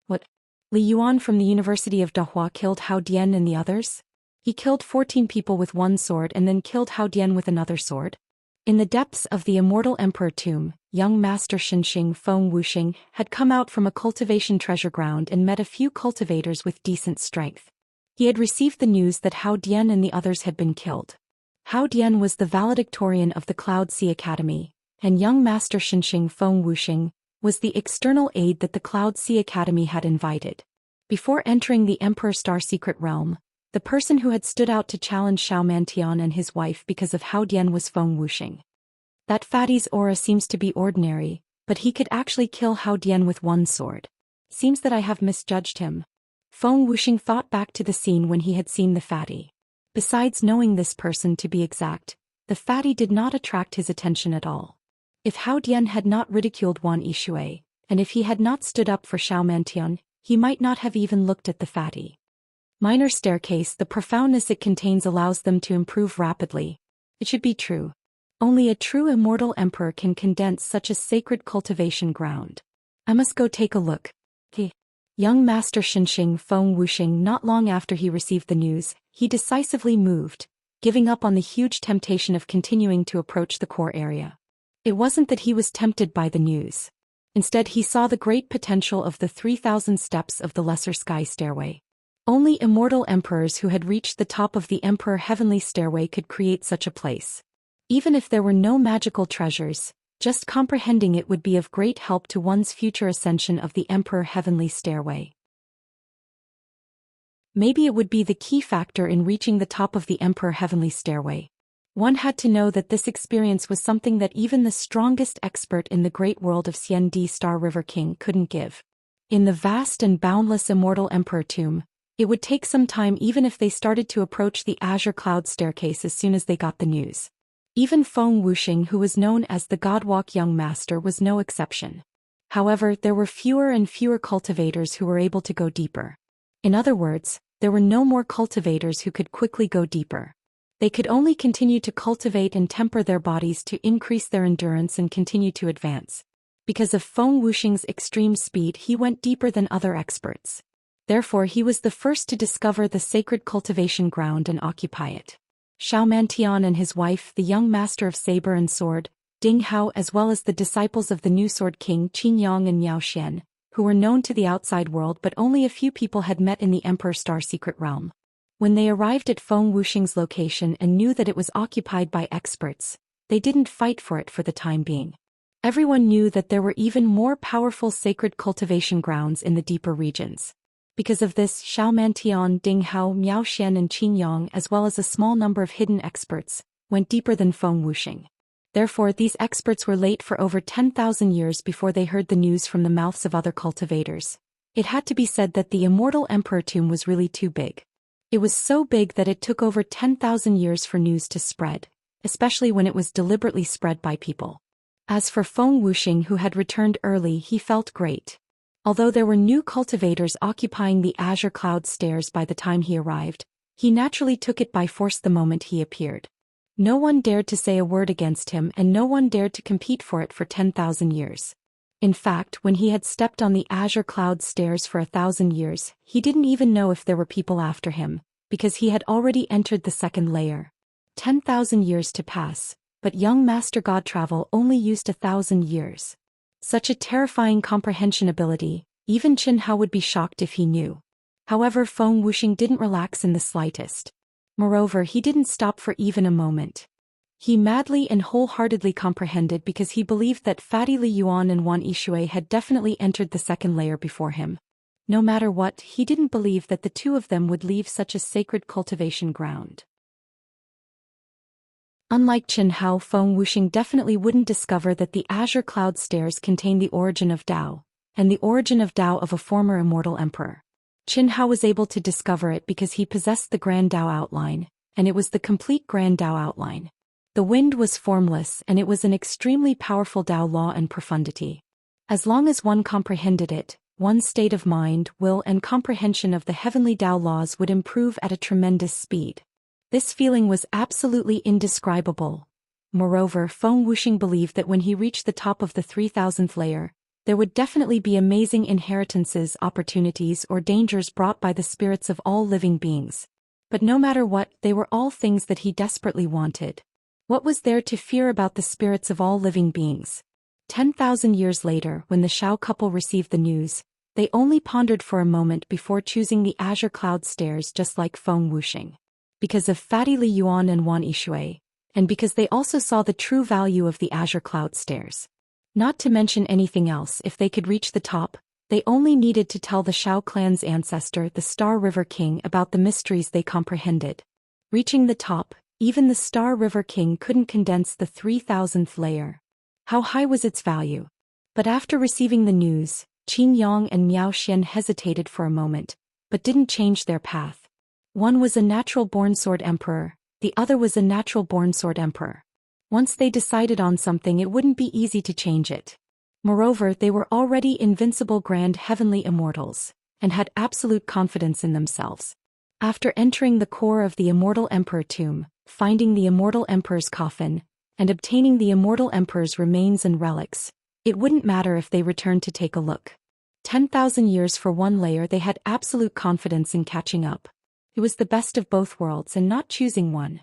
What? Li Yuan from the University of Dahua killed Hao Dian and the others? He killed 14 people with one sword and then killed Hao Dian with another sword? In the depths of the immortal emperor tomb, young master Xianxia Feng Wuxia had come out from a cultivation treasure ground and met a few cultivators with decent strength. He had received the news that Hao Dian and the others had been killed. Hao Dian was the valedictorian of the Cloud Sea Academy, and young master Xianxia Feng Wuxia was the external aid that the Cloud Sea Academy had invited. Before entering the Emperor Star Secret Realm, the person who had stood out to challenge Xiaomantian and his wife because of Hao Dian was Feng Wuxia. That fatty's aura seems to be ordinary, but he could actually kill Hao Dian with one sword. Seems that I have misjudged him. Feng Wuxia thought back to the scene when he had seen the fatty. Besides knowing this person to be exact, the fatty did not attract his attention at all. If Hao Dian had not ridiculed Wan Yishui, and if he had not stood up for Xiaomantian, he might not have even looked at the fatty. Minor staircase, the profoundness it contains allows them to improve rapidly. It should be true. Only a true immortal emperor can condense such a sacred cultivation ground. I must go take a look. Young master Xianxia Feng Wuxia, not long after he received the news, he decisively moved, giving up on the huge temptation of continuing to approach the core area. It wasn't that he was tempted by the news. Instead, he saw the great potential of the 3,000 steps of the Lesser Sky Stairway. Only immortal emperors who had reached the top of the Emperor Heavenly Stairway could create such a place. Even if there were no magical treasures, just comprehending it would be of great help to one's future ascension of the Emperor Heavenly Stairway. Maybe it would be the key factor in reaching the top of the Emperor Heavenly Stairway. One had to know that this experience was something that even the strongest expert in the great world of Xian Di Star River King couldn't give. In the vast and boundless immortal emperor tomb, it would take some time even if they started to approach the azure cloud staircase as soon as they got the news. Even Feng Wuxing, who was known as the Godwalk young master, was no exception. However, there were fewer and fewer cultivators who were able to go deeper. In other words, there were no more cultivators who could quickly go deeper. They could only continue to cultivate and temper their bodies to increase their endurance and continue to advance. Because of Feng Wuxing's extreme speed, he went deeper than other experts. Therefore, he was the first to discover the sacred cultivation ground and occupy it. Xiao Mantian and his wife, the young master of saber and sword, Ding Hao, as well as the disciples of the new sword king Qin Yang and Miao Xian, who were known to the outside world but only a few people had met in the Emperor Star secret realm. When they arrived at Feng Wuxing's location and knew that it was occupied by experts, they didn't fight for it for the time being. Everyone knew that there were even more powerful sacred cultivation grounds in the deeper regions. Because of this, Xiao Mantian, Ding Hao, Miao Xian and Qin Yang, as well as a small number of hidden experts, went deeper than Feng Wuxing. Therefore, these experts were late for over 10,000 years before they heard the news from the mouths of other cultivators. It had to be said that the immortal emperor tomb was really too big. It was so big that it took over 10,000 years for news to spread, especially when it was deliberately spread by people. As for Feng Wuxing, who had returned early, he felt great. Although there were new cultivators occupying the azure cloud stairs by the time he arrived, he naturally took it by force the moment he appeared. No one dared to say a word against him and no one dared to compete for it for 10,000 years. In fact, when he had stepped on the azure cloud stairs for 1,000 years, he didn't even know if there were people after him, because he had already entered the second layer. 10,000 years to pass, but young Master God Travel only used 1,000 years. Such a terrifying comprehension ability, even Qin Hao would be shocked if he knew. However, Feng Wuxing didn't relax in the slightest. Moreover, he didn't stop for even a moment. He madly and wholeheartedly comprehended because he believed that Fatty Li Yuan and Wan Yishui had definitely entered the second layer before him. No matter what, he didn't believe that the two of them would leave such a sacred cultivation ground. Unlike Qin Hao, Feng Wuxing definitely wouldn't discover that the azure cloud stairs contain the origin of Tao, and the origin of Tao of a former immortal emperor. Qin Hao was able to discover it because he possessed the Grand Tao outline, and it was the complete Grand Tao outline. The wind was formless and it was an extremely powerful Tao law and profundity. As long as one comprehended it, one's state of mind, will and comprehension of the heavenly Tao laws would improve at a tremendous speed. This feeling was absolutely indescribable. Moreover, Feng Wuxing believed that when he reached the top of the 3,000th layer, there would definitely be amazing inheritances, opportunities, or dangers brought by the spirits of all living beings. But no matter what, they were all things that he desperately wanted. What was there to fear about the spirits of all living beings? 10,000 years later, when the Shao couple received the news, they only pondered for a moment before choosing the azure cloud stairs, just like Feng Wuxing. Because of Fatty Li Yuan and Wan Yishui, and because they also saw the true value of the azure cloud stairs. Not to mention anything else, if they could reach the top, they only needed to tell the Shao clan's ancestor, the Star River King, about the mysteries they comprehended. Reaching the top, even the Star River King couldn't condense the 3,000th layer. How high was its value? But after receiving the news, Qin Yang and Miao Xian hesitated for a moment, but didn't change their path. One was a natural-born sword emperor, the other was a natural-born sword emperor. Once they decided on something, it wouldn't be easy to change it. Moreover, they were already invincible grand heavenly immortals, and had absolute confidence in themselves. After entering the core of the immortal emperor tomb, finding the immortal emperor's coffin, and obtaining the immortal emperor's remains and relics, it wouldn't matter if they returned to take a look. 10,000 years for one layer, they had absolute confidence in catching up. It was the best of both worlds and not choosing one.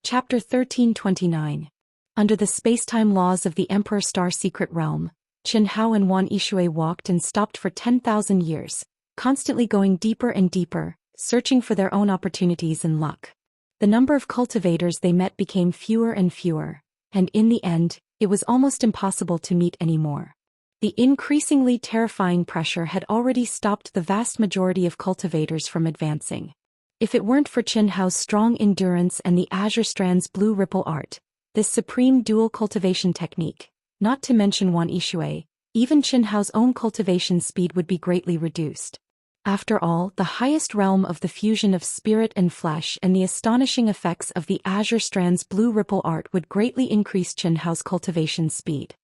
Chapter 1329. Under the spacetime laws of the Emperor Star Secret Realm, Qin Hao and Wan Yishui walked and stopped for 10,000 years, constantly going deeper and deeper, searching for their own opportunities and luck. The number of cultivators they met became fewer and fewer, and in the end, it was almost impossible to meet any more. The increasingly terrifying pressure had already stopped the vast majority of cultivators from advancing. If it weren't for Qin Hao's strong endurance and the Azure Strand's blue ripple art, this supreme dual cultivation technique, not to mention Wan Yishui, even Qin Hao's own cultivation speed would be greatly reduced. After all, the highest realm of the fusion of spirit and flesh and the astonishing effects of the Azure Strand's blue ripple art would greatly increase Qin Hao's cultivation speed.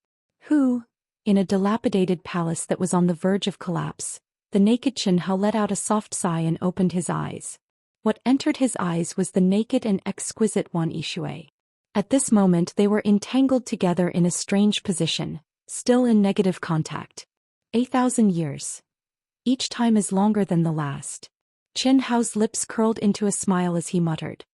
In a dilapidated palace that was on the verge of collapse, the naked Qin Hao let out a soft sigh and opened his eyes. What entered his eyes was the naked and exquisite Wan Yishui. At this moment they were entangled together in a strange position, still in negative contact. 1,000 years. Each time is longer than the last. Qin Hao's lips curled into a smile as he muttered.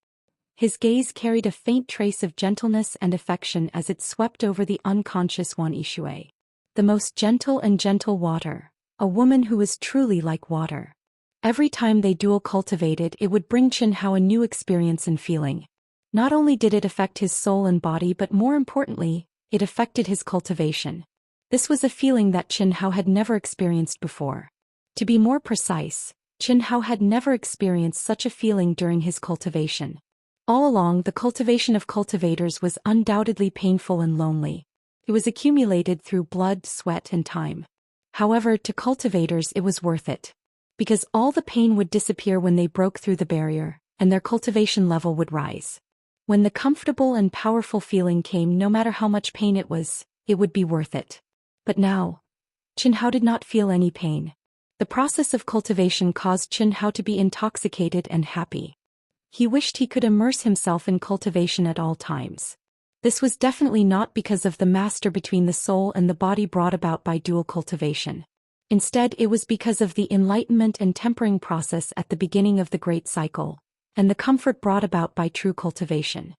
His gaze carried a faint trace of gentleness and affection as it swept over the unconscious Wan Yishui. The most gentle and gentle water, a woman who was truly like water. Every time they dual cultivated, it would bring Qin Hao a new experience and feeling. Not only did it affect his soul and body, but more importantly, it affected his cultivation. This was a feeling that Qin Hao had never experienced before. To be more precise, Qin Hao had never experienced such a feeling during his cultivation. All along, the cultivation of cultivators was undoubtedly painful and lonely. It was accumulated through blood, sweat, and time. However, to cultivators it was worth it. Because all the pain would disappear when they broke through the barrier, and their cultivation level would rise. When the comfortable and powerful feeling came, no matter how much pain it would be worth it. But now, Qin Hao did not feel any pain. The process of cultivation caused Qin Hao to be intoxicated and happy. He wished he could immerse himself in cultivation at all times. This was definitely not because of the master between the soul and the body brought about by dual cultivation. Instead, it was because of the enlightenment and tempering process at the beginning of the great cycle, and the comfort brought about by true cultivation.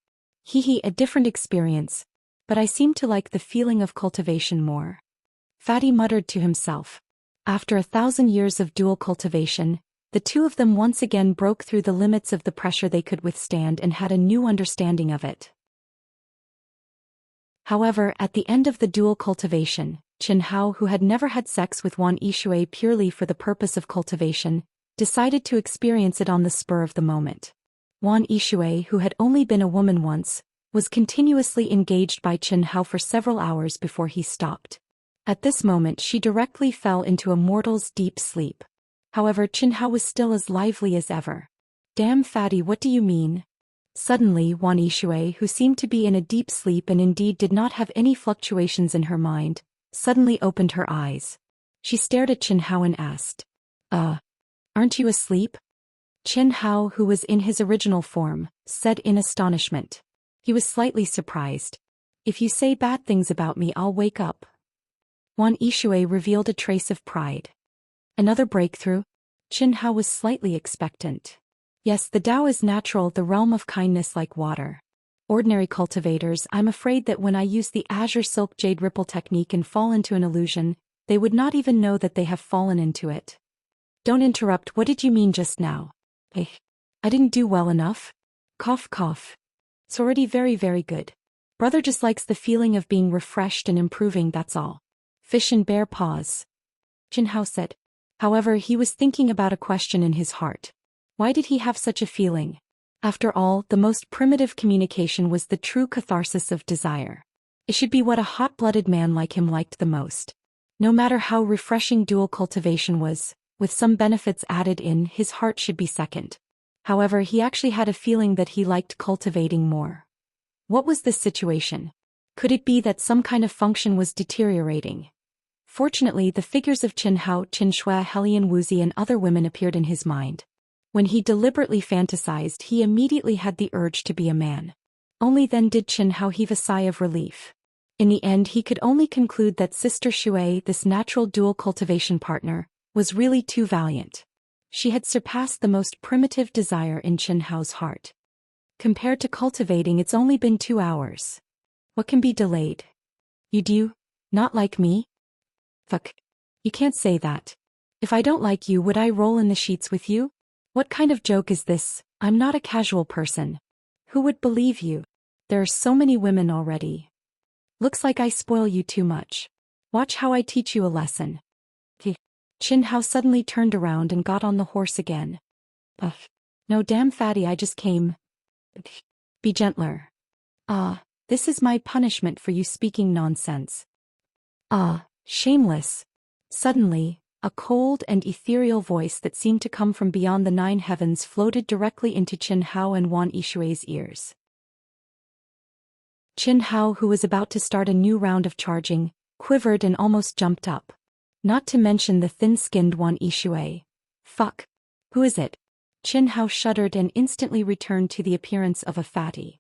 A different experience, but I seem to like the feeling of cultivation more. Fatty muttered to himself. After 1,000 years of dual cultivation, the two of them once again broke through the limits of the pressure they could withstand and had a new understanding of it. However, at the end of the dual cultivation, Qin Hao, who had never had sex with Wan Yishui purely for the purpose of cultivation, decided to experience it on the spur of the moment. Wan Yishui, who had only been a woman once, was continuously engaged by Qin Hao for several hours before he stopped. At this moment she directly fell into a mortal's deep sleep. However, Qin Hao was still as lively as ever. "Damn Fatty, what do you mean?" Suddenly Wan Yishui, who seemed to be in a deep sleep and indeed did not have any fluctuations in her mind, suddenly opened her eyes. She stared at Qin Hao and asked, "Aren't you asleep?" Qin Hao, who was in his original form, said in astonishment. He was slightly surprised. "If you say bad things about me, I'll wake up." Wan Yishui revealed a trace of pride. Another breakthrough? Qin Hao was slightly expectant. Yes, the Tao is natural, the realm of kindness like water. Ordinary cultivators, I'm afraid that when I use the Azure Silk Jade Ripple technique and fall into an illusion, they would not even know that they have fallen into it. Don't interrupt, what did you mean just now? I didn't do well enough? Cough cough. It's already very, very good. Brother just likes the feeling of being refreshed and improving, that's all. Fish and bear paws. Qin Hao said. However, he was thinking about a question in his heart. Why did he have such a feeling? After all, the most primitive communication was the true catharsis of desire. It should be what a hot-blooded man like him liked the most. No matter how refreshing dual cultivation was, with some benefits added in, his heart should be second. However, he actually had a feeling that he liked cultivating more. What was this situation? Could it be that some kind of function was deteriorating? Fortunately, the figures of Qin Hao, Qin Shui, Helian Wuxia and other women appeared in his mind. When he deliberately fantasized, he immediately had the urge to be a man. Only then did Qin Hao heave a sigh of relief. In the end, he could only conclude that Sister Shui, this natural dual cultivation partner, was really too valiant. She had surpassed the most primitive desire in Qin Hao's heart. Compared to cultivating, it's only been 2 hours. What can be delayed? You do? Not like me? Fuck. You can't say that. If I don't like you, would I roll in the sheets with you? What kind of joke is this? I'm not a casual person. Who would believe you? There are so many women already. Looks like I spoil you too much. Watch how I teach you a lesson. Qin Hao suddenly turned around and got on the horse again. Ugh. No damn fatty, I just came. Be gentler. This is my punishment for you speaking nonsense. Shameless. Suddenly, a cold and ethereal voice that seemed to come from beyond the 9 heavens floated directly into Qin Hao and Wan Yishui's ears. Qin Hao, who was about to start a new round of charging, quivered and almost jumped up. Not to mention the thin-skinned Wan Yishui. Fuck. Who is it? Qin Hao shuddered and instantly returned to the appearance of a fatty.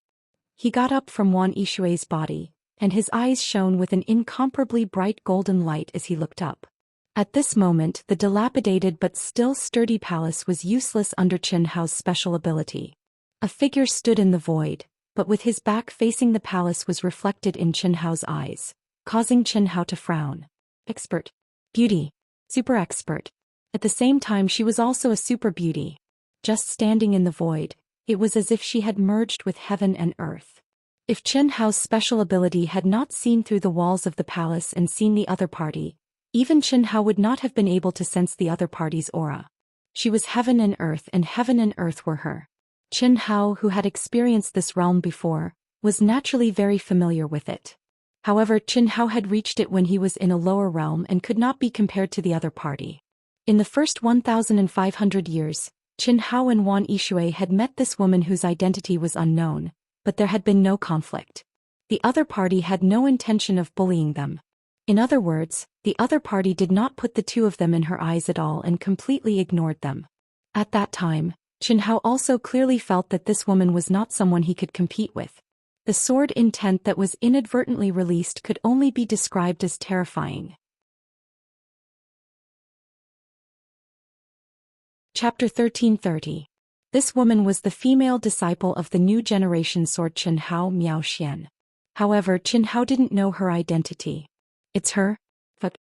He got up from Wan Yishui's body, and his eyes shone with an incomparably bright golden light as he looked up. At this moment, the dilapidated but still sturdy palace was useless under Qin Hao's special ability. A figure stood in the void, but with his back facing the palace was reflected in Qin Hao's eyes, causing Qin Hao to frown. Expert. Beauty. Super expert. At the same time, she was also a super beauty. Just standing in the void, it was as if she had merged with heaven and earth. If Qin Hao's special ability had not seen through the walls of the palace and seen the other party, even Qin Hao would not have been able to sense the other party's aura. She was heaven and heaven and earth were her. Qin Hao, who had experienced this realm before, was naturally very familiar with it. However, Qin Hao had reached it when he was in a lower realm and could not be compared to the other party. In the first 1,500 years, Qin Hao and Wan Yishui had met this woman whose identity was unknown, but there had been no conflict. The other party had no intention of bullying them. In other words, the other party did not put the two of them in her eyes at all and completely ignored them. At that time, Qin Hao also clearly felt that this woman was not someone he could compete with. The sword intent that was inadvertently released could only be described as terrifying. Chapter 1330. This woman was the female disciple of the new generation sword Qin Hao Miao Xian. However, Qin Hao didn't know her identity. It's her? But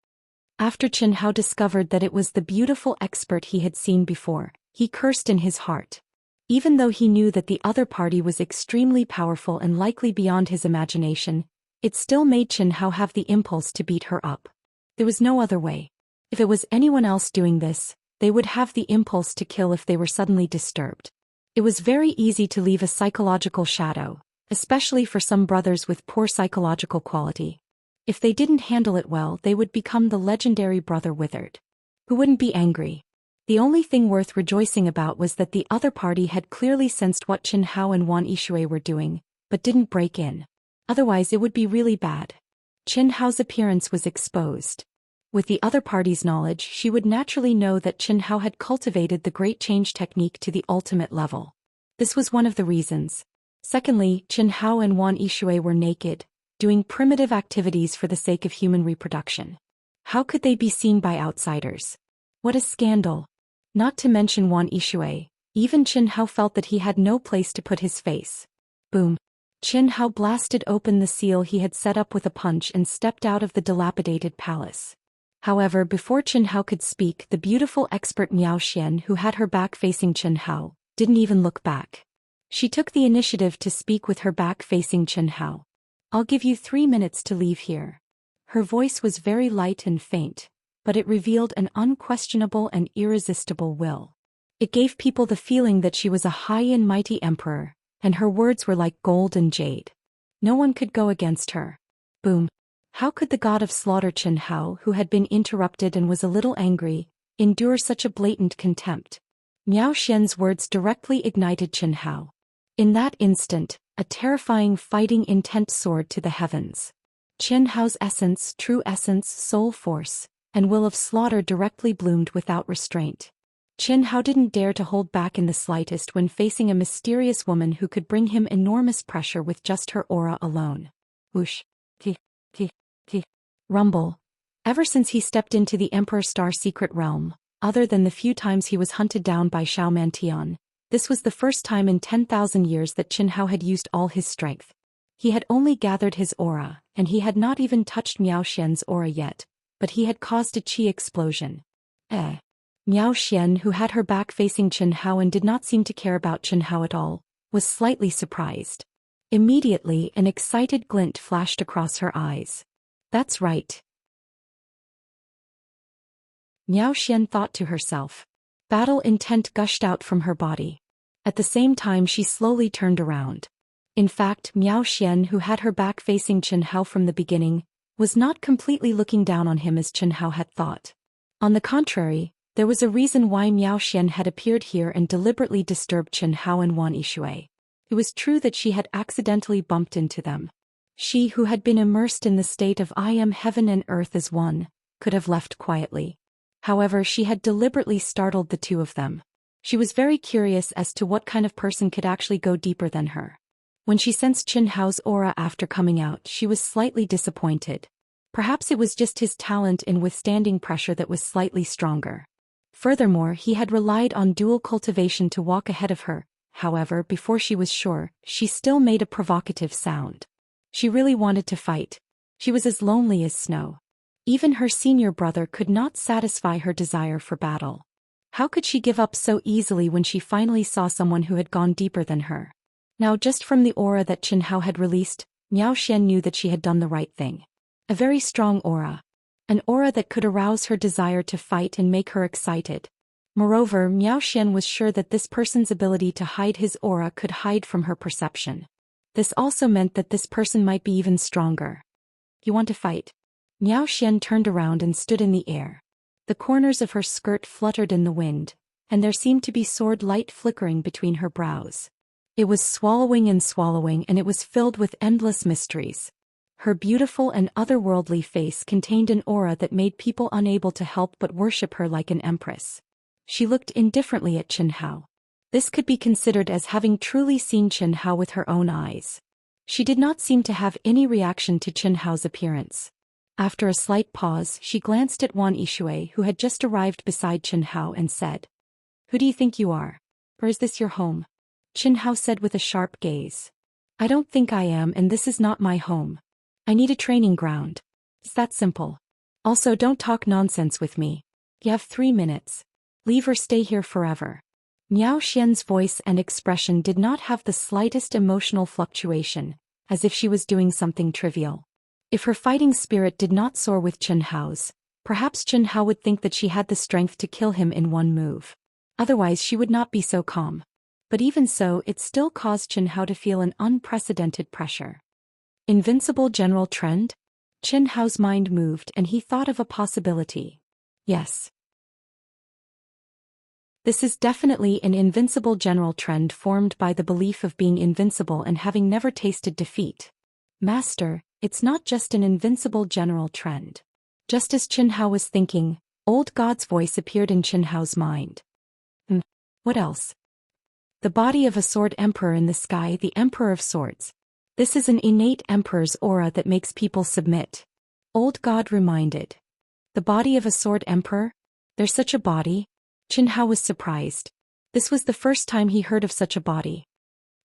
after Qin Hao discovered that it was the beautiful expert he had seen before, he cursed in his heart. Even though he knew that the other party was extremely powerful and likely beyond his imagination, it still made Qin Hao have the impulse to beat her up. There was no other way. If it was anyone else doing this, they would have the impulse to kill if they were suddenly disturbed. It was very easy to leave a psychological shadow, especially for some brothers with poor psychological quality. If they didn't handle it well, they would become the legendary brother withered. Who wouldn't be angry? The only thing worth rejoicing about was that the other party had clearly sensed what Qin Hao and Wan Yishui were doing, but didn't break in. Otherwise it would be really bad. Qin Hao's appearance was exposed. With the other party's knowledge, she would naturally know that Qin Hao had cultivated the Great Change technique to the ultimate level. This was one of the reasons. Secondly, Qin Hao and Wan Yishui were naked, doing primitive activities for the sake of human reproduction. How could they be seen by outsiders? What a scandal. Not to mention Wan Yishui, even Qin Hao felt that he had no place to put his face. Boom. Qin Hao blasted open the seal he had set up with a punch and stepped out of the dilapidated palace. However, before Qin Hao could speak, the beautiful expert Miao Xian, who had her back facing Qin Hao, didn't even look back. She took the initiative to speak with her back facing Qin Hao. I'll give you 3 minutes to leave here. Her voice was very light and faint, but it revealed an unquestionable and irresistible will. It gave people the feeling that she was a high and mighty emperor, and her words were like gold and jade. No one could go against her. Boom. How could the god of slaughter Qin Hao, who had been interrupted and was a little angry, endure such a blatant contempt? Miao Xian's words directly ignited Qin Hao. In that instant, a terrifying fighting intent soared to the heavens. Qin Hao's essence, true essence, soul force, and will of slaughter directly bloomed without restraint. Qin Hao didn't dare to hold back in the slightest when facing a mysterious woman who could bring him enormous pressure with just her aura alone. Whoosh. Rumble. Ever since he stepped into the Emperor Star secret realm, other than the few times he was hunted down by Xiao Mantian, this was the first time in 10,000 years that Qin Hao had used all his strength. He had only gathered his aura, and he had not even touched Miao Xian's aura yet, but he had caused a qi explosion. Miao Xian, who had her back facing Qin Hao and did not seem to care about Qin Hao at all, was slightly surprised. Immediately, an excited glint flashed across her eyes. That's right. Miao Xian thought to herself. Battle intent gushed out from her body. At the same time she slowly turned around. In fact, Miao Xian, who had her back facing Chen Hao from the beginning, was not completely looking down on him as Chen Hao had thought. On the contrary, there was a reason why Miao Xian had appeared here and deliberately disturbed Chen Hao and Wan Yishui. It was true that she had accidentally bumped into them. She, who had been immersed in the state of I am heaven and earth as one, could have left quietly. However, she had deliberately startled the two of them. She was very curious as to what kind of person could actually go deeper than her. When she sensed Chen Hao's aura after coming out, she was slightly disappointed. Perhaps it was just his talent in withstanding pressure that was slightly stronger. Furthermore, he had relied on dual cultivation to walk ahead of her. However, before she was sure, she still made a provocative sound. She really wanted to fight. She was as lonely as snow. Even her senior brother could not satisfy her desire for battle. How could she give up so easily when she finally saw someone who had gone deeper than her? Now, just from the aura that Chen Hao had released, Miao Xian knew that she had done the right thing. A very strong aura. An aura that could arouse her desire to fight and make her excited. Moreover, Miao Xian was sure that this person's ability to hide his aura could hide from her perception. This also meant that this person might be even stronger. You want to fight? Miao Xian turned around and stood in the air. The corners of her skirt fluttered in the wind, and there seemed to be sword light flickering between her brows. It was swallowing and it was filled with endless mysteries. Her beautiful and otherworldly face contained an aura that made people unable to help but worship her like an empress. She looked indifferently at Chen Hao. This could be considered as having truly seen Chen Hao with her own eyes. She did not seem to have any reaction to Chen Hao's appearance. After a slight pause, she glanced at Wan Yishui, who had just arrived beside Chen Hao, and said, "Who do you think you are? Or is this your home?" Chen Hao said with a sharp gaze. "I don't think I am, and this is not my home. I need a training ground. It's that simple. Also, don't talk nonsense with me. You have 3 minutes. Leave or stay here forever." Miao Xian's voice and expression did not have the slightest emotional fluctuation, as if she was doing something trivial. If her fighting spirit did not soar with Chen Hao's, perhaps Chen Hao would think that she had the strength to kill him in one move. Otherwise she would not be so calm. But even so, it still caused Chen Hao to feel an unprecedented pressure. Invincible general trend? Chen Hao's mind moved and he thought of a possibility. Yes. This is definitely an invincible general trend formed by the belief of being invincible and having never tasted defeat. Master, it's not just an invincible general trend. Just as Chen Hao was thinking, Old God's voice appeared in Chen Hao's mind. What else? The body of a sword emperor in the sky, the emperor of swords. This is an innate emperor's aura that makes people submit. Old God reminded. The body of a sword emperor? There's such a body? Chen Hao was surprised. This was the first time he heard of such a body.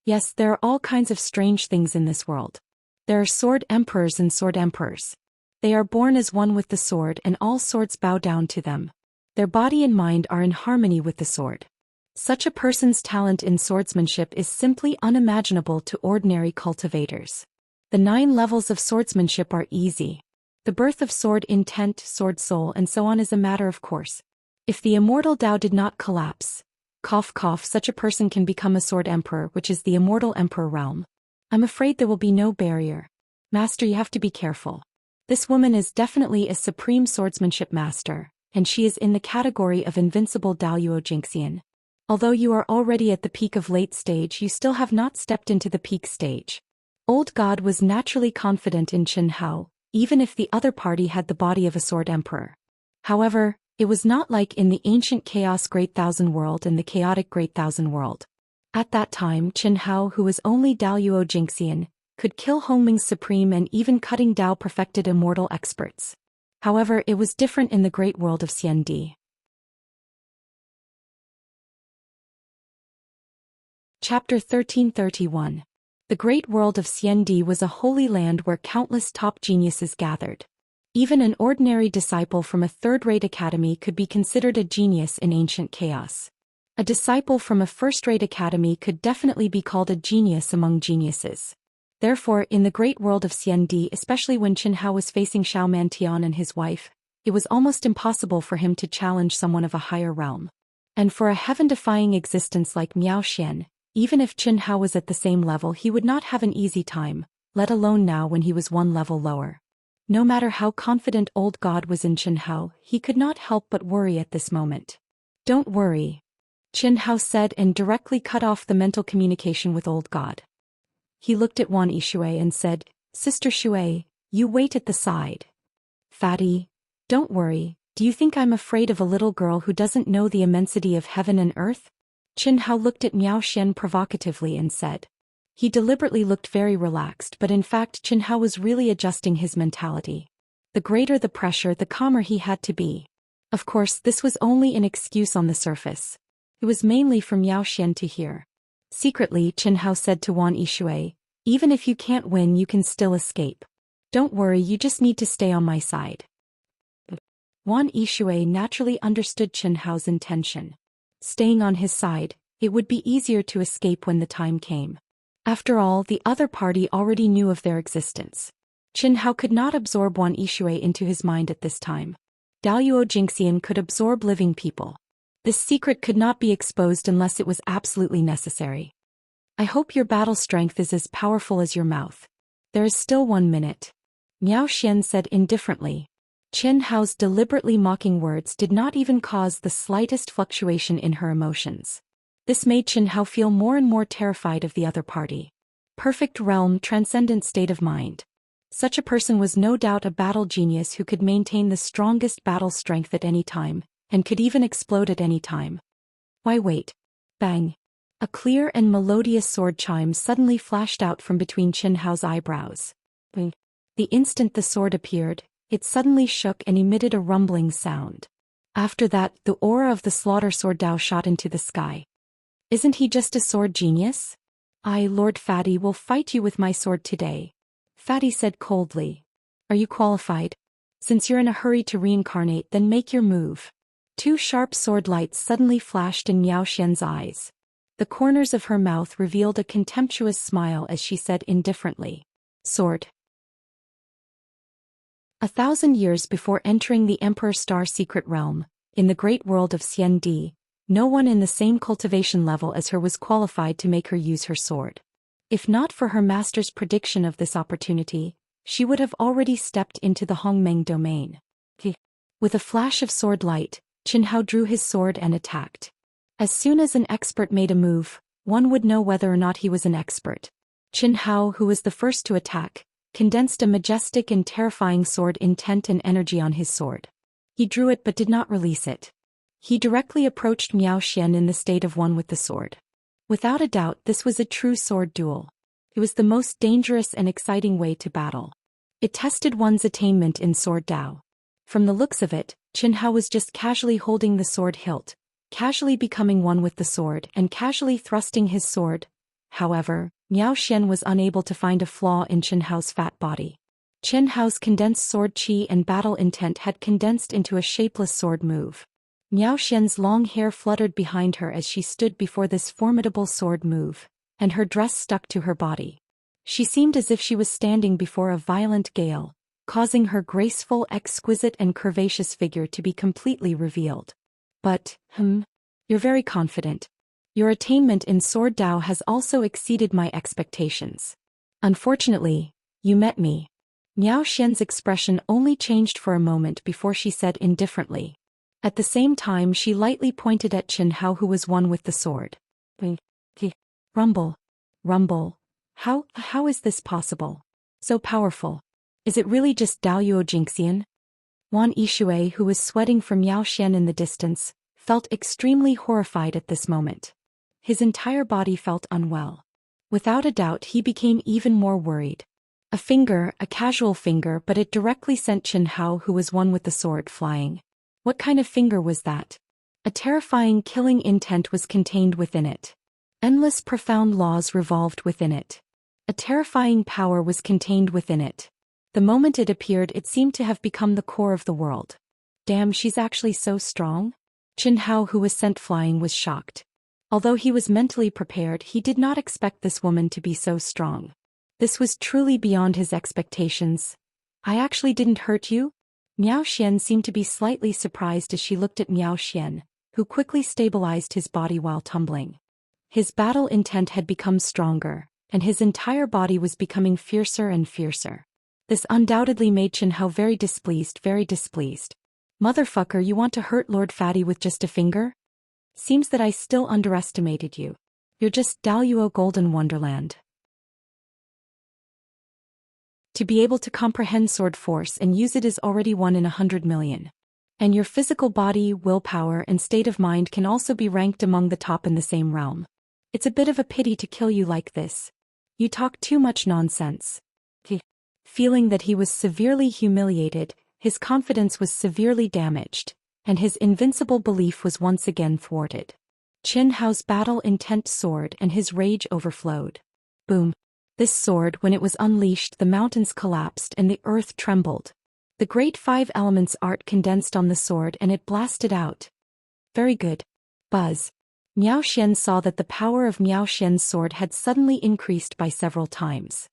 Yes, there are all kinds of strange things in this world. There are sword emperors and sword emperors. They are born as one with the sword and all swords bow down to them. Their body and mind are in harmony with the sword. Such a person's talent in swordsmanship is simply unimaginable to ordinary cultivators. The 9 levels of swordsmanship are easy. The birth of sword intent, sword soul, and so on is a matter of course. If the immortal Tao did not collapse, such a person can become a sword emperor, which is the immortal emperor realm. I'm afraid there will be no barrier. Master, you have to be careful. This woman is definitely a supreme swordsmanship master, and she is in the category of invincible Daoyuo Jingxian. Although you are already at the peak of late stage, you still have not stepped into the peak stage. Old God was naturally confident in Chen Hao, even if the other party had the body of a sword emperor. However, it was not like in the ancient chaos Great Thousand World and the chaotic Great Thousand World. At that time, Chen Hao, who was only Daoyuo Jingxian, could kill Hongming's supreme and even cutting Dao perfected immortal experts. However, it was different in the great world of Xiandi. Chapter 1331. The great world of Xiandi was a holy land where countless top geniuses gathered. Even an ordinary disciple from a third-rate academy could be considered a genius in ancient chaos. A disciple from a first-rate academy could definitely be called a genius among geniuses. Therefore, in the great world of Xiandi, especially when Chen Hao was facing Xiao Mantian and his wife, It was almost impossible for him to challenge someone of a higher realm. And for a heaven-defying existence like Miao Xian, even if Qin Hao was at the same level, he would not have an easy time, let alone now when he was one level lower. No matter how confident old God was in Qin Hao, he could not help but worry at this moment. "Don't worry," Qin Hao said and directly cut off the mental communication with old God. He looked at Wan Yishui and said, "Sister Shui, you wait at the side. Fatty, don't worry. Do you think I'm afraid of a little girl who doesn't know the immensity of heaven and earth?" Qin Hao looked at Miao Xian provocatively and said. He deliberately looked very relaxed, but in fact Qin Hao was really adjusting his mentality. The greater the pressure, the calmer he had to be. Of course, this was only an excuse on the surface. It was mainly for Miao Xian to hear. Secretly, Qin Hao said to Wan Yishui, "Even if you can't win, you can still escape. Don't worry, you just need to stay on my side." Wan Yishui naturally understood Qin Hao's intention. Staying on his side, it would be easier to escape when the time came. After all, the other party already knew of their existence. Qin Hao could not absorb Wan Yishui into his mind at this time. Zhou Xian could absorb living people. This secret could not be exposed unless it was absolutely necessary. "I hope your battle strength is as powerful as your mouth. There is still 1 minute," Miao Xian said indifferently. Qin Hao's deliberately mocking words did not even cause the slightest fluctuation in her emotions. This made Qin Hao feel more and more terrified of the other party. Perfect realm, transcendent state of mind. Such a person was no doubt a battle genius who could maintain the strongest battle strength at any time, and could even explode at any time. Why wait? Bang! A clear and melodious sword chime suddenly flashed out from between Qin Hao's eyebrows. The instant the sword appeared, it suddenly shook and emitted a rumbling sound. After that, the aura of the slaughter sword Dao shot into the sky. "Isn't he just a sword genius? I, Lord Fatty, will fight you with my sword today," Fatty said coldly. "Are you qualified? Since you're in a hurry to reincarnate, then make your move." 2 sharp sword lights suddenly flashed in Miao Xian's eyes. The corners of her mouth revealed a contemptuous smile as she said indifferently, "Sword." 1,000 years before entering the Emperor Star secret realm, in the great world of Xiandi, no one in the same cultivation level as her was qualified to make her use her sword. If not for her master's prediction of this opportunity, she would have already stepped into the Hongmeng domain. With a flash of sword light, Qin Hao drew his sword and attacked. As soon as an expert made a move, one would know whether or not he was an expert. Qin Hao, who was the first to attack, condensed a majestic and terrifying sword intent and energy on his sword. He drew it but did not release it. He directly approached Miao Xian in the state of one with the sword. Without a doubt, this was a true sword duel. It was the most dangerous and exciting way to battle. It tested one's attainment in sword Dao. From the looks of it, Qin Hao was just casually holding the sword hilt, casually becoming one with the sword and casually thrusting his sword. However, Miao Xian was unable to find a flaw in Qin Hao's fat body. Qin Hao's condensed sword qi and battle intent had condensed into a shapeless sword move. Miao Xian's long hair fluttered behind her as she stood before this formidable sword move, and her dress stuck to her body. She seemed as if she was standing before a violent gale, causing her graceful, exquisite and curvaceous figure to be completely revealed. But, you're very confident. Your attainment in sword Dao has also exceeded my expectations. Unfortunately, you met me. Miao Xian's expression only changed for a moment before she said indifferently. At the same time she lightly pointed at Qin Hao, who was one with the sword. Rumble. Rumble. How is this possible? So powerful. Is it really just Zhou Xian? Wan Yishui, who was sweating from Miao Xian in the distance, felt extremely horrified at this moment. His entire body felt unwell. Without a doubt he became even more worried. A finger, a casual finger, but it directly sent Qin Hao, who was one with the sword, flying. What kind of finger was that? A terrifying killing intent was contained within it. Endless profound laws revolved within it. A terrifying power was contained within it. The moment it appeared, it seemed to have become the core of the world. Damn, she's actually so strong? Qin Hao, who was sent flying, was shocked. Although he was mentally prepared, he did not expect this woman to be so strong. This was truly beyond his expectations. I actually didn't hurt you? Miao Xian seemed to be slightly surprised as she looked at Miao Xian, who quickly stabilized his body while tumbling. His battle intent had become stronger, and his entire body was becoming fiercer and fiercer. This undoubtedly made Chen Hao very displeased, very displeased. Motherfucker, you want to hurt Lord Fatty with just a finger? Seems that I still underestimated you. You're just Daluo Golden Wonderland. To be able to comprehend sword force and use it is already 1 in 100 million. And your physical body, willpower, and state of mind can also be ranked among the top in the same realm. It's a bit of a pity to kill you like this. You talk too much nonsense. Feeling that he was severely humiliated, his confidence was severely damaged, and his invincible belief was once again thwarted. Chen Hao's battle-intent soared and his rage overflowed. Boom. This sword, when it was unleashed, the mountains collapsed and the earth trembled. The great 5 elements art condensed on the sword and it blasted out. Very good. Buzz. Miao Xian saw that the power of Miao Xian's sword had suddenly increased by several times.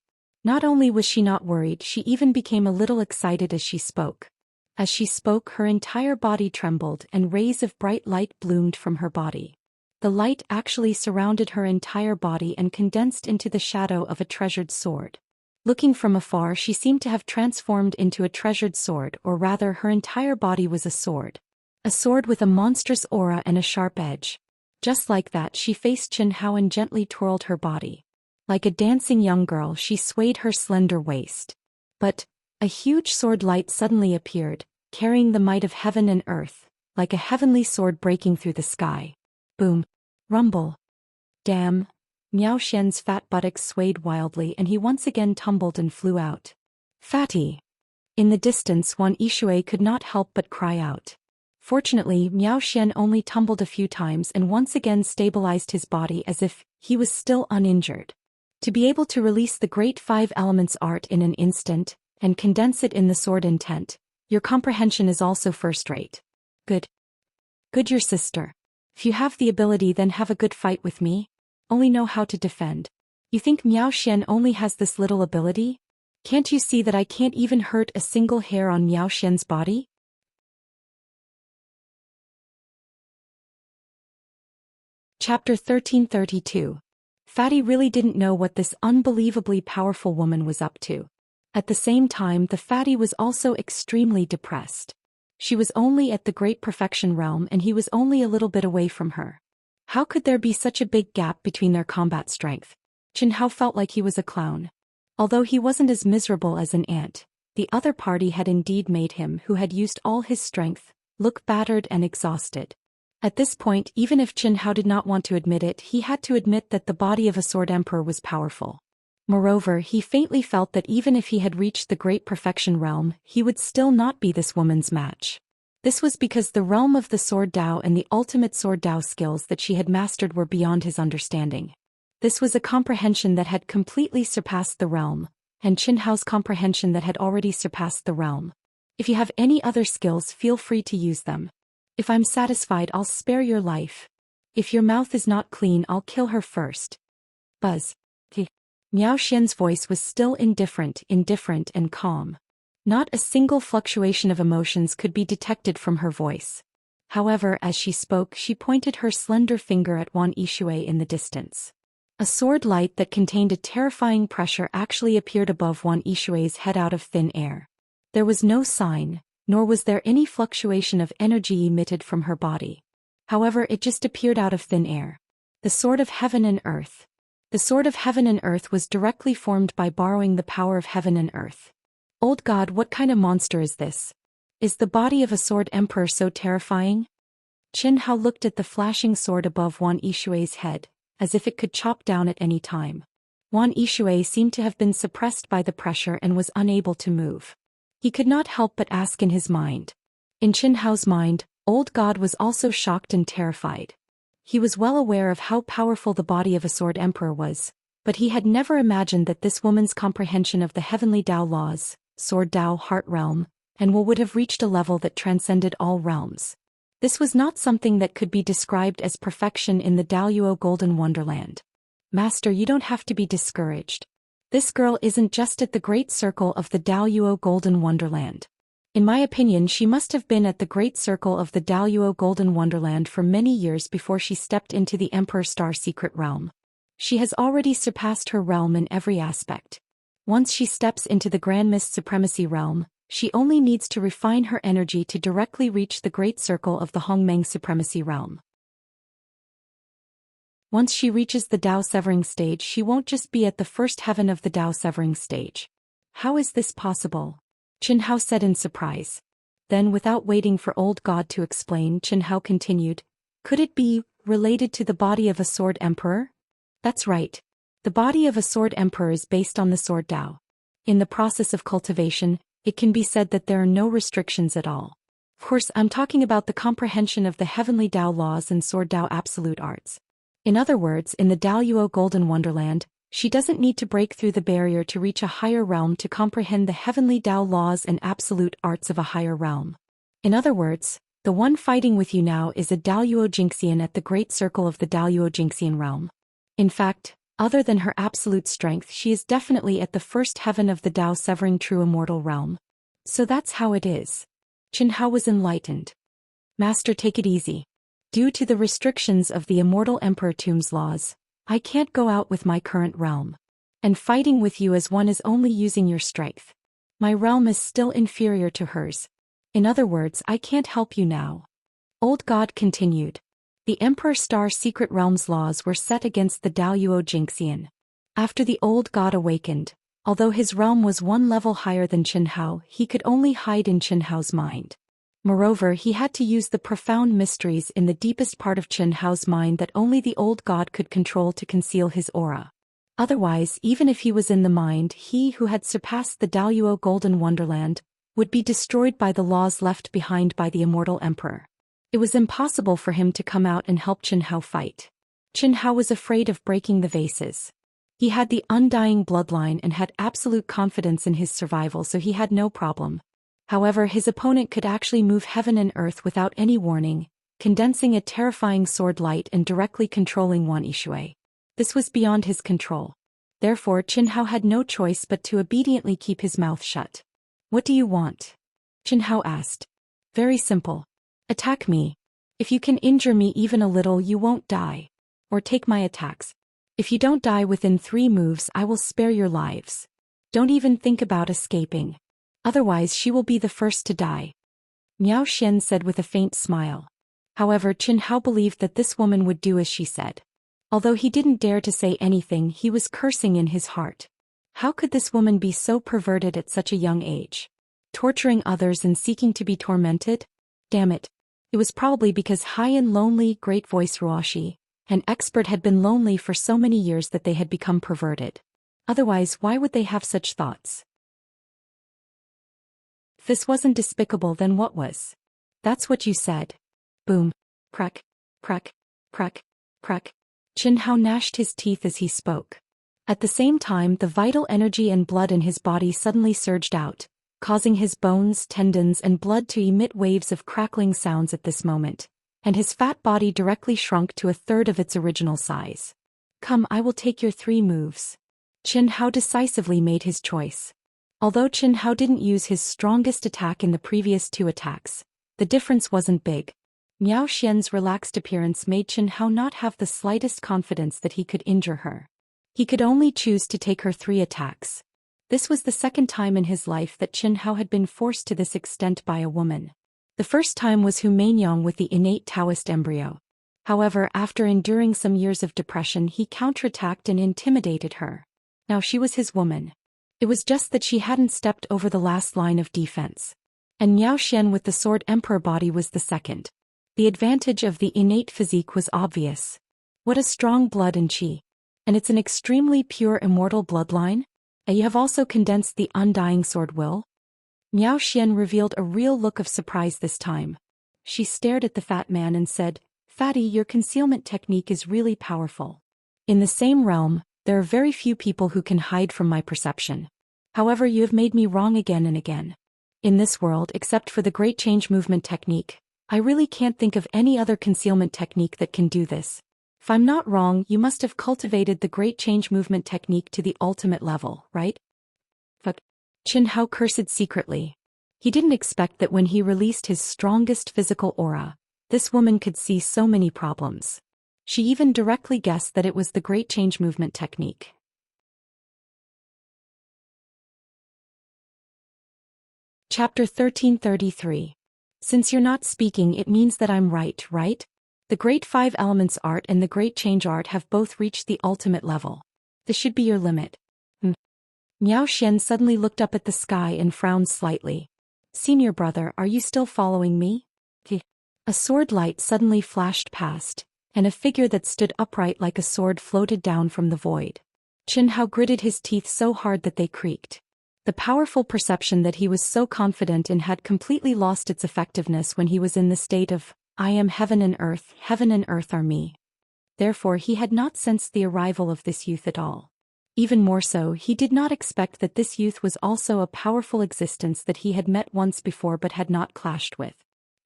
Not only was she not worried, she even became a little excited as she spoke. As she spoke, her entire body trembled and rays of bright light bloomed from her body. The light actually surrounded her entire body and condensed into the shadow of a treasured sword. Looking from afar, she seemed to have transformed into a treasured sword, or rather her entire body was a sword. A sword with a monstrous aura and a sharp edge. Just like that, she faced Chen Hao and gently twirled her body. Like a dancing young girl, she swayed her slender waist. But a huge sword light suddenly appeared, carrying the might of heaven and earth, like a heavenly sword breaking through the sky. Boom. Rumble. Damn. Miao Xian's fat buttocks swayed wildly and he once again tumbled and flew out. Fatty. In the distance, Wan Yishui could not help but cry out. Fortunately, Miao Xian only tumbled a few times and once again stabilized his body as if he was still uninjured. To be able to release the great 5 elements art in an instant, and condense it in the sword intent, your comprehension is also first-rate. Good. Good, your sister. If you have the ability, then have a good fight with me. Only know how to defend. You think Miao Xian only has this little ability? Can't you see that I can't even hurt a single hair on Miao Xian's body? Chapter 1332. Fatty really didn't know what this unbelievably powerful woman was up to. At the same time, the Fatty was also extremely depressed. She was only at the Great Perfection realm and he was only a little bit away from her. How could there be such a big gap between their combat strength? Chen Hao felt like he was a clown. Although he wasn't as miserable as an ant, the other party had indeed made him, who had used all his strength, look battered and exhausted. At this point, even if Chen Hao did not want to admit it, he had to admit that the body of a sword emperor was powerful. Moreover, he faintly felt that even if he had reached the Great Perfection realm, he would still not be this woman's match. This was because the realm of the Sword Dao and the ultimate Sword Dao skills that she had mastered were beyond his understanding. This was a comprehension that had completely surpassed the realm, and Chen Hao's comprehension that had already surpassed the realm. If you have any other skills, feel free to use them. If I'm satisfied, I'll spare your life. If your mouth is not clean, I'll kill her first. Buzz. Miao Xian's voice was still indifferent and calm. Not a single fluctuation of emotions could be detected from her voice. However, as she spoke, she pointed her slender finger at Wan Yishui in the distance. A sword light that contained a terrifying pressure actually appeared above Wan Yishui's head out of thin air. There was no sign, nor was there any fluctuation of energy emitted from her body. However, it just appeared out of thin air. The Sword of Heaven and Earth. The Sword of Heaven and Earth was directly formed by borrowing the power of heaven and earth. Old God, what kind of monster is this? Is the body of a sword emperor so terrifying? Chen Hao looked at the flashing sword above Wan Yishui's head, as if it could chop down at any time. Wan Yishui seemed to have been suppressed by the pressure and was unable to move. He could not help but ask in his mind. In Chen Hao's mind, Old God was also shocked and terrified. He was well aware of how powerful the body of a sword emperor was, but he had never imagined that this woman's comprehension of the heavenly Dao laws, Sword Dao Heart Realm, and would have reached a level that transcended all realms. This was not something that could be described as perfection in the Daluo Golden Wonderland. Master, you don't have to be discouraged. This girl isn't just at the great circle of the Daluo Golden Wonderland. In my opinion, she must have been at the great circle of the Daluo Golden Wonderland for many years before she stepped into the Emperor Star Secret Realm. She has already surpassed her realm in every aspect. Once she steps into the Grand Mist Supremacy Realm, she only needs to refine her energy to directly reach the great circle of the Hongmeng Supremacy Realm. Once she reaches the Dao Severing stage, she won't just be at the first heaven of the Dao Severing stage. How is this possible? Chen Hao said in surprise. Then, without waiting for Old God to explain, Chen Hao continued, could it be related to the body of a sword emperor? That's right. The body of a sword emperor is based on the sword Dao. In the process of cultivation, it can be said that there are no restrictions at all. Of course, I'm talking about the comprehension of the heavenly Dao laws and sword Dao absolute arts. In other words, in the Daluo Golden Wonderland, she doesn't need to break through the barrier to reach a higher realm to comprehend the heavenly Dao laws and absolute arts of a higher realm. In other words, the one fighting with you now is a Daluo Xianxian at the great circle of the Daluo Xianxian realm. In fact, other than her absolute strength, she is definitely at the first heaven of the Dao Severing True Immortal realm. So that's how it is. Chen Hao was enlightened. Master, take it easy. Due to the restrictions of the Immortal Emperor Tomb's laws, I can't go out with my current realm. And fighting with you as one is only using your strength. My realm is still inferior to hers. In other words, I can't help you now. Old God continued. The Emperor Star Secret Realm's laws were set against the Daluo Xianxian. After the Old God awakened, although his realm was one level higher than Chen Hao, he could only hide in Chen Hao's mind. Moreover, he had to use the profound mysteries in the deepest part of Chen Hao's mind that only the Old God could control to conceal his aura. Otherwise, even if he was in the mind, he who had surpassed the Daluo Golden Wonderland would be destroyed by the laws left behind by the Immortal Emperor. It was impossible for him to come out and help Chen Hao fight. Chen Hao was afraid of breaking the vases. He had the undying bloodline and had absolute confidence in his survival, so he had no problem. However, his opponent could actually move heaven and earth without any warning, condensing a terrifying sword light and directly controlling Wan Yishui. This was beyond his control. Therefore, Chen Hao had no choice but to obediently keep his mouth shut. What do you want? Chen Hao asked. Very simple. Attack me. If you can injure me even a little, you won't die. Or take my attacks. If you don't die within 3 moves, I will spare your lives. Don't even think about escaping. Otherwise, she will be the first to die. Miao Xian said with a faint smile. However, Chen Hao believed that this woman would do as she said. Although he didn't dare to say anything, he was cursing in his heart. How could this woman be so perverted at such a young age? Torturing others and seeking to be tormented? Damn it. It was probably because high and lonely Great Voice Ruoshi, an expert, had been lonely for so many years that they had become perverted. Otherwise, why would they have such thoughts? If this wasn't despicable, then what was? That's what you said. Boom. Crack. Crack. Crack. Crack. Chen Hao gnashed his teeth as he spoke. At the same time, the vital energy and blood in his body suddenly surged out, causing his bones, tendons, and blood to emit waves of crackling sounds at this moment, and his fat body directly shrunk to 1/3 of its original size. Come, I will take your 3 moves. Chen Hao decisively made his choice. Although Chen Hao didn't use his strongest attack in the previous 2 attacks, the difference wasn't big. Miao Xian's relaxed appearance made Chen Hao not have the slightest confidence that he could injure her. He could only choose to take her 3 attacks. This was the second time in his life that Chen Hao had been forced to this extent by a woman. The first time was Hu Meinyang with the innate Taoist embryo. However, after enduring some years of depression, he counterattacked and intimidated her. Now she was his woman. It was just that she hadn't stepped over the last line of defense. And Miao Xian with the sword emperor body was the second. The advantage of the innate physique was obvious. What a strong blood and qi. And it's an extremely pure immortal bloodline? And you have also condensed the undying sword will? Miao Xian revealed a real look of surprise this time. She stared at the fat man and said, Fatty, your concealment technique is really powerful. In the same realm, there are very few people who can hide from my perception. However, you have made me wrong again and again. In this world, except for the Great Change Movement technique, I really can't think of any other concealment technique that can do this. If I'm not wrong, you must have cultivated the Great Change Movement technique to the ultimate level, right? Fuck. Chen Hao cursed secretly. He didn't expect that when he released his strongest physical aura, this woman could see so many problems. She even directly guessed that it was the Great Change Movement technique. Chapter 1333. Since you're not speaking, it means that I'm right, right? The Great Five Elements art and the Great Change art have both reached the ultimate level. This should be your limit. Zhou Xian suddenly looked up at the sky and frowned slightly. Senior brother, are you still following me? A sword light suddenly flashed past, and a figure that stood upright like a sword floated down from the void. Qianhao gritted his teeth so hard that they creaked. The powerful perception that he was so confident in had completely lost its effectiveness when he was in the state of, I am heaven and earth are me. Therefore he had not sensed the arrival of this youth at all. Even more so, he did not expect that this youth was also a powerful existence that he had met once before but had not clashed with.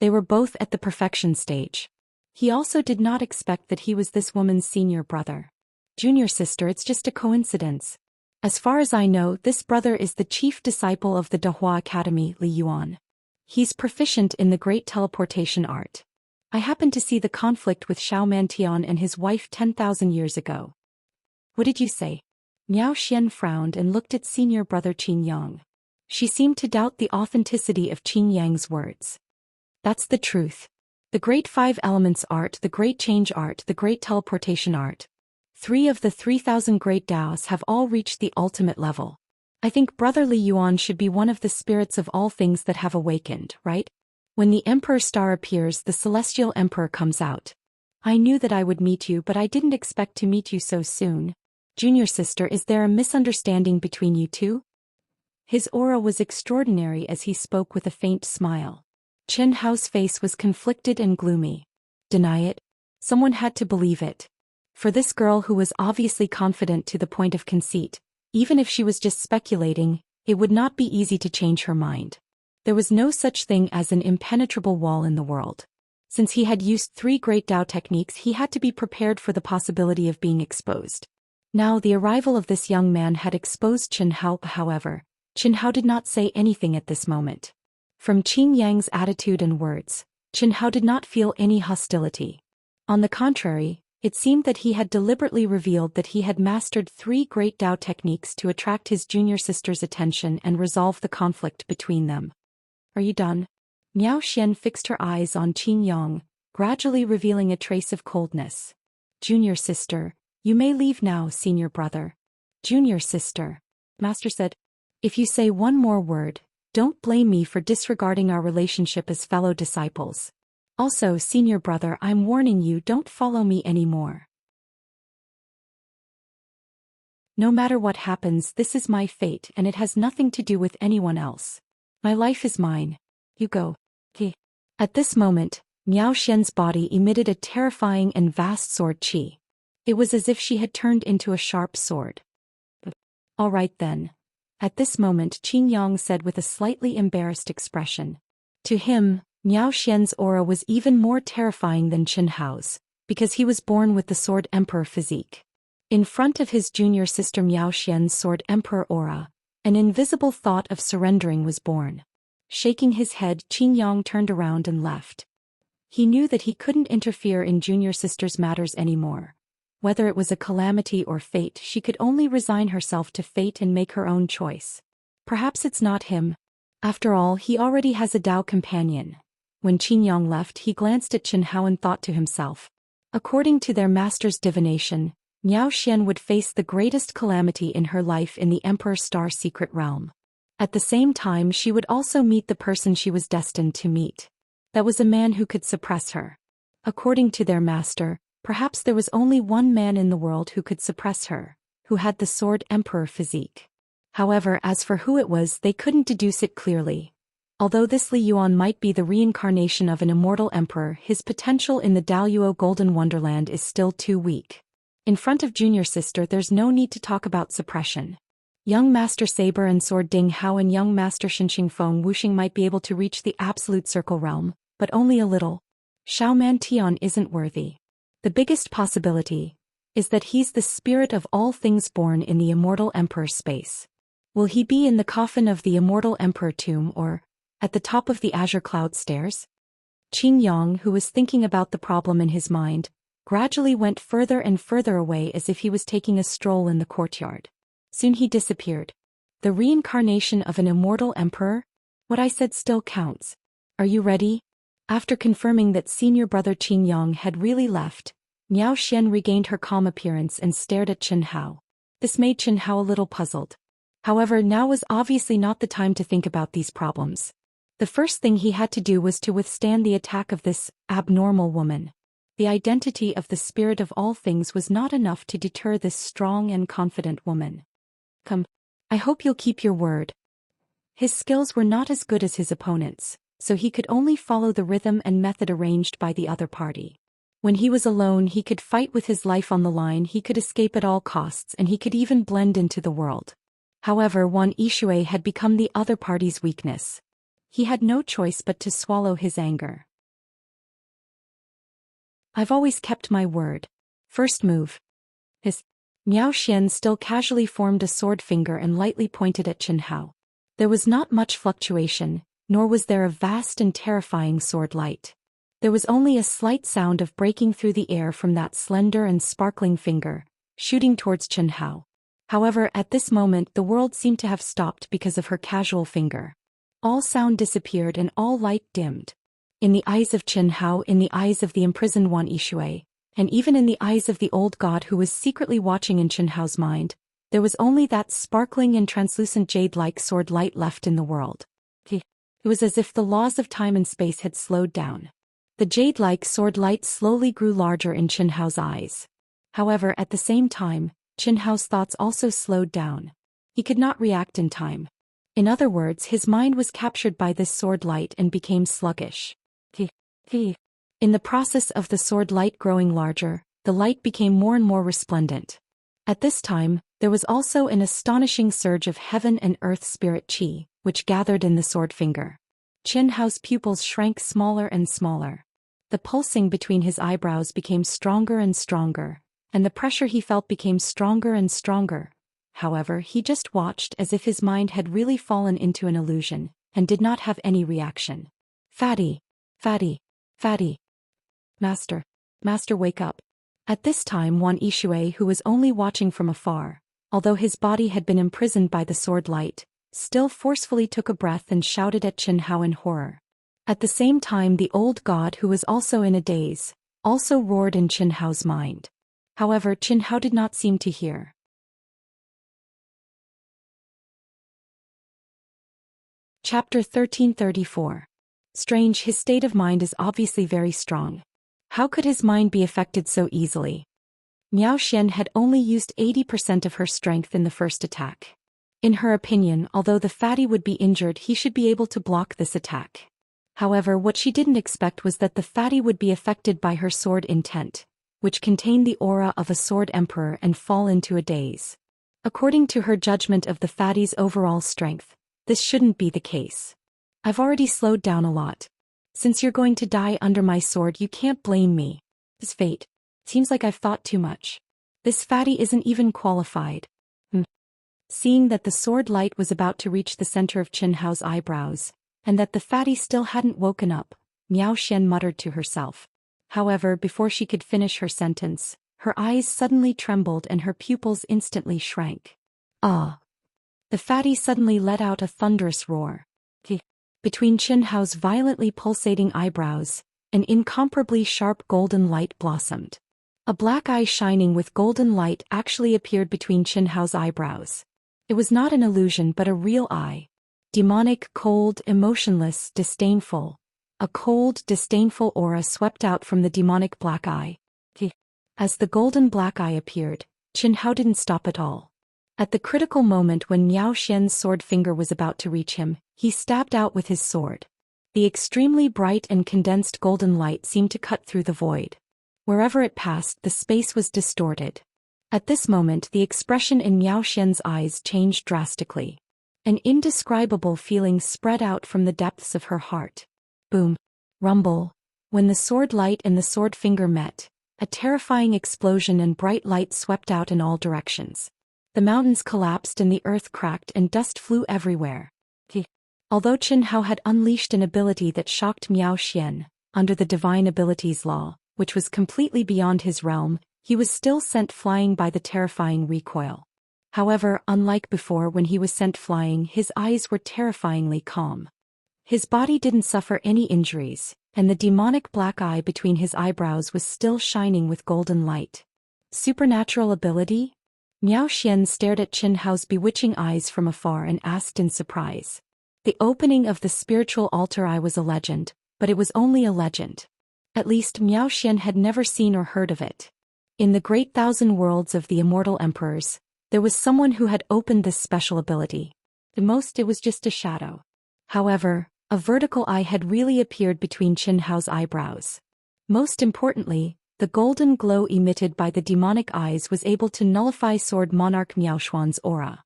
They were both at the perfection stage. He also did not expect that he was this woman's senior brother. Junior sister, it's just a coincidence. As far as I know, this brother is the chief disciple of the Dahua Academy, Li Yuan. He's proficient in the great teleportation art. I happened to see the conflict with Xiao Mantian and his wife 10,000 years ago. What did you say? Zhou Xian frowned and looked at senior brother Qin Yang. She seemed to doubt the authenticity of Qin Yang's words. That's the truth. The Great Five Elements art, the Great Change art, the Great Teleportation art. 3 of the 3,000 great Tao's have all reached the ultimate level. I think Brother Li Yuan should be one of the spirits of all things that have awakened, right? When the Emperor Star appears, the Celestial Emperor comes out. I knew that I would meet you, but I didn't expect to meet you so soon. Junior sister, is there a misunderstanding between you two? His aura was extraordinary as he spoke with a faint smile. Chen Hao's face was conflicted and gloomy. Deny it? Someone had to believe it. For this girl who was obviously confident to the point of conceit, even if she was just speculating, it would not be easy to change her mind. There was no such thing as an impenetrable wall in the world. Since he had used 3 great Tao techniques, he had to be prepared for the possibility of being exposed. Now the arrival of this young man had exposed Chen Hao. However, Chen Hao did not say anything at this moment. From Qin Yang's attitude and words, Chen Hao did not feel any hostility. On the contrary, it seemed that he had deliberately revealed that he had mastered 3 great Tao techniques to attract his junior sister's attention and resolve the conflict between them. Are you done? Zhou Xian fixed her eyes on Qin Yang, gradually revealing a trace of coldness. Junior sister, you may leave now, senior brother. Junior sister, Master said. If you say one more word, don't blame me for disregarding our relationship as fellow disciples. Also, senior brother, I'm warning you, don't follow me anymore. No matter what happens, this is my fate and it has nothing to do with anyone else. My life is mine. You go. At this moment, Zhou Xian's body emitted a terrifying and vast sword qi. It was as if she had turned into a sharp sword. All right then. At this moment, Qin Yang said with a slightly embarrassed expression. To him, Zhou Xian's aura was even more terrifying than Chen Hao's, because he was born with the Sword Emperor physique. In front of his junior sister Zhou Xian's Sword Emperor aura, an invisible thought of surrendering was born. Shaking his head, Qin Yang turned around and left. He knew that he couldn't interfere in junior sister's matters anymore. Whether it was a calamity or fate, she could only resign herself to fate and make her own choice. Perhaps it's not him. After all, he already has a Tao companion. When Qin Yang left, he glanced at Chen Hao and thought to himself. According to their master's divination, Zhou Xian would face the greatest calamity in her life in the Emperor Star secret realm. At the same time, she would also meet the person she was destined to meet. That was a man who could suppress her. According to their master, perhaps there was only one man in the world who could suppress her, who had the Sword Emperor physique. However, as for who it was, they couldn't deduce it clearly. Although this Li Yuan might be the reincarnation of an immortal emperor, his potential in the Daoyuo Golden Wonderland is still too weak. In front of junior sister, there's no need to talk about suppression. Young Master Saber and Sword Ding Hao and young Master Shinxing Feng Wuxing might be able to reach the Absolute Circle realm, but only a little. Xiaoman Tian isn't worthy. The biggest possibility is that he's the spirit of all things born in the immortal emperor space. Will he be in the coffin of the immortal emperor tomb, or at the top of the azure cloud stairs? Qing Yang, who was thinking about the problem in his mind, gradually went further and further away as if he was taking a stroll in the courtyard. Soon he disappeared. The reincarnation of an immortal emperor? What I said still counts. Are you ready? After confirming that senior brother Qing Yang had really left, Zhou Xian regained her calm appearance and stared at Chen Hao. This made Chen Hao a little puzzled. However, now was obviously not the time to think about these problems. The first thing he had to do was to withstand the attack of this abnormal woman. The identity of the spirit of all things was not enough to deter this strong and confident woman. Come. I hope you'll keep your word. His skills were not as good as his opponents, so he could only follow the rhythm and method arranged by the other party. When he was alone, he could fight with his life on the line, he could escape at all costs, and he could even blend into the world. However, Wan Yishui had become the other party's weakness. He had no choice but to swallow his anger. I've always kept my word. First move. His Zhou Xian still casually formed a sword finger and lightly pointed at Chen Hao. There was not much fluctuation, nor was there a vast and terrifying sword light. There was only a slight sound of breaking through the air from that slender and sparkling finger, shooting towards Chen Hao. However, at this moment the world seemed to have stopped because of her casual finger. All sound disappeared and all light dimmed. In the eyes of Chen Hao, in the eyes of the imprisoned Wan Yishui, and even in the eyes of the old god who was secretly watching in Chen Hao's mind, there was only that sparkling and translucent jade-like sword light left in the world. It was as if the laws of time and space had slowed down. The jade-like sword light slowly grew larger in Chen Hao's eyes. However, at the same time, Chen Hao's thoughts also slowed down. He could not react in time. In other words, his mind was captured by this sword light and became sluggish. In the process of the sword light growing larger, the light became more and more resplendent. At this time, there was also an astonishing surge of heaven and earth spirit qi, which gathered in the sword finger. Chen Hao's pupils shrank smaller and smaller. The pulsing between his eyebrows became stronger and stronger, and the pressure he felt became stronger and stronger. However, he just watched as if his mind had really fallen into an illusion, and did not have any reaction. Fatty. Fatty. Fatty. Master. Master, wake up. At this time Wan Yishui, who was only watching from afar, although his body had been imprisoned by the sword light, still forcefully took a breath and shouted at Chen Hao in horror. At the same time the old god, who was also in a daze, also roared in Chen Hao's mind. However, Chen Hao did not seem to hear. Chapter 1334. Strange, his state of mind is obviously very strong. How could his mind be affected so easily? Zhou Xian had only used 80% of her strength in the first attack. In her opinion, although the fatty would be injured, he should be able to block this attack. However, what she didn't expect was that the fatty would be affected by her sword intent, which contained the aura of a sword emperor, and fall into a daze. According to her judgment of the fatty's overall strength, this shouldn't be the case. I've already slowed down a lot. Since you're going to die under my sword, you can't blame me. This fate. Seems like I've thought too much. This fatty isn't even qualified. Seeing that the sword light was about to reach the center of Chen Hao's eyebrows, and that the fatty still hadn't woken up, Zhou Xian muttered to herself. However, before she could finish her sentence, her eyes suddenly trembled and her pupils instantly shrank. Ah! The fatty suddenly let out a thunderous roar. Between Chen Hao's violently pulsating eyebrows, an incomparably sharp golden light blossomed. A black eye shining with golden light actually appeared between Chen Hao's eyebrows. It was not an illusion but a real eye. Demonic, cold, emotionless, disdainful. A cold, disdainful aura swept out from the demonic black eye. As the golden black eye appeared, Chen Hao didn't stop at all. At the critical moment when Zhou Xian's sword finger was about to reach him, he stabbed out with his sword. The extremely bright and condensed golden light seemed to cut through the void. Wherever it passed, the space was distorted. At this moment, the expression in Zhou Xian's eyes changed drastically. An indescribable feeling spread out from the depths of her heart. Boom. Rumble. When the sword light and the sword finger met, a terrifying explosion and bright light swept out in all directions. The mountains collapsed and the earth cracked and dust flew everywhere. Although Qin Hao had unleashed an ability that shocked Zhou Xian, under the divine abilities law, which was completely beyond his realm, he was still sent flying by the terrifying recoil. However, unlike before when he was sent flying, his eyes were terrifyingly calm. His body didn't suffer any injuries, and the demonic black eye between his eyebrows was still shining with golden light. Supernatural ability? Zhou Xian stared at Qin Hao's bewitching eyes from afar and asked in surprise. The opening of the spiritual altar eye was a legend, but it was only a legend. At least Zhou Xian had never seen or heard of it. In the great thousand worlds of the immortal emperors, there was someone who had opened this special ability. At most it was just a shadow. However, a vertical eye had really appeared between Qin Hao's eyebrows. Most importantly, the golden glow emitted by the demonic eyes was able to nullify Sword Monarch Miaoshuan's aura.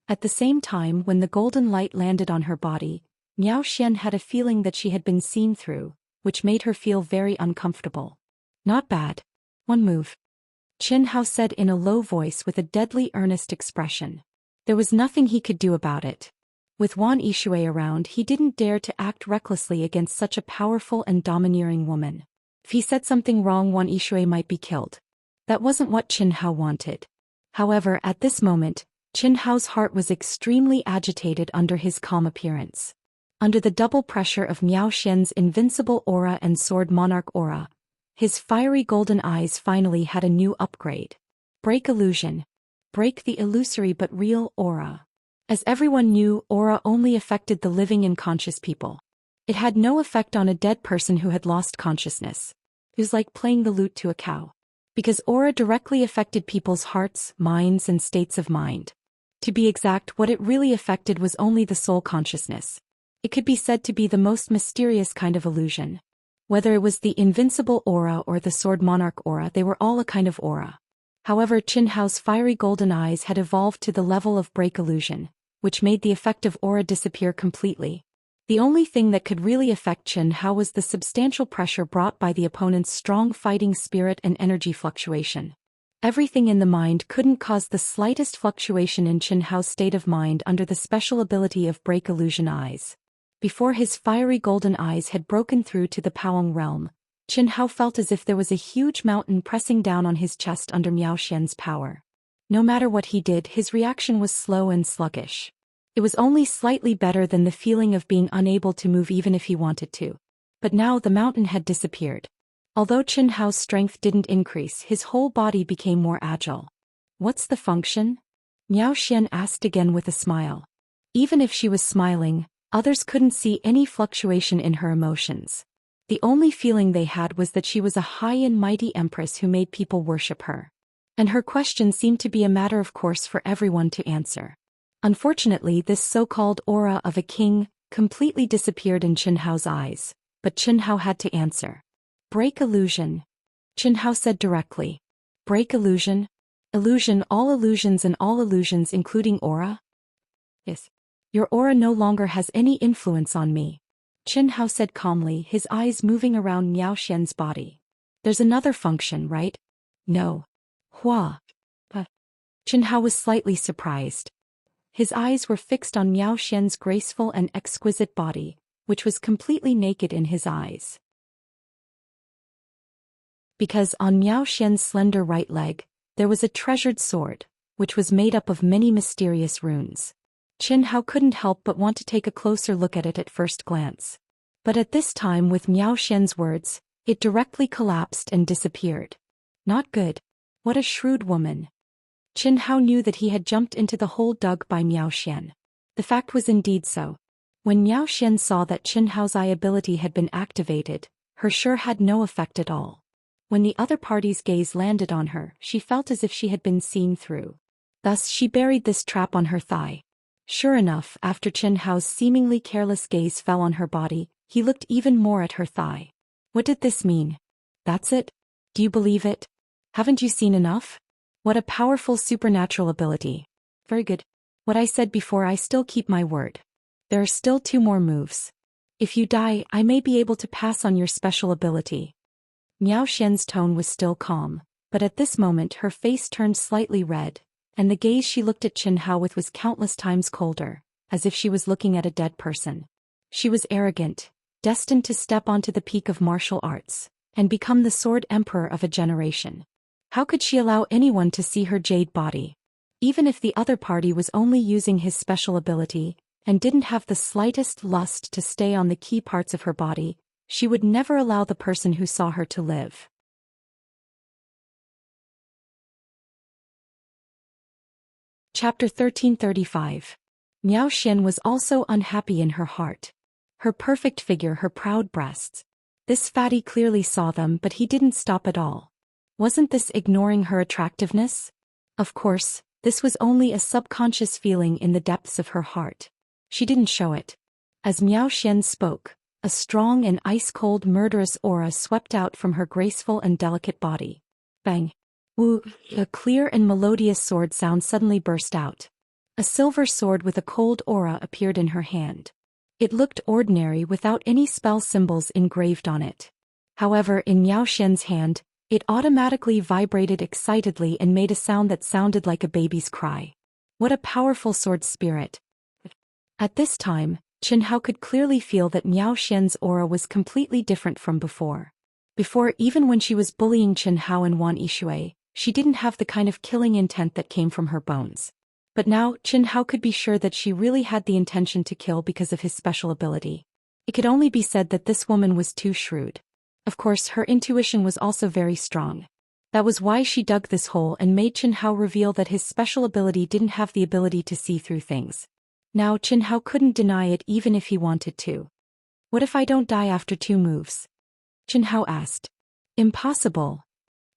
At the same time, when the golden light landed on her body, Zhou Xian had a feeling that she had been seen through, which made her feel very uncomfortable. Not bad. One move. Qin Hao said in a low voice with a deadly earnest expression. There was nothing he could do about it. With Wan Yishui around, he didn't dare to act recklessly against such a powerful and domineering woman. If he said something wrong, Wan Yishui might be killed. That wasn't what Qin Hao wanted. However, at this moment, Qin Hao's heart was extremely agitated under his calm appearance. Under the double pressure of Zhou Xian's invincible aura and Sword Monarch aura, his fiery golden eyes finally had a new upgrade. Break illusion. Break the illusory but real aura. As everyone knew, aura only affected the living and conscious people. It had no effect on a dead person who had lost consciousness. It was like playing the lute to a cow. Because aura directly affected people's hearts, minds, and states of mind. To be exact, what it really affected was only the soul consciousness. It could be said to be the most mysterious kind of illusion. Whether it was the invincible aura or the Sword Monarch aura, they were all a kind of aura. However, Qin Hao's fiery golden eyes had evolved to the level of break illusion, which made the effect of aura disappear completely. The only thing that could really affect Qin Hao was the substantial pressure brought by the opponent's strong fighting spirit and energy fluctuation. Everything in the mind couldn't cause the slightest fluctuation in Qin Hao's state of mind under the special ability of break illusion eyes. Before his fiery golden eyes had broken through to the Paoang realm, Qin Hao felt as if there was a huge mountain pressing down on his chest under Zhou Xian's power. No matter what he did, his reaction was slow and sluggish. It was only slightly better than the feeling of being unable to move even if he wanted to. But now the mountain had disappeared. Although Qin Hao's strength didn't increase, his whole body became more agile. What's the function? Zhou Xian asked again with a smile. Even if she was smiling, others couldn't see any fluctuation in her emotions. The only feeling they had was that she was a high and mighty empress who made people worship her. And her question seemed to be a matter of course for everyone to answer. Unfortunately, this so-called aura of a king completely disappeared in Qin Hao's eyes, but Qin Hao had to answer. Break illusion. Qin Hao said directly. Break illusion? Illusion, all illusions and all illusions including aura? Yes. Your aura no longer has any influence on me. Qin Hao said calmly, his eyes moving around Zhou Xian's body. There's another function, right? No. Hua. But Qin Hao was slightly surprised. His eyes were fixed on Zhou Xian's graceful and exquisite body, which was completely naked in his eyes. Because on Zhou Xian's slender right leg, there was a treasured sword, which was made up of many mysterious runes. Qin Hao couldn't help but want to take a closer look at it at first glance. But at this time, with Zhou Xian's words, it directly collapsed and disappeared. Not good. What a shrewd woman. Qin Hao knew that he had jumped into the hole dug by Zhou Xian. The fact was indeed so. When Zhou Xian saw that Qin Hao's eye ability had been activated, her sure had no effect at all. When the other party's gaze landed on her, she felt as if she had been seen through. Thus she buried this trap on her thigh. Sure enough, after Qin Hao's seemingly careless gaze fell on her body, he looked even more at her thigh. What did this mean? That's it? Do you believe it? Haven't you seen enough? What a powerful supernatural ability. Very good. What I said before, I still keep my word. There are still 2 more moves. If you die, I may be able to pass on your special ability. Zhou Xian's tone was still calm, but at this moment her face turned slightly red, and the gaze she looked at Qin Hao with was countless times colder. as if she was looking at a dead person. She was arrogant, destined to step onto the peak of martial arts, and become the sword emperor of a generation. How could she allow anyone to see her jade body? Even if the other party was only using his special ability, and didn't have the slightest lust to stay on the key parts of her body, she would never allow the person who saw her to live. Chapter 1335. Miao Xian was also unhappy in her heart. Her perfect figure, her proud breasts. This fatty clearly saw them, but he didn't stop at all. Wasn't this ignoring her attractiveness? Of course, this was only a subconscious feeling in the depths of her heart. She didn't show it. As Miao Xian spoke, a strong and ice-cold murderous aura swept out from her graceful and delicate body. Bang! Woo! A clear and melodious sword sound suddenly burst out. A silver sword with a cold aura appeared in her hand. It looked ordinary without any spell symbols engraved on it. However, in Miao Xian's hand, it automatically vibrated excitedly and made a sound that sounded like a baby's cry. What a powerful sword spirit! At this time, Chen Hao could clearly feel that Miao Xian's aura was completely different from before. Before, even when she was bullying Chen Hao and Wan Yishui, she didn't have the kind of killing intent that came from her bones. But now, Chen Hao could be sure that she really had the intention to kill because of his special ability. It could only be said that this woman was too shrewd. Of course, her intuition was also very strong. That was why she dug this hole and made Chen Hao reveal that his special ability didn't have the ability to see through things. Now Chen Hao couldn't deny it even if he wanted to. What if I don't die after 2 moves? Chen Hao asked. Impossible.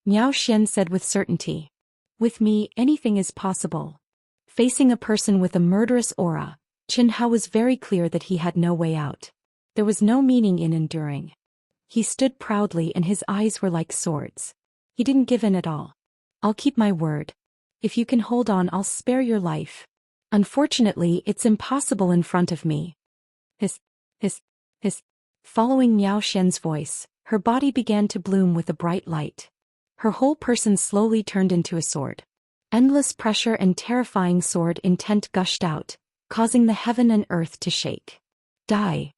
Miao Xian said with certainty. With me, anything is possible. Facing a person with a murderous aura, Chen Hao was very clear that he had no way out. There was no meaning in enduring. He stood proudly and his eyes were like swords. He didn't give in at all. I'll keep my word. If you can hold on, I'll spare your life. Unfortunately, it's impossible in front of me. Hiss. Following Miao Xian's voice, her body began to bloom with a bright light. Her whole person slowly turned into a sword. Endless pressure and terrifying sword intent gushed out, causing the heaven and earth to shake. Die.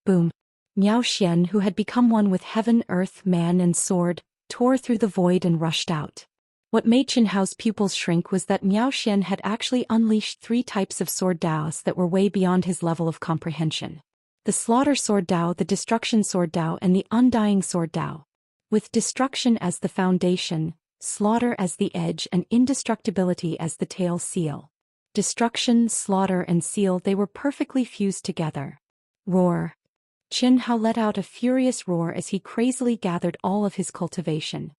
Boom. Miao Xian, who had become one with heaven, earth, man and sword, tore through the void and rushed out. What made Chen Hao's pupils shrink was that Miao Xian had actually unleashed 3 types of sword daos that were way beyond his level of comprehension. The slaughter sword dao, the destruction sword dao and the undying sword dao. With destruction as the foundation, slaughter as the edge and indestructibility as the tail seal. Destruction, slaughter and seal, they were perfectly fused together. Roar. Chen Hao let out a furious roar as he crazily gathered all of his cultivation.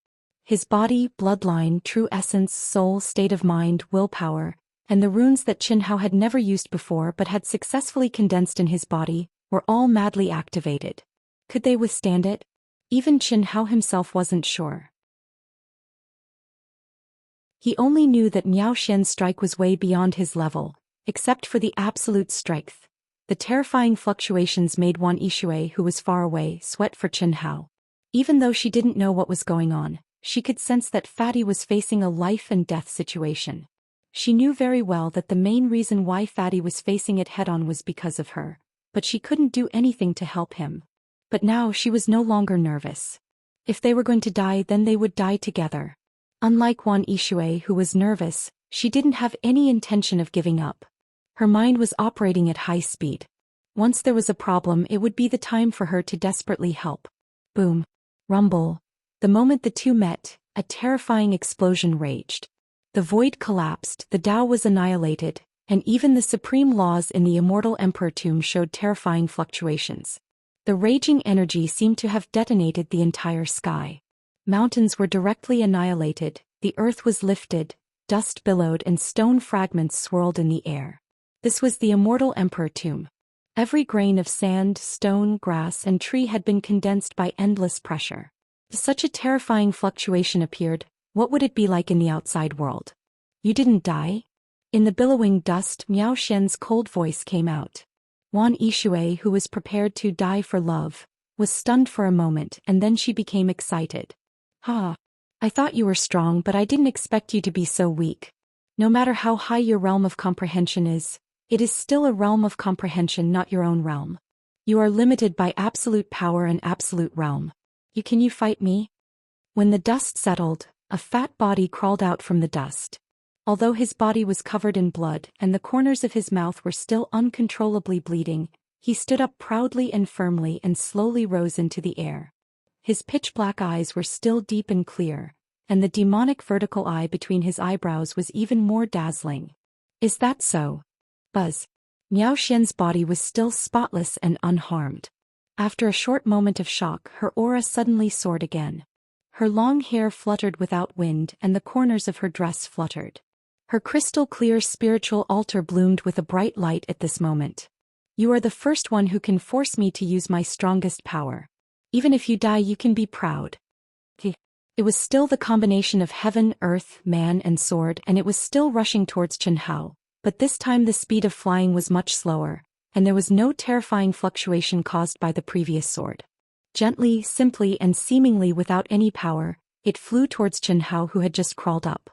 His body, bloodline, true essence, soul, state of mind, willpower, and the runes that Chen Hao had never used before but had successfully condensed in his body, were all madly activated. Could they withstand it? Even Chen Hao himself wasn't sure. He only knew that Miao Xian's strike was way beyond his level, except for the absolute strength. The terrifying fluctuations made Wan Yishui, who was far away, sweat for Chen Hao. Even though she didn't know what was going on, she could sense that Fatty was facing a life-and-death situation. She knew very well that the main reason why Fatty was facing it head-on was because of her, but she couldn't do anything to help him. But now she was no longer nervous. If they were going to die, then they would die together. Unlike Wan Yishui, who was nervous, she didn't have any intention of giving up. Her mind was operating at high speed. Once there was a problem, it would be the time for her to desperately help. Boom. Rumble. The moment the two met, a terrifying explosion raged. The void collapsed, the Tao was annihilated, and even the supreme laws in the immortal emperor tomb showed terrifying fluctuations. The raging energy seemed to have detonated the entire sky. Mountains were directly annihilated, the earth was lifted, dust billowed and stone fragments swirled in the air. This was the immortal emperor tomb. Every grain of sand, stone, grass and tree had been condensed by endless pressure. If such a terrifying fluctuation appeared, what would it be like in the outside world? You didn't die? In the billowing dust, Miao Xian's cold voice came out. Wan Yishui, who was prepared to die for love, was stunned for a moment and then she became excited. Ha! I thought you were strong, but I didn't expect you to be so weak. No matter how high your realm of comprehension is, It is still a realm of comprehension, not your own realm. You are limited by absolute power and absolute realm. Can you fight me? When the dust settled, a fat body crawled out from the dust. Although his body was covered in blood and the corners of his mouth were still uncontrollably bleeding, he stood up proudly and firmly and slowly rose into the air. His pitch-black eyes were still deep and clear, and the demonic vertical eye between his eyebrows was even more dazzling. Is that so? Buzz. Miao Xian's body was still spotless and unharmed. After a short moment of shock, her aura suddenly soared again. Her long hair fluttered without wind and the corners of her dress fluttered. Her crystal-clear spiritual altar bloomed with a bright light at this moment. You are the first one who can force me to use my strongest power. Even if you die, you can be proud. It was still the combination of heaven, earth, man and sword, and it was still rushing towards Chen Hao, but this time the speed of flying was much slower, and there was no terrifying fluctuation caused by the previous sword. Gently, simply and seemingly without any power, it flew towards Chen Hao, who had just crawled up.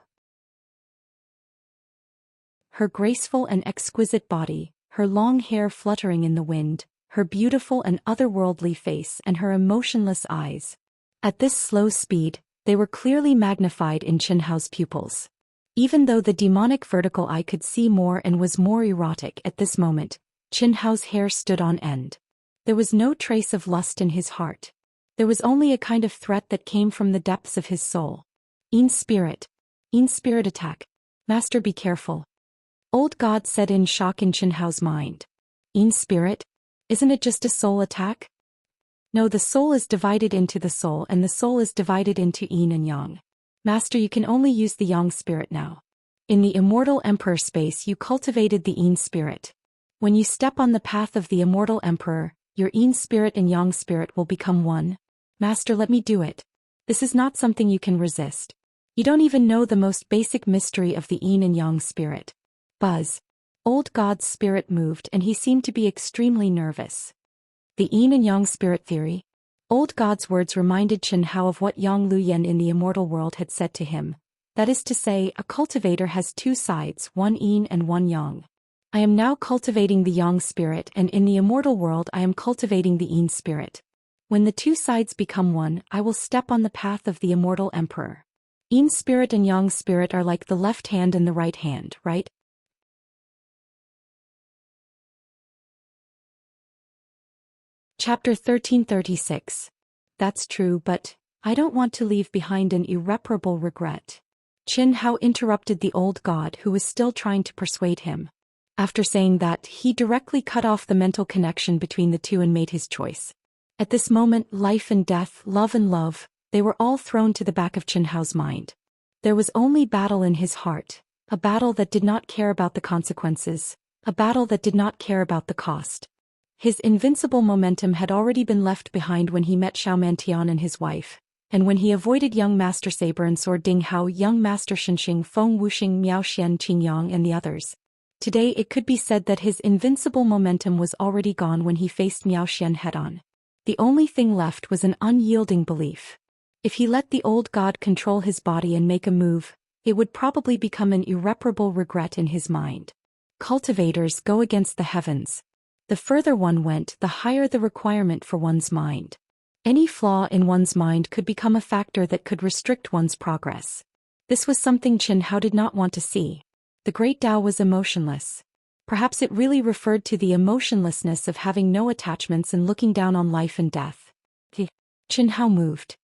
Her graceful and exquisite body, her long hair fluttering in the wind, her beautiful and otherworldly face and her emotionless eyes. At this slow speed, they were clearly magnified in Chen Hao's pupils. Even though the demonic vertical eye could see more and was more erotic at this moment, Chen Hao's hair stood on end. There was no trace of lust in his heart. There was only a kind of threat that came from the depths of his soul. In spirit attack. Master, be careful. Old God said in shock in Chen Hao's mind. In spirit? Isn't it just a soul attack? No, the soul is divided into the soul and the soul is divided into yin and yang. Master, you can only use the yang spirit now. In the immortal emperor space you cultivated the yin spirit. When you step on the path of the immortal emperor, your yin spirit and yang spirit will become one. Master, let me do it. This is not something you can resist. You don't even know the most basic mystery of the yin and yang spirit. Buzz. Old God's spirit moved and he seemed to be extremely nervous. The yin and yang spirit theory? Old God's words reminded Chen Hao of what Yang Luyan in the immortal world had said to him. That is to say, a cultivator has two sides, one yin and one yang. I am now cultivating the yang spirit, and in the immortal world I am cultivating the yin spirit. When the two sides become one, I will step on the path of the immortal emperor. Yin spirit and yang spirit are like the left hand and the right hand, right? Chapter 1336. That's true, but I don't want to leave behind an irreparable regret. Chen Hao interrupted the old god, who was still trying to persuade him. After saying that, he directly cut off the mental connection between the two and made his choice. At this moment, life and death, love and love, they were all thrown to the back of Chen Hao's mind. There was only battle in his heart, a battle that did not care about the consequences, a battle that did not care about the cost. His invincible momentum had already been left behind when he met Xiao Mantian and his wife, and when he avoided young Master Saber and Sword Ding Hao, young Master Shenxing, Feng Wuxing, Miao Xian, Qingyang and the others. Today it could be said that his invincible momentum was already gone when he faced Miao Xian head-on. The only thing left was an unyielding belief. If he let the old god control his body and make a move, it would probably become an irreparable regret in his mind. Cultivators go against the heavens. The further one went, the higher the requirement for one's mind. Any flaw in one's mind could become a factor that could restrict one's progress. This was something Chen Hao did not want to see. The great Tao was emotionless. Perhaps it really referred to the emotionlessness of having no attachments and looking down on life and death. Chen Hao moved.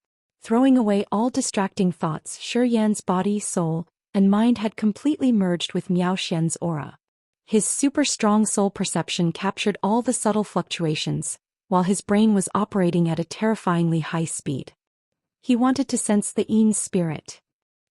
Throwing away all distracting thoughts, Shi Yan's body, soul, and mind had completely merged with Miao Xian's aura. His super-strong soul perception captured all the subtle fluctuations, while his brain was operating at a terrifyingly high speed. He wanted to sense the yin spirit.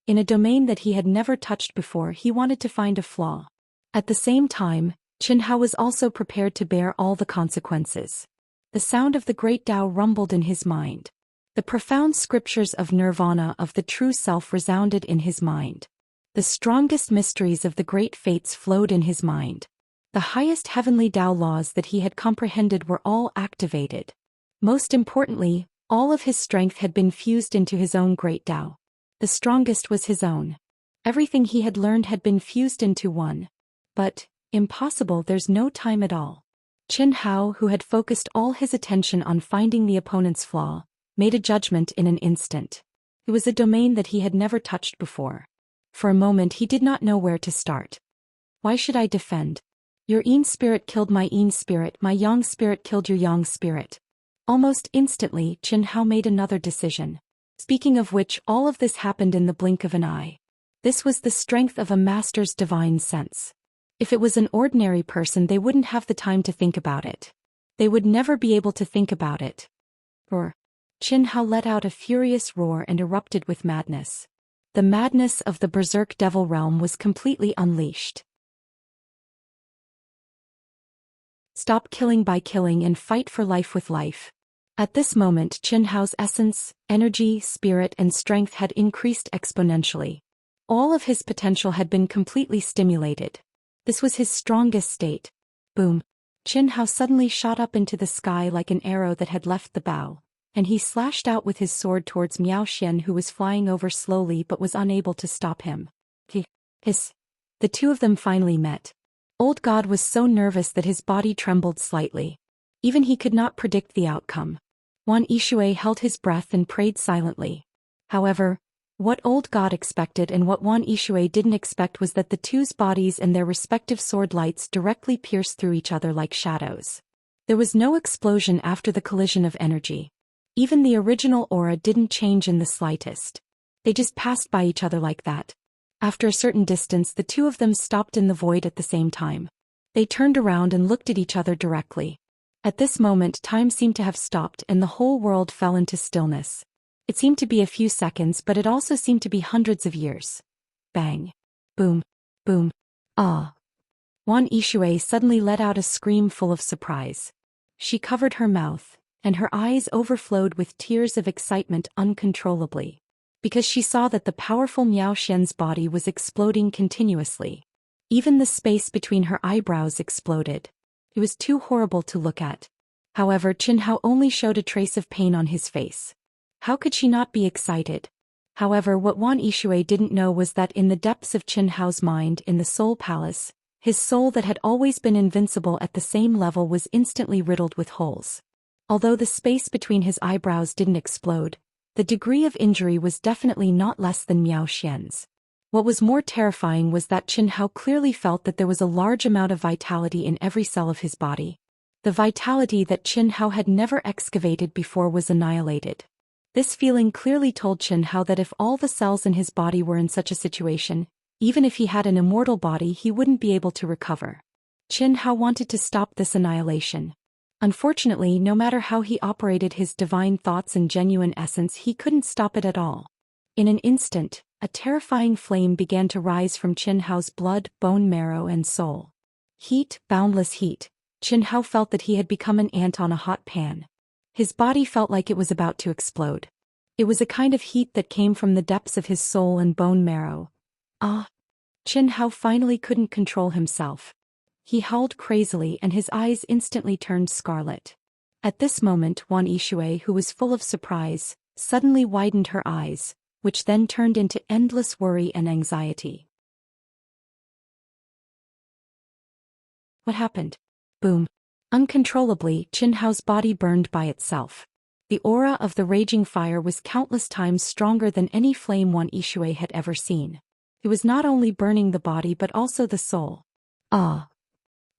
In a domain that he had never touched before, he wanted to find a flaw. At the same time, Chen Hao was also prepared to bear all the consequences. The sound of the great Tao rumbled in his mind. The profound scriptures of nirvana of the true self resounded in his mind. The strongest mysteries of the great fates flowed in his mind. The highest heavenly Tao laws that he had comprehended were all activated. Most importantly, all of his strength had been fused into his own great Tao. The strongest was his own. Everything he had learned had been fused into one. But Impossible, there's no time at all. Qin Hao, who had focused all his attention on finding the opponent's flaw, made a judgment in an instant. It was a domain that he had never touched before. For a moment he did not know where to start. Why should I defend? Your Yin spirit killed my Yin spirit, my Yang spirit killed your Yang spirit. Almost instantly, Qin Hao made another decision. Speaking of which, all of this happened in the blink of an eye. This was the strength of a master's divine sense. If it was an ordinary person, they wouldn't have the time to think about it. They would never be able to think about it. Roar. Qin Hao let out a furious roar and erupted with madness. The madness of the berserk devil realm was completely unleashed. Stop killing by killing and fight for life with life. At this moment, Qin Hao's essence, energy, spirit, and strength had increased exponentially. All of his potential had been completely stimulated. This was his strongest state. Boom. Qin Hao suddenly shot up into the sky like an arrow that had left the bow, and he slashed out with his sword towards Zhou Xian, who was flying over slowly but was unable to stop him. Hiss. The two of them finally met. Old God was so nervous that his body trembled slightly. Even he could not predict the outcome. Wan Yishui held his breath and prayed silently. However, what Old God expected and what Wan Yishui didn't expect was that the two's bodies and their respective sword lights directly pierced through each other like shadows. There was no explosion after the collision of energy. Even the original aura didn't change in the slightest. They just passed by each other like that. After a certain distance, the two of them stopped in the void at the same time. They turned around and looked at each other directly. At this moment, time seemed to have stopped and the whole world fell into stillness. It seemed to be a few seconds, but it also seemed to be hundreds of years. Bang. Boom. Boom. Ah. Wan Yishui suddenly let out a scream full of surprise. She covered her mouth, and her eyes overflowed with tears of excitement uncontrollably, because she saw that the powerful Zhou Xian's body was exploding continuously. Even the space between her eyebrows exploded. It was too horrible to look at. However, Qin Hao only showed a trace of pain on his face. How could she not be excited? However, what Wan Yishui didn't know was that in the depths of Qin Hao's mind in the Soul Palace, his soul that had always been invincible at the same level was instantly riddled with holes. Although the space between his eyebrows didn't explode, the degree of injury was definitely not less than Zhou Xian's. What was more terrifying was that Qin Hao clearly felt that there was a large amount of vitality in every cell of his body. The vitality that Qin Hao had never excavated before was annihilated. This feeling clearly told Qin Hao that if all the cells in his body were in such a situation, even if he had an immortal body, he wouldn't be able to recover. Qin Hao wanted to stop this annihilation. Unfortunately, no matter how he operated his divine thoughts and genuine essence, he couldn't stop it at all. In an instant, a terrifying flame began to rise from Qin Hao's blood, bone marrow, and soul. Heat, boundless heat. Qin Hao felt that he had become an ant on a hot pan. His body felt like it was about to explode. It was a kind of heat that came from the depths of his soul and bone marrow. Ah! Qin Hao finally couldn't control himself. He howled crazily and his eyes instantly turned scarlet. At this moment, Wan Yishui, who was full of surprise, suddenly widened her eyes, which then turned into endless worry and anxiety. What happened? Boom. Uncontrollably, Qin Hao's body burned by itself. The aura of the raging fire was countless times stronger than any flame Wan Yishui had ever seen. It was not only burning the body but also the soul. Ah!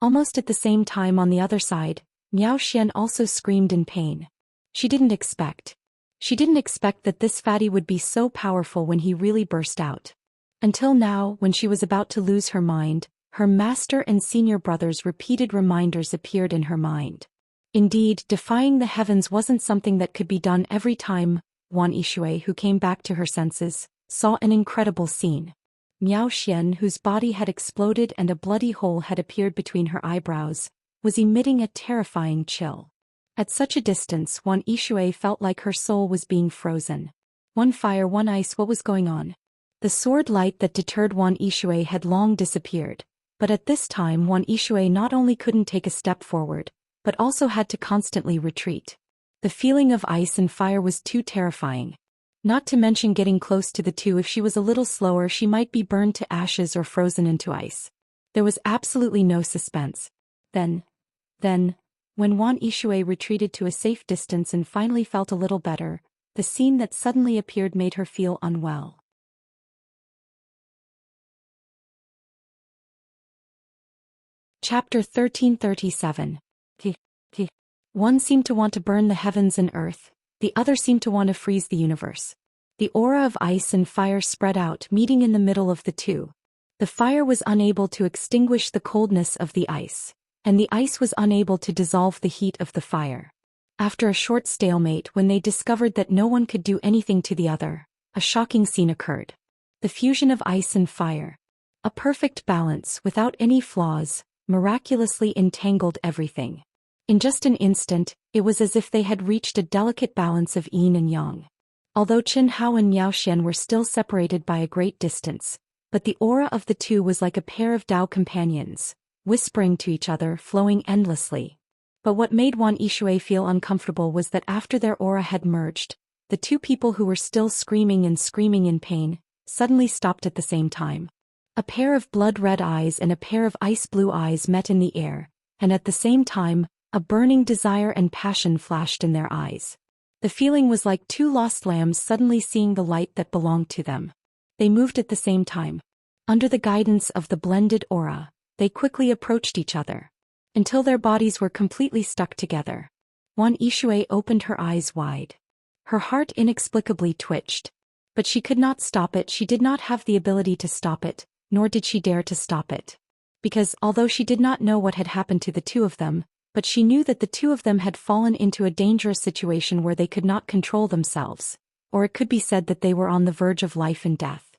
Almost at the same time on the other side, Zhou Xian also screamed in pain. She didn't expect that this fatty would be so powerful when he really burst out. Until now, when she was about to lose her mind, her master and senior brother's repeated reminders appeared in her mind. Indeed, defying the heavens wasn't something that could be done every time. Wan Yishui, who came back to her senses, saw an incredible scene. Zhou Xian, whose body had exploded and a bloody hole had appeared between her eyebrows, was emitting a terrifying chill. At such a distance, Wan Yishui felt like her soul was being frozen. One fire, one ice, what was going on? The sword light that deterred Wan Yishui had long disappeared, but at this time Wan Yishui not only couldn't take a step forward, but also had to constantly retreat. The feeling of ice and fire was too terrifying. Not to mention getting close to the two, if she was a little slower she might be burned to ashes or frozen into ice. There was absolutely no suspense. Then, when Wan Yishui retreated to a safe distance and finally felt a little better, the scene that suddenly appeared made her feel unwell. Chapter 1337. One seemed to want to burn the heavens and earth, the other seemed to want to freeze the universe. The aura of ice and fire spread out, meeting in the middle of the two. The fire was unable to extinguish the coldness of the ice, and the ice was unable to dissolve the heat of the fire. After a short stalemate, when they discovered that no one could do anything to the other, a shocking scene occurred. The fusion of ice and fire. A perfect balance, without any flaws, miraculously entangled everything. In just an instant, it was as if they had reached a delicate balance of yin and yang. Although Qin Hao and Miao Xian were still separated by a great distance, but the aura of the two was like a pair of Tao companions, whispering to each other, flowing endlessly. But what made Wan Yishui feel uncomfortable was that after their aura had merged, the two people who were still screaming in pain, suddenly stopped at the same time. A pair of blood-red eyes and a pair of ice-blue eyes met in the air, and at the same time, a burning desire and passion flashed in their eyes. The feeling was like two lost lambs suddenly seeing the light that belonged to them. They moved at the same time. Under the guidance of the blended aura, they quickly approached each other, until their bodies were completely stuck together. Wan Yishui opened her eyes wide. Her heart inexplicably twitched. But she could not stop it. She did not have the ability to stop it, nor did she dare to stop it. Because, although she did not know what had happened to the two of them, but she knew that the two of them had fallen into a dangerous situation where they could not control themselves, or it could be said that they were on the verge of life and death.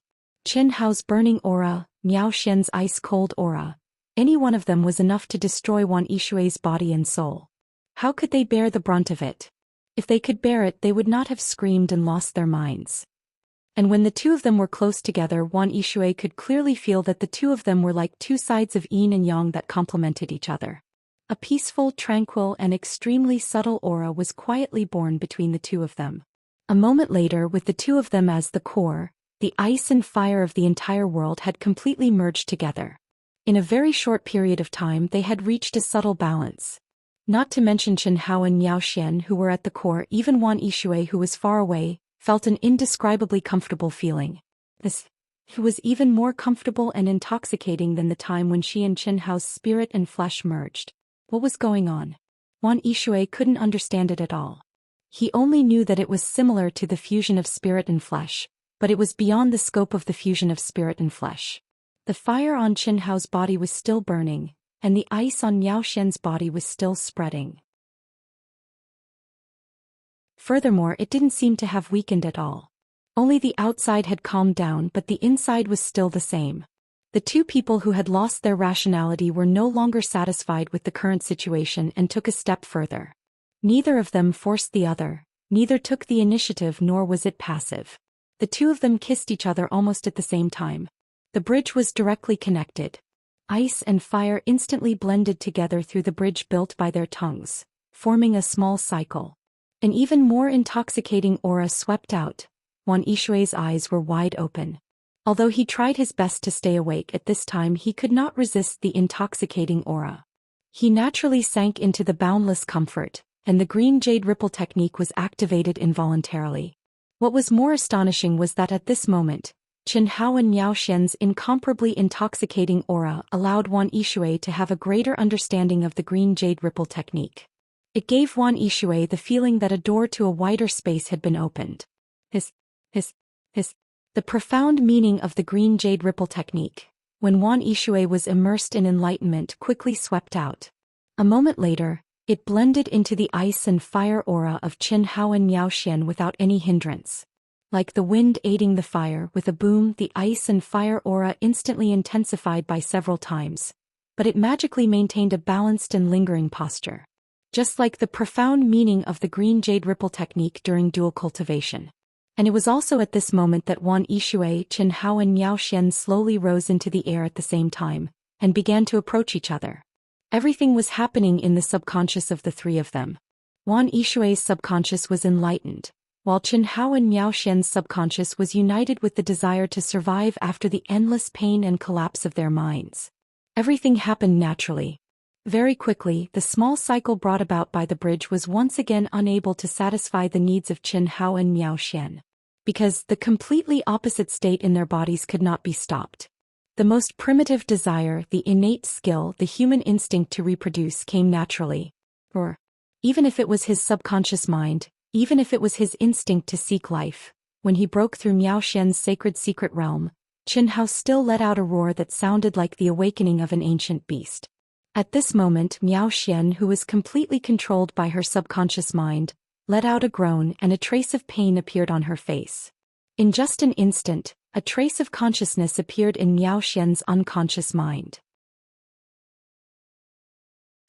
Qin Hao's burning aura, Miao Xian's ice-cold aura, any one of them was enough to destroy Wan Yishui's body and soul. How could they bear the brunt of it? If they could bear it, they would not have screamed and lost their minds. And when the two of them were close together, Wan Yishui could clearly feel that the two of them were like two sides of yin and yang that complemented each other. A peaceful, tranquil, and extremely subtle aura was quietly born between the two of them. A moment later, with the two of them as the core, the ice and fire of the entire world had completely merged together. In a very short period of time, they had reached a subtle balance. Not to mention Qin Hao and Miao Xian, who were at the core, even Wan Yishui, who was far away, felt an indescribably comfortable feeling. This was even more comfortable and intoxicating than the time when she and Qin Hao's spirit and flesh merged. What was going on? Wan Yishui couldn't understand it at all. He only knew that it was similar to the fusion of spirit and flesh, but it was beyond the scope of the fusion of spirit and flesh. The fire on Qin Hao's body was still burning, and the ice on Miao Xian's body was still spreading. Furthermore, it didn't seem to have weakened at all. Only the outside had calmed down, but the inside was still the same. The two people who had lost their rationality were no longer satisfied with the current situation and took a step further. Neither of them forced the other, neither took the initiative, nor was it passive. The two of them kissed each other almost at the same time. The bridge was directly connected. Ice and fire instantly blended together through the bridge built by their tongues, forming a small cycle. An even more intoxicating aura swept out. Wan Yishui's eyes were wide open. Although he tried his best to stay awake at this time, he could not resist the intoxicating aura. He naturally sank into the boundless comfort, and the green jade ripple technique was activated involuntarily. What was more astonishing was that at this moment, Qin Hao and Miao Xian's incomparably intoxicating aura allowed Wan Yishui to have a greater understanding of the green jade ripple technique. It gave Wan Yishui the feeling that a door to a wider space had been opened. The profound meaning of the green jade ripple technique, when Wan Yishui was immersed in enlightenment, quickly swept out. A moment later, it blended into the ice and fire aura of Qin Hao and Miao Xian without any hindrance. Like the wind aiding the fire, with a boom, the ice and fire aura instantly intensified by several times, but it magically maintained a balanced and lingering posture. Just like the profound meaning of the green jade ripple technique during dual cultivation. And it was also at this moment that Wan Yishui, Qin Hao and Miao Xian slowly rose into the air at the same time, and began to approach each other. Everything was happening in the subconscious of the three of them. Wan Yishui's subconscious was enlightened, while Qin Hao and Miao Xian's subconscious was united with the desire to survive after the endless pain and collapse of their minds. Everything happened naturally. Very quickly, the small cycle brought about by the bridge was once again unable to satisfy the needs of Qin Hao and Miao Xian. Because the completely opposite state in their bodies could not be stopped. The most primitive desire, the innate skill, the human instinct to reproduce came naturally. Or, even if it was his subconscious mind, even if it was his instinct to seek life, when he broke through Miao Xian's sacred secret realm, Qin Hao still let out a roar that sounded like the awakening of an ancient beast. At this moment, Miao Xian, who was completely controlled by her subconscious mind, let out a groan and a trace of pain appeared on her face. In just an instant, a trace of consciousness appeared in Miao Xian's unconscious mind.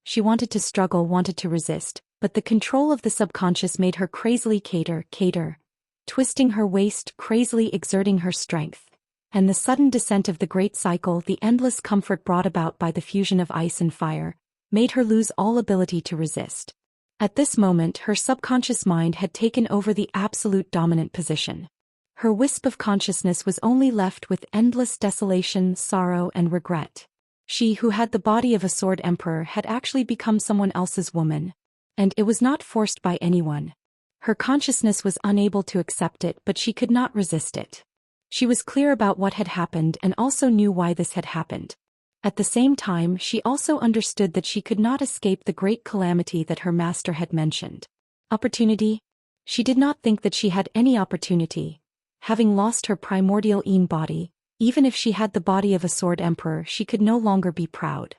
She wanted to struggle, wanted to resist, but the control of the subconscious made her crazily cater, twisting her waist, crazily exerting her strength. And the sudden descent of the great cycle, the endless comfort brought about by the fusion of ice and fire, made her lose all ability to resist. At this moment, her subconscious mind had taken over the absolute dominant position. Her wisp of consciousness was only left with endless desolation, sorrow, and regret. She who had the body of a sword emperor had actually become someone else's woman. And it was not forced by anyone. Her consciousness was unable to accept it, but she could not resist it. She was clear about what had happened and also knew why this had happened. At the same time, she also understood that she could not escape the great calamity that her master had mentioned. Opportunity? She did not think that she had any opportunity. Having lost her primordial Yin body, even if she had the body of a sword emperor, she could no longer be proud.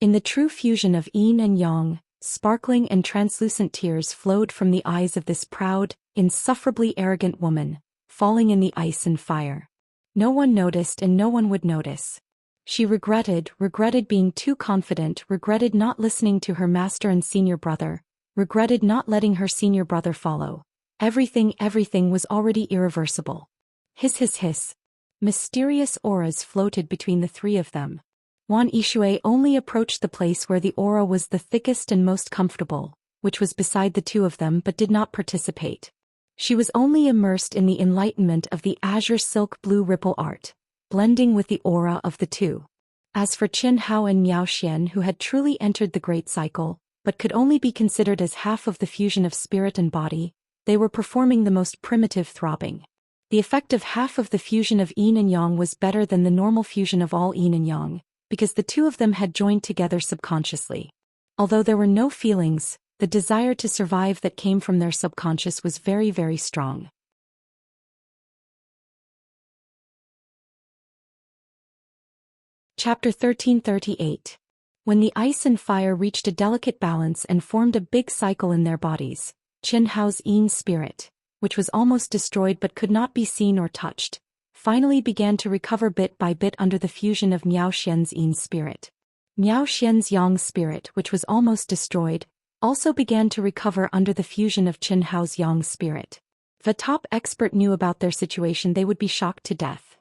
In the true fusion of Yin and Yang, sparkling and translucent tears flowed from the eyes of this proud, insufferably arrogant woman, falling in the ice and fire. No one noticed and no one would notice. She regretted being too confident, regretted not listening to her master and senior brother, regretted not letting her senior brother follow. Everything was already irreversible. Hiss. Mysterious auras floated between the three of them. Wan Yishui only approached the place where the aura was the thickest and most comfortable, which was beside the two of them, but did not participate. She was only immersed in the enlightenment of the azure silk blue ripple art, blending with the aura of the two. As for Qin Hao and Miao Xian, who had truly entered the great cycle, but could only be considered as half of the fusion of spirit and body, they were performing the most primitive throbbing. The effect of half of the fusion of Yin and Yang was better than the normal fusion of all Yin and Yang, because the two of them had joined together subconsciously. Although there were no feelings, the desire to survive that came from their subconscious was very, very strong. Chapter 1338. When the ice and fire reached a delicate balance and formed a big cycle in their bodies, Qin Hao's Yin spirit, which was almost destroyed but could not be seen or touched, finally began to recover bit by bit under the fusion of Miao Xian's Yin spirit. Miao Xian's Yang spirit, which was almost destroyed, also began to recover under the fusion of Qin Hao's Yang spirit. If a top expert knew about their situation, they would be shocked to death.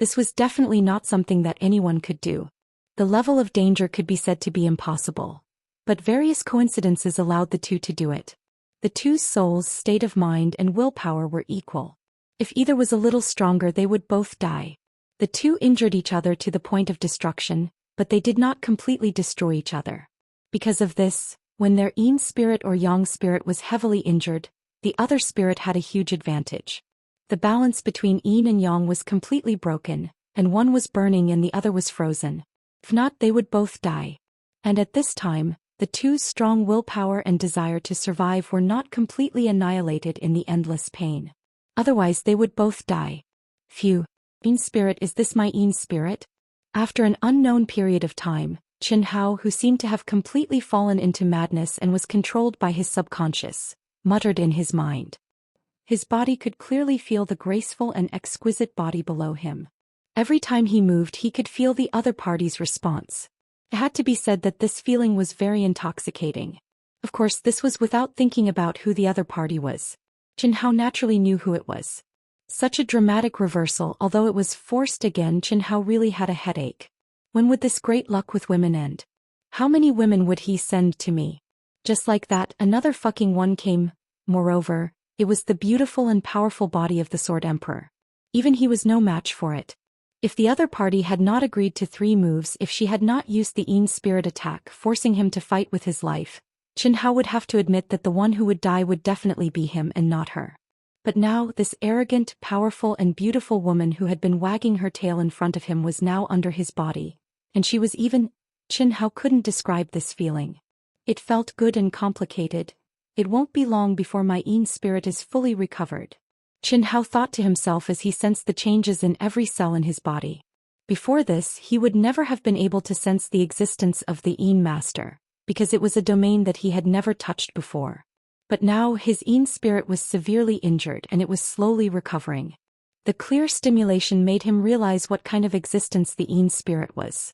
This was definitely not something that anyone could do. The level of danger could be said to be impossible. But various coincidences allowed the two to do it. The two's souls' state of mind and willpower were equal. If either was a little stronger, they would both die. The two injured each other to the point of destruction, but they did not completely destroy each other. Because of this, when their Yin spirit or Yang spirit was heavily injured, the other spirit had a huge advantage. The balance between Yin and Yang was completely broken, and one was burning and the other was frozen. If not, they would both die. And at this time, the two's strong willpower and desire to survive were not completely annihilated in the endless pain. Otherwise they would both die. Phew. Yin spirit, is this my Yin spirit? After an unknown period of time, Qin Hao, who seemed to have completely fallen into madness and was controlled by his subconscious, muttered in his mind. His body could clearly feel the graceful and exquisite body below him. Every time he moved, he could feel the other party's response. It had to be said that this feeling was very intoxicating. Of course, this was without thinking about who the other party was. Qin Hao naturally knew who it was. Such a dramatic reversal, although it was forced again. Qin Hao really had a headache. When would this great luck with women end? How many women would he send to me? Just like that, another fucking one came. Moreover, it was the beautiful and powerful body of the Sword Emperor. Even he was no match for it. If the other party had not agreed to 3 moves, if she had not used the Yin spirit attack, forcing him to fight with his life, Chen Hao would have to admit that the one who would die would definitely be him and not her. But now, this arrogant, powerful and beautiful woman who had been wagging her tail in front of him was now under his body. And she was even... Chen Hao couldn't describe this feeling. It felt good and complicated. It won't be long before my Yin spirit is fully recovered. Chen Hao thought to himself as he sensed the changes in every cell in his body. Before this, he would never have been able to sense the existence of the Yin master, because it was a domain that he had never touched before. But now his Yin spirit was severely injured and it was slowly recovering. The clear stimulation made him realize what kind of existence the Yin spirit was.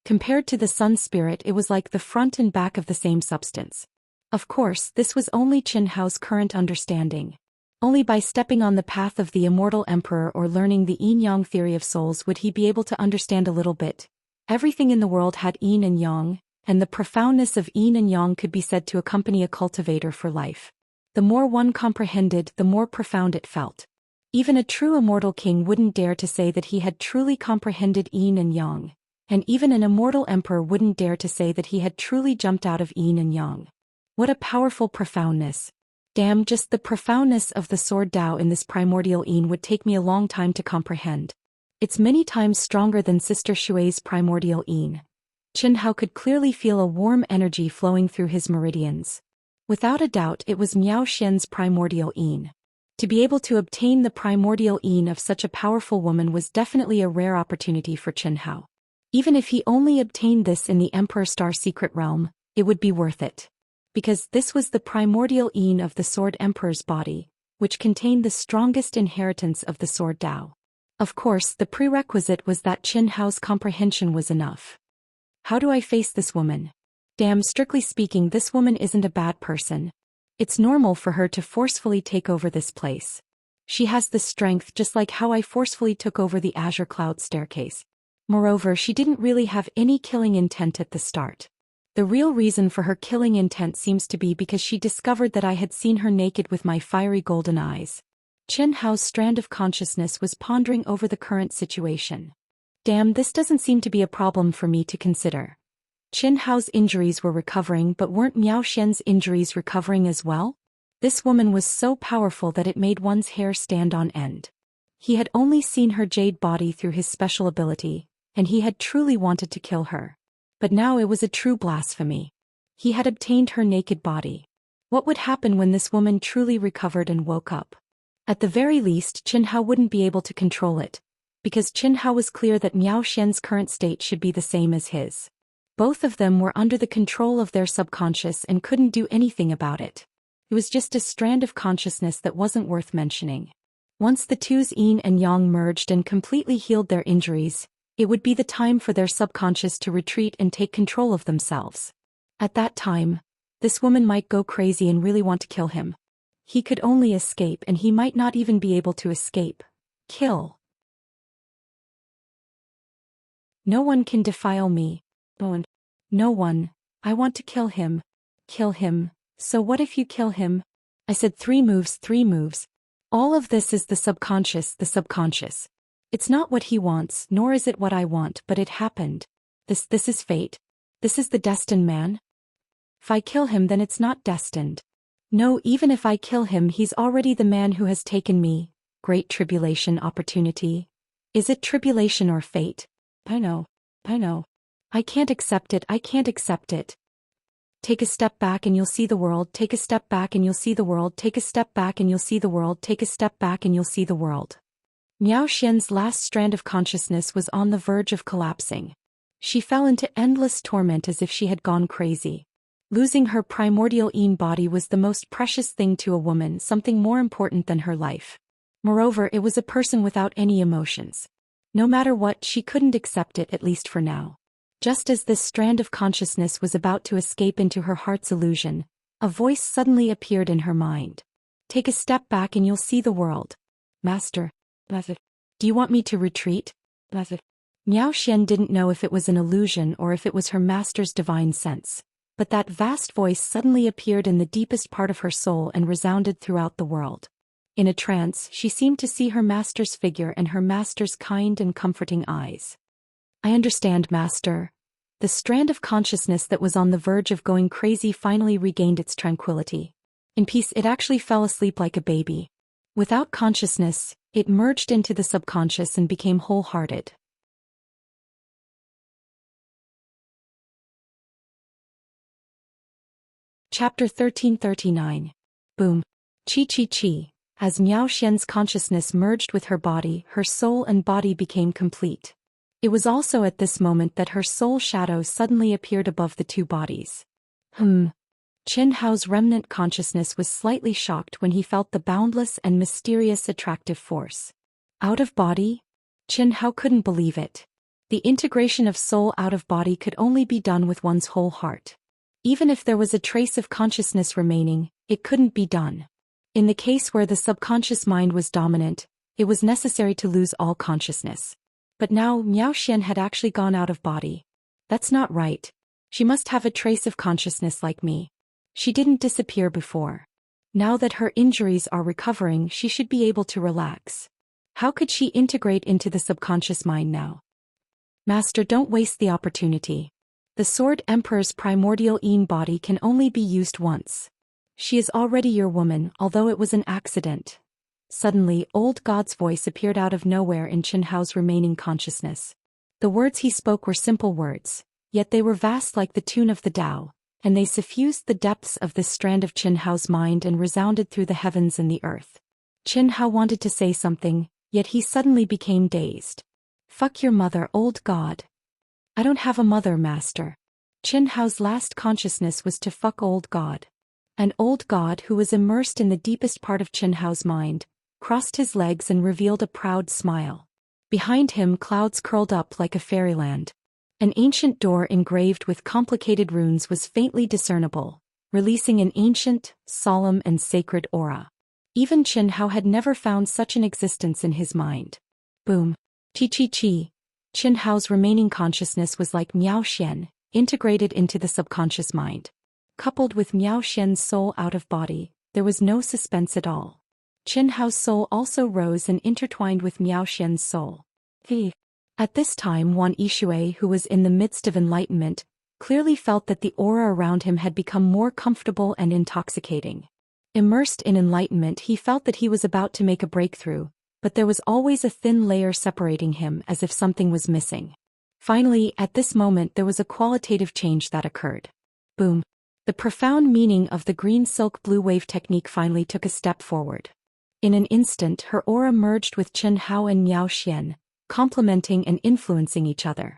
Compared to the Sun spirit, it was like the front and back of the same substance. Of course, this was only Chen Hao's current understanding. Only by stepping on the path of the immortal emperor or learning the yin-yang theory of souls would he be able to understand a little bit. Everything in the world had yin and yang, and the profoundness of yin and yang could be said to accompany a cultivator for life. The more one comprehended, the more profound it felt. Even a true immortal king wouldn't dare to say that he had truly comprehended yin and yang, and even an immortal emperor wouldn't dare to say that he had truly jumped out of yin and yang. What a powerful profoundness. Damn, just the profoundness of the sword Dao in this primordial yin would take me a long time to comprehend. It's many times stronger than Sister Xue's primordial yin. Chen Hao could clearly feel a warm energy flowing through his meridians. Without a doubt, it was Miao Xian's primordial yin. To be able to obtain the primordial yin of such a powerful woman was definitely a rare opportunity for Chen Hao. Even if he only obtained this in the Emperor Star Secret Realm, it would be worth it. Because this was the primordial yin of the Sword Emperor's body, which contained the strongest inheritance of the Sword Dao. Of course, the prerequisite was that Chen Hao's comprehension was enough. How do I face this woman? Damn, strictly speaking, this woman isn't a bad person. It's normal for her to forcefully take over this place. She has the strength just like how I forcefully took over the Azure Cloud staircase. Moreover, she didn't really have any killing intent at the start. The real reason for her killing intent seems to be because she discovered that I had seen her naked with my fiery golden eyes. Chen Hao's strand of consciousness was pondering over the current situation. Damn, this doesn't seem to be a problem for me to consider. Chen Hao's injuries were recovering, but weren't Miao Xian's injuries recovering as well? This woman was so powerful that it made one's hair stand on end. He had only seen her jade body through his special ability, and he had truly wanted to kill her. But now it was a true blasphemy. He had obtained her naked body. What would happen when this woman truly recovered and woke up? At the very least, Chen Hao wouldn't be able to control it, because Chen Hao was clear that Miao Xian's current state should be the same as his. Both of them were under the control of their subconscious and couldn't do anything about it. It was just a strand of consciousness that wasn't worth mentioning. Once the two's yin and yang merged and completely healed their injuries, it would be the time for their subconscious to retreat and take control of themselves. At that time, this woman might go crazy and really want to kill him. He could only escape, and he might not even be able to escape. Kill. No one can defile me. No one. I want to kill him. Kill him. So what if you kill him? I said 3 moves, 3 moves. All of this is the subconscious, the subconscious. It's not what he wants, nor is it what I want, but it happened. This is fate. This is the destined man. If I kill him, then it's not destined. No, even if I kill him, he's already the man who has taken me. Great tribulation opportunity. Is it tribulation or fate? I know. I can't accept it, I can't accept it. Take a step back and you'll see the world, take a step back and you'll see the world, take a step back and you'll see the world, take a step back and you'll see the world. Miao Xian's last strand of consciousness was on the verge of collapsing. She fell into endless torment as if she had gone crazy. Losing her primordial yin body was the most precious thing to a woman, something more important than her life. Moreover, it was a person without any emotions. No matter what, she couldn't accept it, at least for now. Just as this strand of consciousness was about to escape into her heart's illusion, a voice suddenly appeared in her mind. Take a step back and you'll see the world. Master. Do you want me to retreat? Miao Xian didn't know if it was an illusion or if it was her master's divine sense. But that vast voice suddenly appeared in the deepest part of her soul and resounded throughout the world. In a trance, she seemed to see her master's figure and her master's kind and comforting eyes. I understand, master. The strand of consciousness that was on the verge of going crazy finally regained its tranquility. In peace, it actually fell asleep like a baby. Without consciousness, it merged into the subconscious and became wholehearted. Chapter 1339. Boom. Chi. As Miao Xian's consciousness merged with her body, her soul and body became complete. It was also at this moment that her soul shadow suddenly appeared above the two bodies. Qin Hao's remnant consciousness was slightly shocked when he felt the boundless and mysterious attractive force. Out of body? Qin Hao couldn't believe it. The integration of soul out of body could only be done with one's whole heart. Even if there was a trace of consciousness remaining, it couldn't be done. In the case where the subconscious mind was dominant, it was necessary to lose all consciousness. But now Miao Xian had actually gone out of body. That's not right. She must have a trace of consciousness like me. She didn't disappear before. Now that her injuries are recovering, she should be able to relax. How could she integrate into the subconscious mind now? Master, don't waste the opportunity. The Sword Emperor's primordial Yin body can only be used once. She is already your woman, although it was an accident. Suddenly, Old God's voice appeared out of nowhere in Qin Hao's remaining consciousness. The words he spoke were simple words, yet they were vast like the tune of the Tao, and they suffused the depths of this strand of Qin Hao's mind and resounded through the heavens and the earth. Qin Hao wanted to say something, yet he suddenly became dazed. Fuck your mother, Old God. I don't have a mother, master. Qin Hao's last consciousness was to fuck Old God. An Old God who was immersed in the deepest part of Qin Hao's mind, crossed his legs and revealed a proud smile. Behind him, clouds curled up like a fairyland. An ancient door engraved with complicated runes was faintly discernible, releasing an ancient, solemn and sacred aura. Even Qin Hao had never found such an existence in his mind. Boom. Chi. Qin Hao's remaining consciousness was like Miao Xian, integrated into the subconscious mind. Coupled with Miao Xian's soul out of body, there was no suspense at all. Qin Hao's soul also rose and intertwined with Miao Xian's soul. At this time, Wan Yishui, who was in the midst of enlightenment, clearly felt that the aura around him had become more comfortable and intoxicating. Immersed in enlightenment, he felt that he was about to make a breakthrough, but there was always a thin layer separating him as if something was missing. Finally, at this moment there was a qualitative change that occurred. Boom. The profound meaning of the green silk blue wave technique finally took a step forward. In an instant, her aura merged with Qin Hao and Miao Xian, complementing and influencing each other.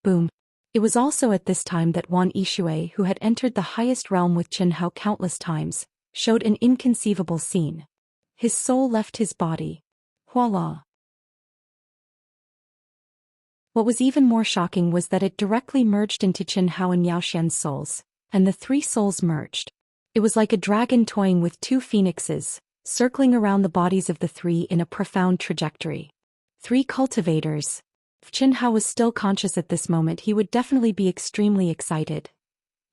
Boom. It was also at this time that Wan Yishui, who had entered the highest realm with Qin Hao countless times, showed an inconceivable scene. His soul left his body. Voila. What was even more shocking was that it directly merged into Qin Hao and Miao Xian's souls, and the three souls merged. It was like a dragon toying with two phoenixes, circling around the bodies of the three in a profound trajectory. Three cultivators. If Qin Hao was still conscious at this moment, he would definitely be extremely excited.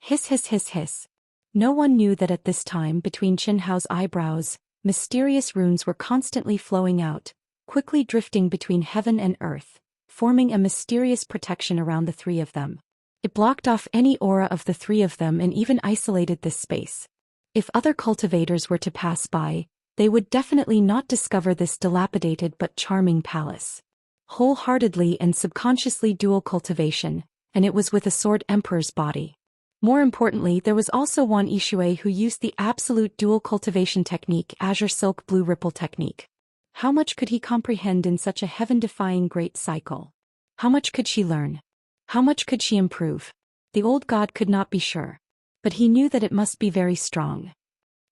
Hiss. No one knew that at this time, between Qin Hao's eyebrows, mysterious runes were constantly flowing out, quickly drifting between heaven and earth, forming a mysterious protection around the three of them. It blocked off any aura of the three of them and even isolated this space. If other cultivators were to pass by, they would definitely not discover this dilapidated but charming palace. Wholeheartedly and subconsciously dual cultivation, and it was with a Sword Emperor's body. More importantly, there was also Wan Yishui who used the absolute dual cultivation technique, Azure Silk Blue Ripple technique. How much could he comprehend in such a heaven-defying great cycle? How much could she learn? How much could she improve? The old god could not be sure. But he knew that it must be very strong.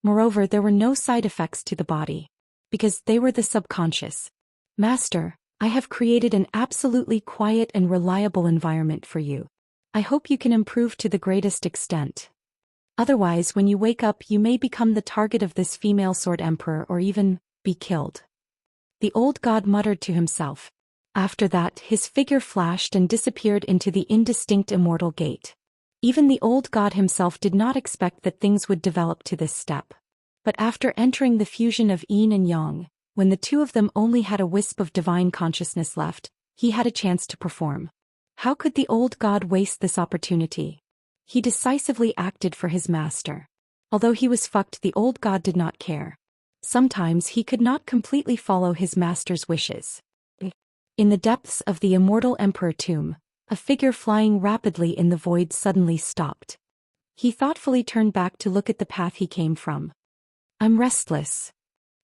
Moreover, there were no side effects to the body. Because they were the subconscious. Master, I have created an absolutely quiet and reliable environment for you. I hope you can improve to the greatest extent. Otherwise, when you wake up, you may become the target of this female Sword Emperor or even be killed. The old god muttered to himself. After that, his figure flashed and disappeared into the indistinct immortal gate. Even the old god himself did not expect that things would develop to this step. But after entering the fusion of yin and yang, when the two of them only had a wisp of divine consciousness left, he had a chance to perform. How could the old god waste this opportunity? He decisively acted for his master. Although he was fucked, the old god did not care. Sometimes he could not completely follow his master's wishes. In the depths of the immortal emperor tomb, a figure flying rapidly in the void suddenly stopped. He thoughtfully turned back to look at the path he came from. I'm restless.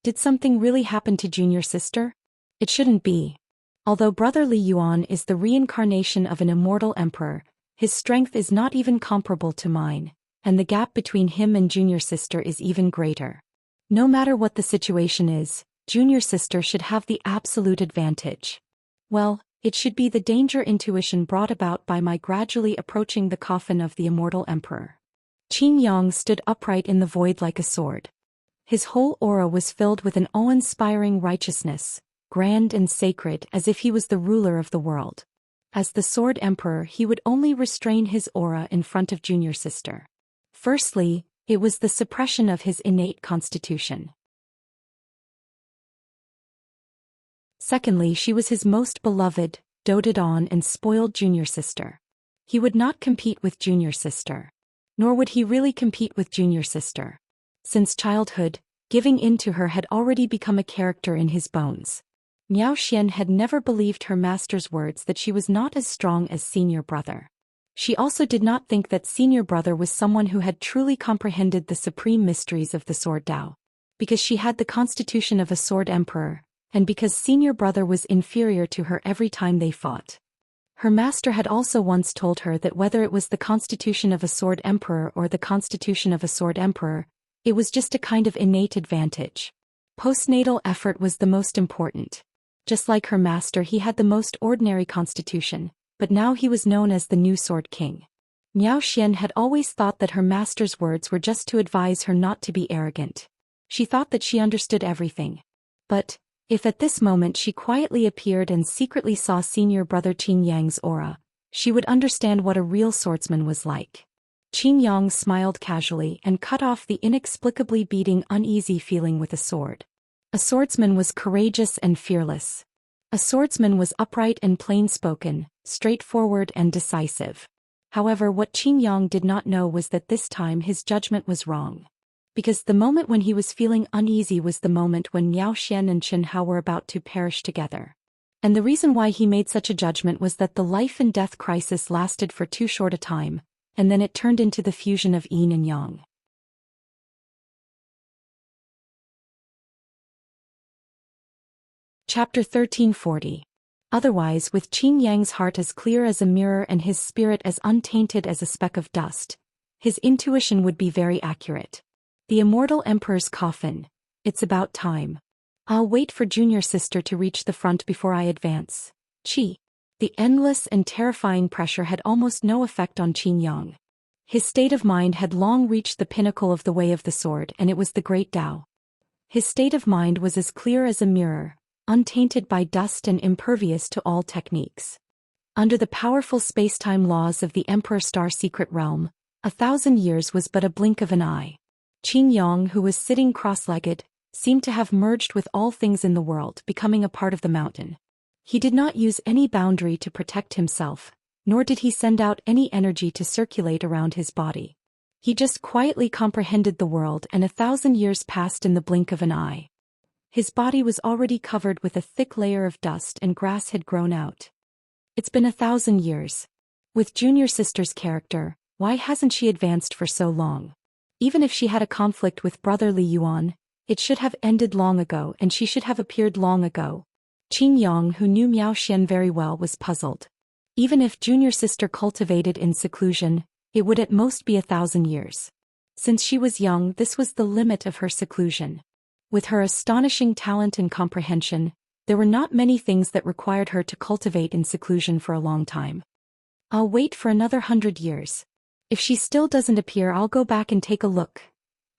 Did something really happen to junior sister? It shouldn't be. Although Brother Li Yuan is the reincarnation of an immortal emperor, his strength is not even comparable to mine, and the gap between him and junior sister is even greater. No matter what the situation is, junior sister should have the absolute advantage. Well, it should be the danger intuition brought about by my gradually approaching the coffin of the immortal emperor. Qin Yang stood upright in the void like a sword. His whole aura was filled with an awe-inspiring righteousness, grand and sacred as if he was the ruler of the world. As the sword emperor, he would only restrain his aura in front of junior sister. Firstly, it was the suppression of his innate constitution. Secondly, she was his most beloved, doted on and spoiled junior sister. He would not compete with junior sister. Nor would he really compete with junior sister. Since childhood, giving in to her had already become a character in his bones. Miao Xian had never believed her master's words that she was not as strong as senior brother. She also did not think that senior brother was someone who had truly comprehended the supreme mysteries of the sword Tao. Because she had the constitution of a sword emperor, and because senior brother was inferior to her every time they fought. Her master had also once told her that whether it was the constitution of a sword emperor or the constitution of a sword emperor, it was just a kind of innate advantage. Postnatal effort was the most important. Just like her master, he had the most ordinary constitution, but now he was known as the new sword king. Miao Xian had always thought that her master's words were just to advise her not to be arrogant. She thought that she understood everything. But, if at this moment she quietly appeared and secretly saw senior brother Qin Yang's aura, she would understand what a real swordsman was like. Qin Yang smiled casually and cut off the inexplicably beating uneasy feeling with a sword. A swordsman was courageous and fearless. A swordsman was upright and plain-spoken, straightforward and decisive. However, what Qin Yang did not know was that this time his judgment was wrong. Because the moment when he was feeling uneasy was the moment when Miao Xian and Chen Hao were about to perish together. And the reason why he made such a judgment was that the life and death crisis lasted for too short a time, and then it turned into the fusion of yin and yang. Chapter 1340. Otherwise, with Qin Yang's heart as clear as a mirror and his spirit as untainted as a speck of dust, his intuition would be very accurate. The immortal emperor's coffin. It's about time. I'll wait for junior sister to reach the front before I advance. Qi. The endless and terrifying pressure had almost no effect on Qin Yang. His state of mind had long reached the pinnacle of the way of the sword, and it was the great Tao. His state of mind was as clear as a mirror, untainted by dust and impervious to all techniques. Under the powerful space-time laws of the Emperor Star Secret Realm, 1,000 years was but a blink of an eye. Qin Yang, who was sitting cross-legged, seemed to have merged with all things in the world, becoming a part of the mountain. He did not use any boundary to protect himself, nor did he send out any energy to circulate around his body. He just quietly comprehended the world, and 1,000 years passed in the blink of an eye. His body was already covered with a thick layer of dust and grass had grown out. It's been 1,000 years. With junior sister's character, why hasn't she advanced for so long? Even if she had a conflict with brother Li Yuan, it should have ended long ago and she should have appeared long ago. Qin Yang, who knew Miao Xian very well, was puzzled. Even if junior sister cultivated in seclusion, it would at most be 1,000 years. Since she was young, this was the limit of her seclusion. With her astonishing talent and comprehension, there were not many things that required her to cultivate in seclusion for a long time. I'll wait for another 100 years. If she still doesn't appear, I'll go back and take a look,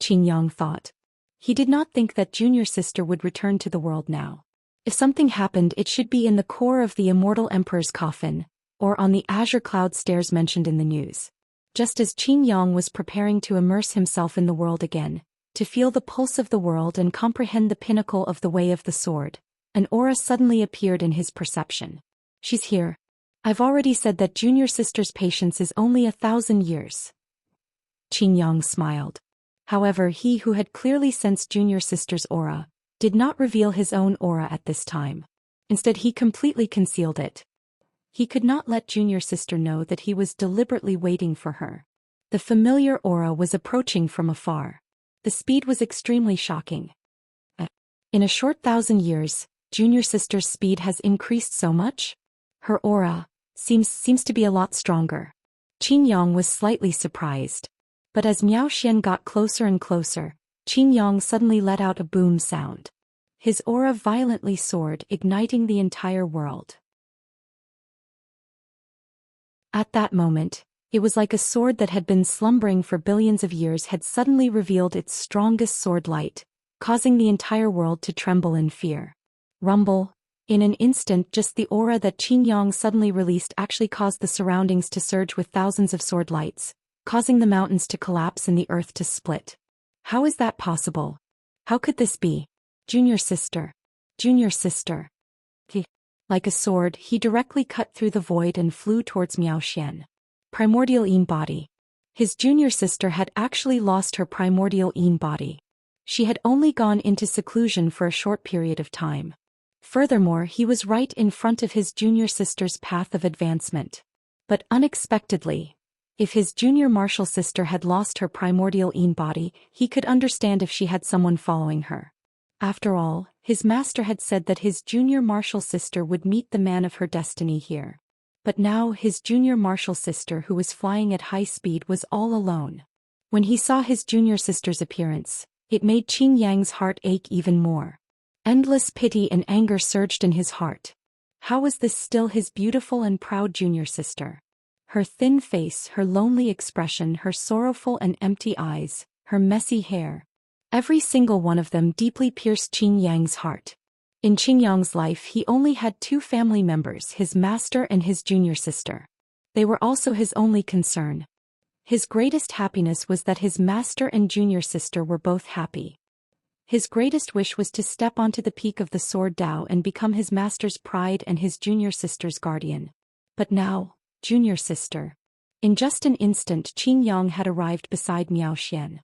Qin Yang thought. He did not think that junior sister would return to the world now. If something happened, it should be in the core of the immortal emperor's coffin, or on the azure cloud stairs mentioned in the news. Just as Qin Yang was preparing to immerse himself in the world again, to feel the pulse of the world and comprehend the pinnacle of the way of the sword. An aura suddenly appeared in his perception. She's here. I've already said that junior sister's patience is only 1,000 years. Xianxia smiled. However, he who had clearly sensed junior sister's aura did not reveal his own aura at this time. Instead, he completely concealed it. He could not let junior sister know that he was deliberately waiting for her. The familiar aura was approaching from afar. The speed was extremely shocking. In a short 1,000 years, junior sister's speed has increased so much? Her aura seems to be a lot stronger. Xianxia was slightly surprised. But as Miao Xian got closer and closer, Xianxia suddenly let out a boom sound. His aura violently soared, igniting the entire world. At that moment, it was like a sword that had been slumbering for billions of years had suddenly revealed its strongest sword light, causing the entire world to tremble in fear. Rumble. In an instant, just the aura that Xianxia suddenly released actually caused the surroundings to surge with thousands of sword lights, causing the mountains to collapse and the earth to split. How is that possible? How could this be? Junior sister. Junior sister. Like a sword, he directly cut through the void and flew towards Miao Xian. Primordial Yin body. His junior sister had actually lost her primordial Yin body. She had only gone into seclusion for a short period of time. Furthermore, he was right in front of his junior sister's path of advancement. But unexpectedly, if his junior martial sister had lost her primordial Yin body, he could understand if she had someone following her. After all, his master had said that his junior martial sister would meet the man of her destiny here. But now his junior martial sister who was flying at high speed was all alone. When he saw his junior sister's appearance, it made Xianxia's heart ache even more. Endless pity and anger surged in his heart. How was this still his beautiful and proud junior sister? Her thin face, her lonely expression, her sorrowful and empty eyes, her messy hair. Every single one of them deeply pierced Xianxia's heart. In Xianxia's life he only had 2 family members, his master and his junior sister. They were also his only concern. His greatest happiness was that his master and junior sister were both happy. His greatest wish was to step onto the peak of the sword Dao and become his master's pride and his junior sister's guardian. But now, junior sister. In just an instant Xianxia had arrived beside Miao Xian.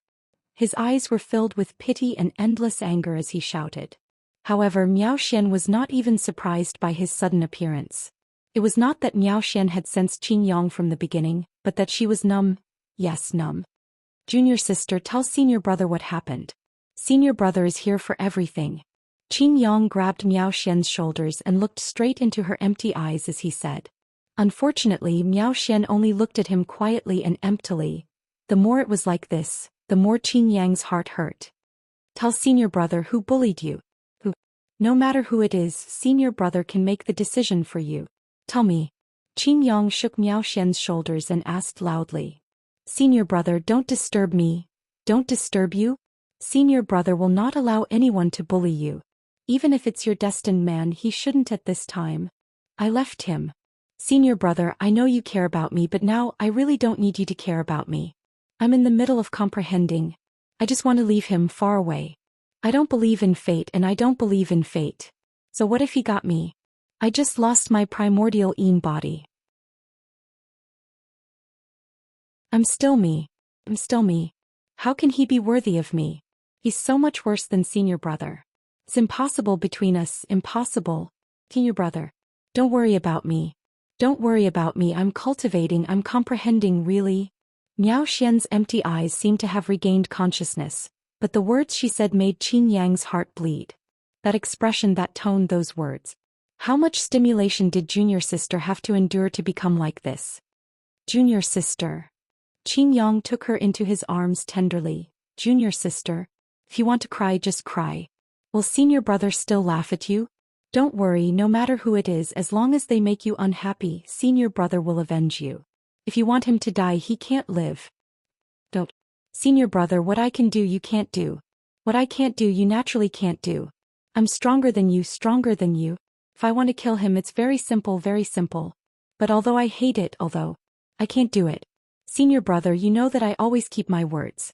His eyes were filled with pity and endless anger as he shouted. However, Miao Xian was not even surprised by his sudden appearance. It was not that Miao Xian had sensed Xianxia from the beginning, but that she was numb. Yes, numb. Junior sister, tell senior brother what happened. Senior brother is here for everything. Xianxia grabbed Miao Xian's shoulders and looked straight into her empty eyes as he said. Unfortunately, Miao Xian only looked at him quietly and emptily. The more it was like this, the more Xianxia's heart hurt. Tell senior brother who bullied you. Who? No matter who it is, senior brother can make the decision for you. Tell me. Xianxia shook Miao Xian's shoulders and asked loudly. Senior brother, don't disturb me. Don't disturb you? Senior brother will not allow anyone to bully you. Even if it's your destined man, he shouldn't at this time. I left him. Senior brother, I know you care about me, but now I really don't need you to care about me. I'm in the middle of comprehending. I just want to leave him far away. I don't believe in fate and I don't believe in fate. So what if he got me? I just lost my primordial Yin body. I'm still me. I'm still me. How can he be worthy of me? He's so much worse than senior brother. It's impossible between us, impossible. Senior brother. Don't worry about me. Don't worry about me, I'm cultivating, I'm comprehending, really. Miao Xian's empty eyes seemed to have regained consciousness, but the words she said made Xianxia's heart bleed. That expression, that tone, those words. How much stimulation did junior sister have to endure to become like this? Junior sister. Xianxia took her into his arms tenderly. Junior sister. If you want to cry, just cry. Will senior brother still laugh at you? Don't worry, no matter who it is, as long as they make you unhappy, senior brother will avenge you. If you want him to die, he can't live. Don't. Senior brother, what I can do you can't do. What I can't do you naturally can't do. I'm stronger than you, stronger than you. If I want to kill him, it's very simple, very simple. But although I hate it, I can't do it. Senior brother, you know that I always keep my words.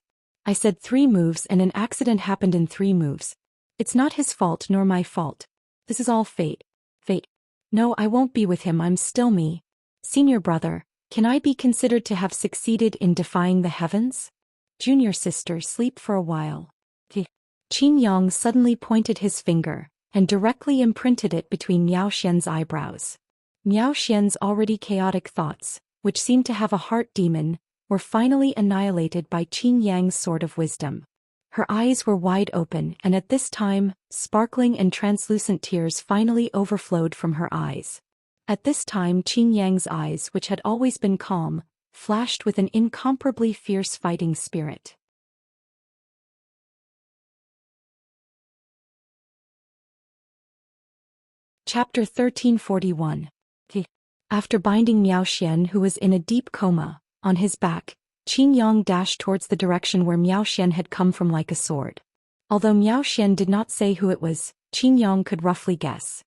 I said 3 moves and an accident happened in 3 moves. It's not his fault nor my fault. This is all fate. Fate. No, I won't be with him, I'm still me. Senior brother, can I be considered to have succeeded in defying the heavens? Junior sister, sleep for a while. Qin Yang suddenly pointed his finger and directly imprinted it between Miao Xian's eyebrows. Miao Xian's already chaotic thoughts, which seemed to have a heart demon, were finally annihilated by Qin Yang's sword of wisdom. Her eyes were wide open and at this time, sparkling and translucent tears finally overflowed from her eyes. At this time Qin Yang's eyes, which had always been calm, flashed with an incomparably fierce fighting spirit. Chapter 1341. After binding Miao Xian, who was in a deep coma, on his back, Qin Yang dashed towards the direction where Miao Xian had come from like a sword. Although Miao Xian did not say who it was, Qin Yang could roughly guess.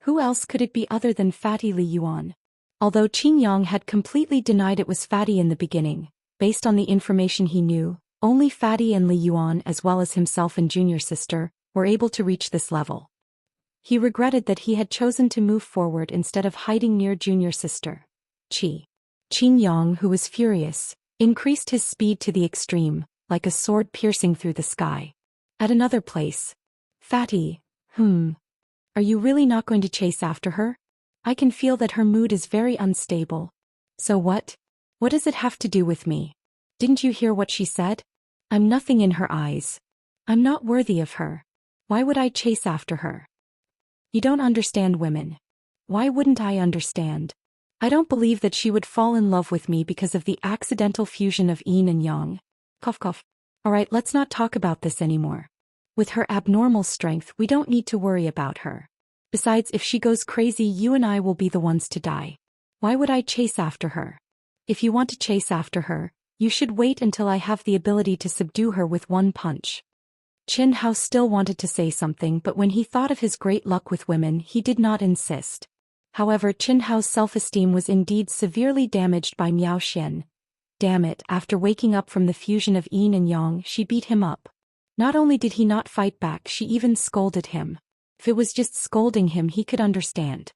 Who else could it be other than Fatty Li Yuan? Although Qin Yang had completely denied it was Fatty in the beginning, based on the information he knew, only Fatty and Li Yuan as well as himself and junior sister were able to reach this level. He regretted that he had chosen to move forward instead of hiding near junior sister. Qin Yang, who was furious, increased his speed to the extreme, like a sword piercing through the sky. At another place. Fatty, are you really not going to chase after her? I can feel that her mood is very unstable. So what? What does it have to do with me? Didn't you hear what she said? I'm nothing in her eyes. I'm not worthy of her. Why would I chase after her? You don't understand women. Why wouldn't I understand? I don't believe that she would fall in love with me because of the accidental fusion of yin and yang. Cough cough. Alright, let's not talk about this anymore. With her abnormal strength, we don't need to worry about her. Besides, if she goes crazy, you and I will be the ones to die. Why would I chase after her? If you want to chase after her, you should wait until I have the ability to subdue her with one punch. Qin Hao still wanted to say something, but when he thought of his great luck with women, he did not insist. However, Qin Hao's self-esteem was indeed severely damaged by Miao Xian. Damn it, after waking up from the fusion of yin and yang, she beat him up. Not only did he not fight back, she even scolded him. If it was just scolding him, he could understand.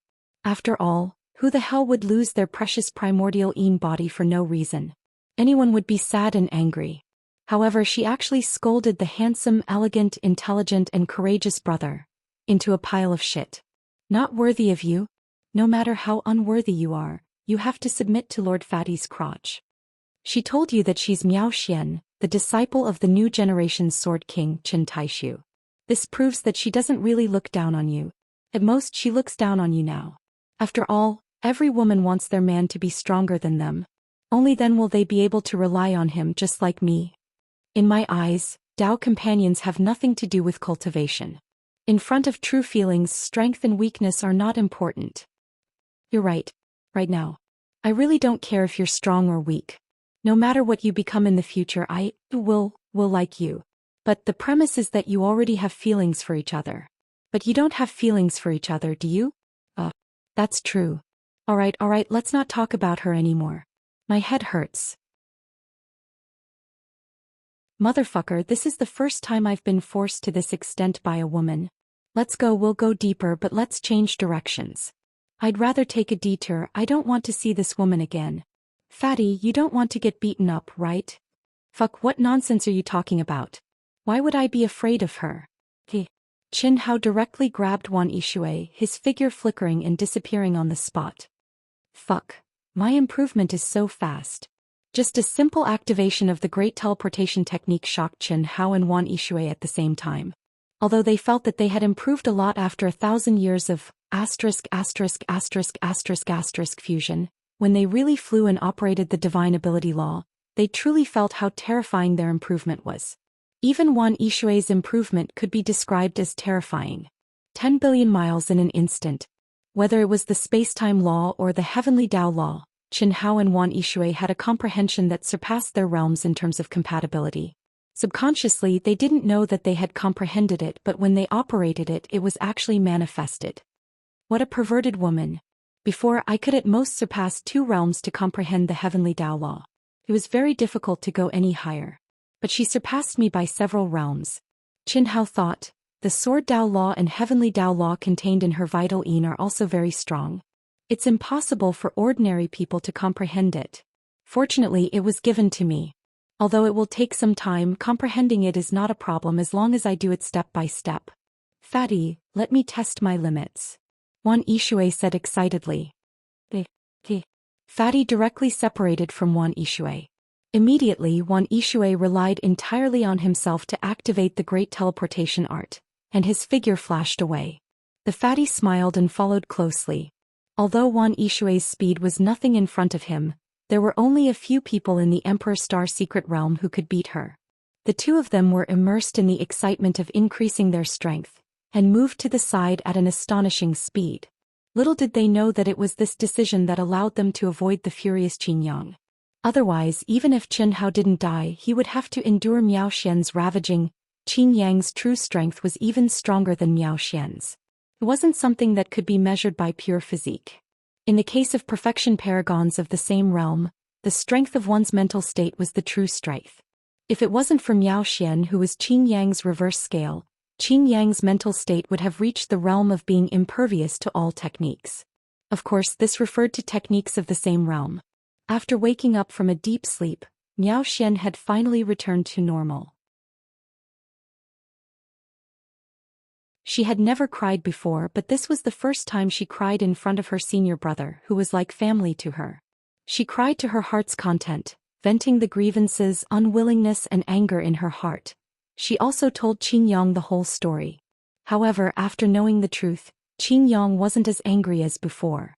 After all, who the hell would lose their precious primordial yin body for no reason? Anyone would be sad and angry. However, she actually scolded the handsome, elegant, intelligent and courageous brother into a pile of shit. Not worthy of you? No matter how unworthy you are, you have to submit to Lord Fatty's crotch. She told you that she's Miao Xian, the disciple of the new generation's sword king, Qin Taishu. This proves that she doesn't really look down on you. At most, she looks down on you now. After all, every woman wants their man to be stronger than them. Only then will they be able to rely on him, just like me. In my eyes, Dao companions have nothing to do with cultivation. In front of true feelings, strength and weakness are not important. You're right. Right now. I really don't care if you're strong or weak. No matter what you become in the future, I will like you. But the premise is that you already have feelings for each other. But you don't have feelings for each other, do you? That's true. Alright, let's not talk about her anymore. My head hurts. Motherfucker, this is the first time I've been forced to this extent by a woman. Let's go, we'll go deeper, but let's change directions. I'd rather take a detour, I don't want to see this woman again. Fatty, you don't want to get beaten up, right? Fuck, what nonsense are you talking about? Why would I be afraid of her? Qin Hao directly grabbed Wan Yishui, his figure flickering and disappearing on the spot. Fuck. My improvement is so fast. Just a simple activation of the great teleportation technique shocked Qin Hao and Wan Yishui at the same time. Although they felt that they had improved a lot after 1,000 years of ****** fusion, when they really flew and operated the divine ability law, they truly felt how terrifying their improvement was. Even Wan Yishui's improvement could be described as terrifying. 10 billion miles in an instant. Whether it was the space-time law or the heavenly Dao law, Qin Hao and Wan Yishui had a comprehension that surpassed their realms in terms of compatibility. Subconsciously, they didn't know that they had comprehended it, but when they operated it, it was actually manifested. What a perverted woman. Before, I could at most surpass 2 realms to comprehend the heavenly Dao law. It was very difficult to go any higher. but she surpassed me by several realms. Qin Hao thought, the sword Dao law and heavenly Dao law contained in her vital yin are also very strong. It's impossible for ordinary people to comprehend it. Fortunately, it was given to me. Although it will take some time, comprehending it is not a problem as long as I do it step by step. Fatty, let me test my limits. Wan Yishui said excitedly. Fatty directly separated from Wan Yishui. Immediately, Wan Yishui relied entirely on himself to activate the great teleportation art, and his figure flashed away. The fatty smiled and followed closely. Although Wan Yishui's speed was nothing in front of him, there were only a few people in the Emperor Star Secret Realm who could beat her. The two of them were immersed in the excitement of increasing their strength, and moved to the side at an astonishing speed. Little did they know that it was this decision that allowed them to avoid the furious Qin Yang. Otherwise, even if Qin Hao didn't die, he would have to endure Miao Xian's ravaging. Qin Yang's true strength was even stronger than Miao Xian's. It wasn't something that could be measured by pure physique. In the case of perfection paragons of the same realm, the strength of one's mental state was the true strength. If it wasn't for Miao Xian, who was Qin Yang's reverse scale, Qin Yang's mental state would have reached the realm of being impervious to all techniques. Of course, this referred to techniques of the same realm. After waking up from a deep sleep, Miao Xian had finally returned to normal. She had never cried before, but this was the first time she cried in front of her senior brother, who was like family to her. She cried to her heart's content, venting the grievances, unwillingness and anger in her heart. She also told Qin Yang the whole story. However, after knowing the truth, Qin Yang wasn't as angry as before.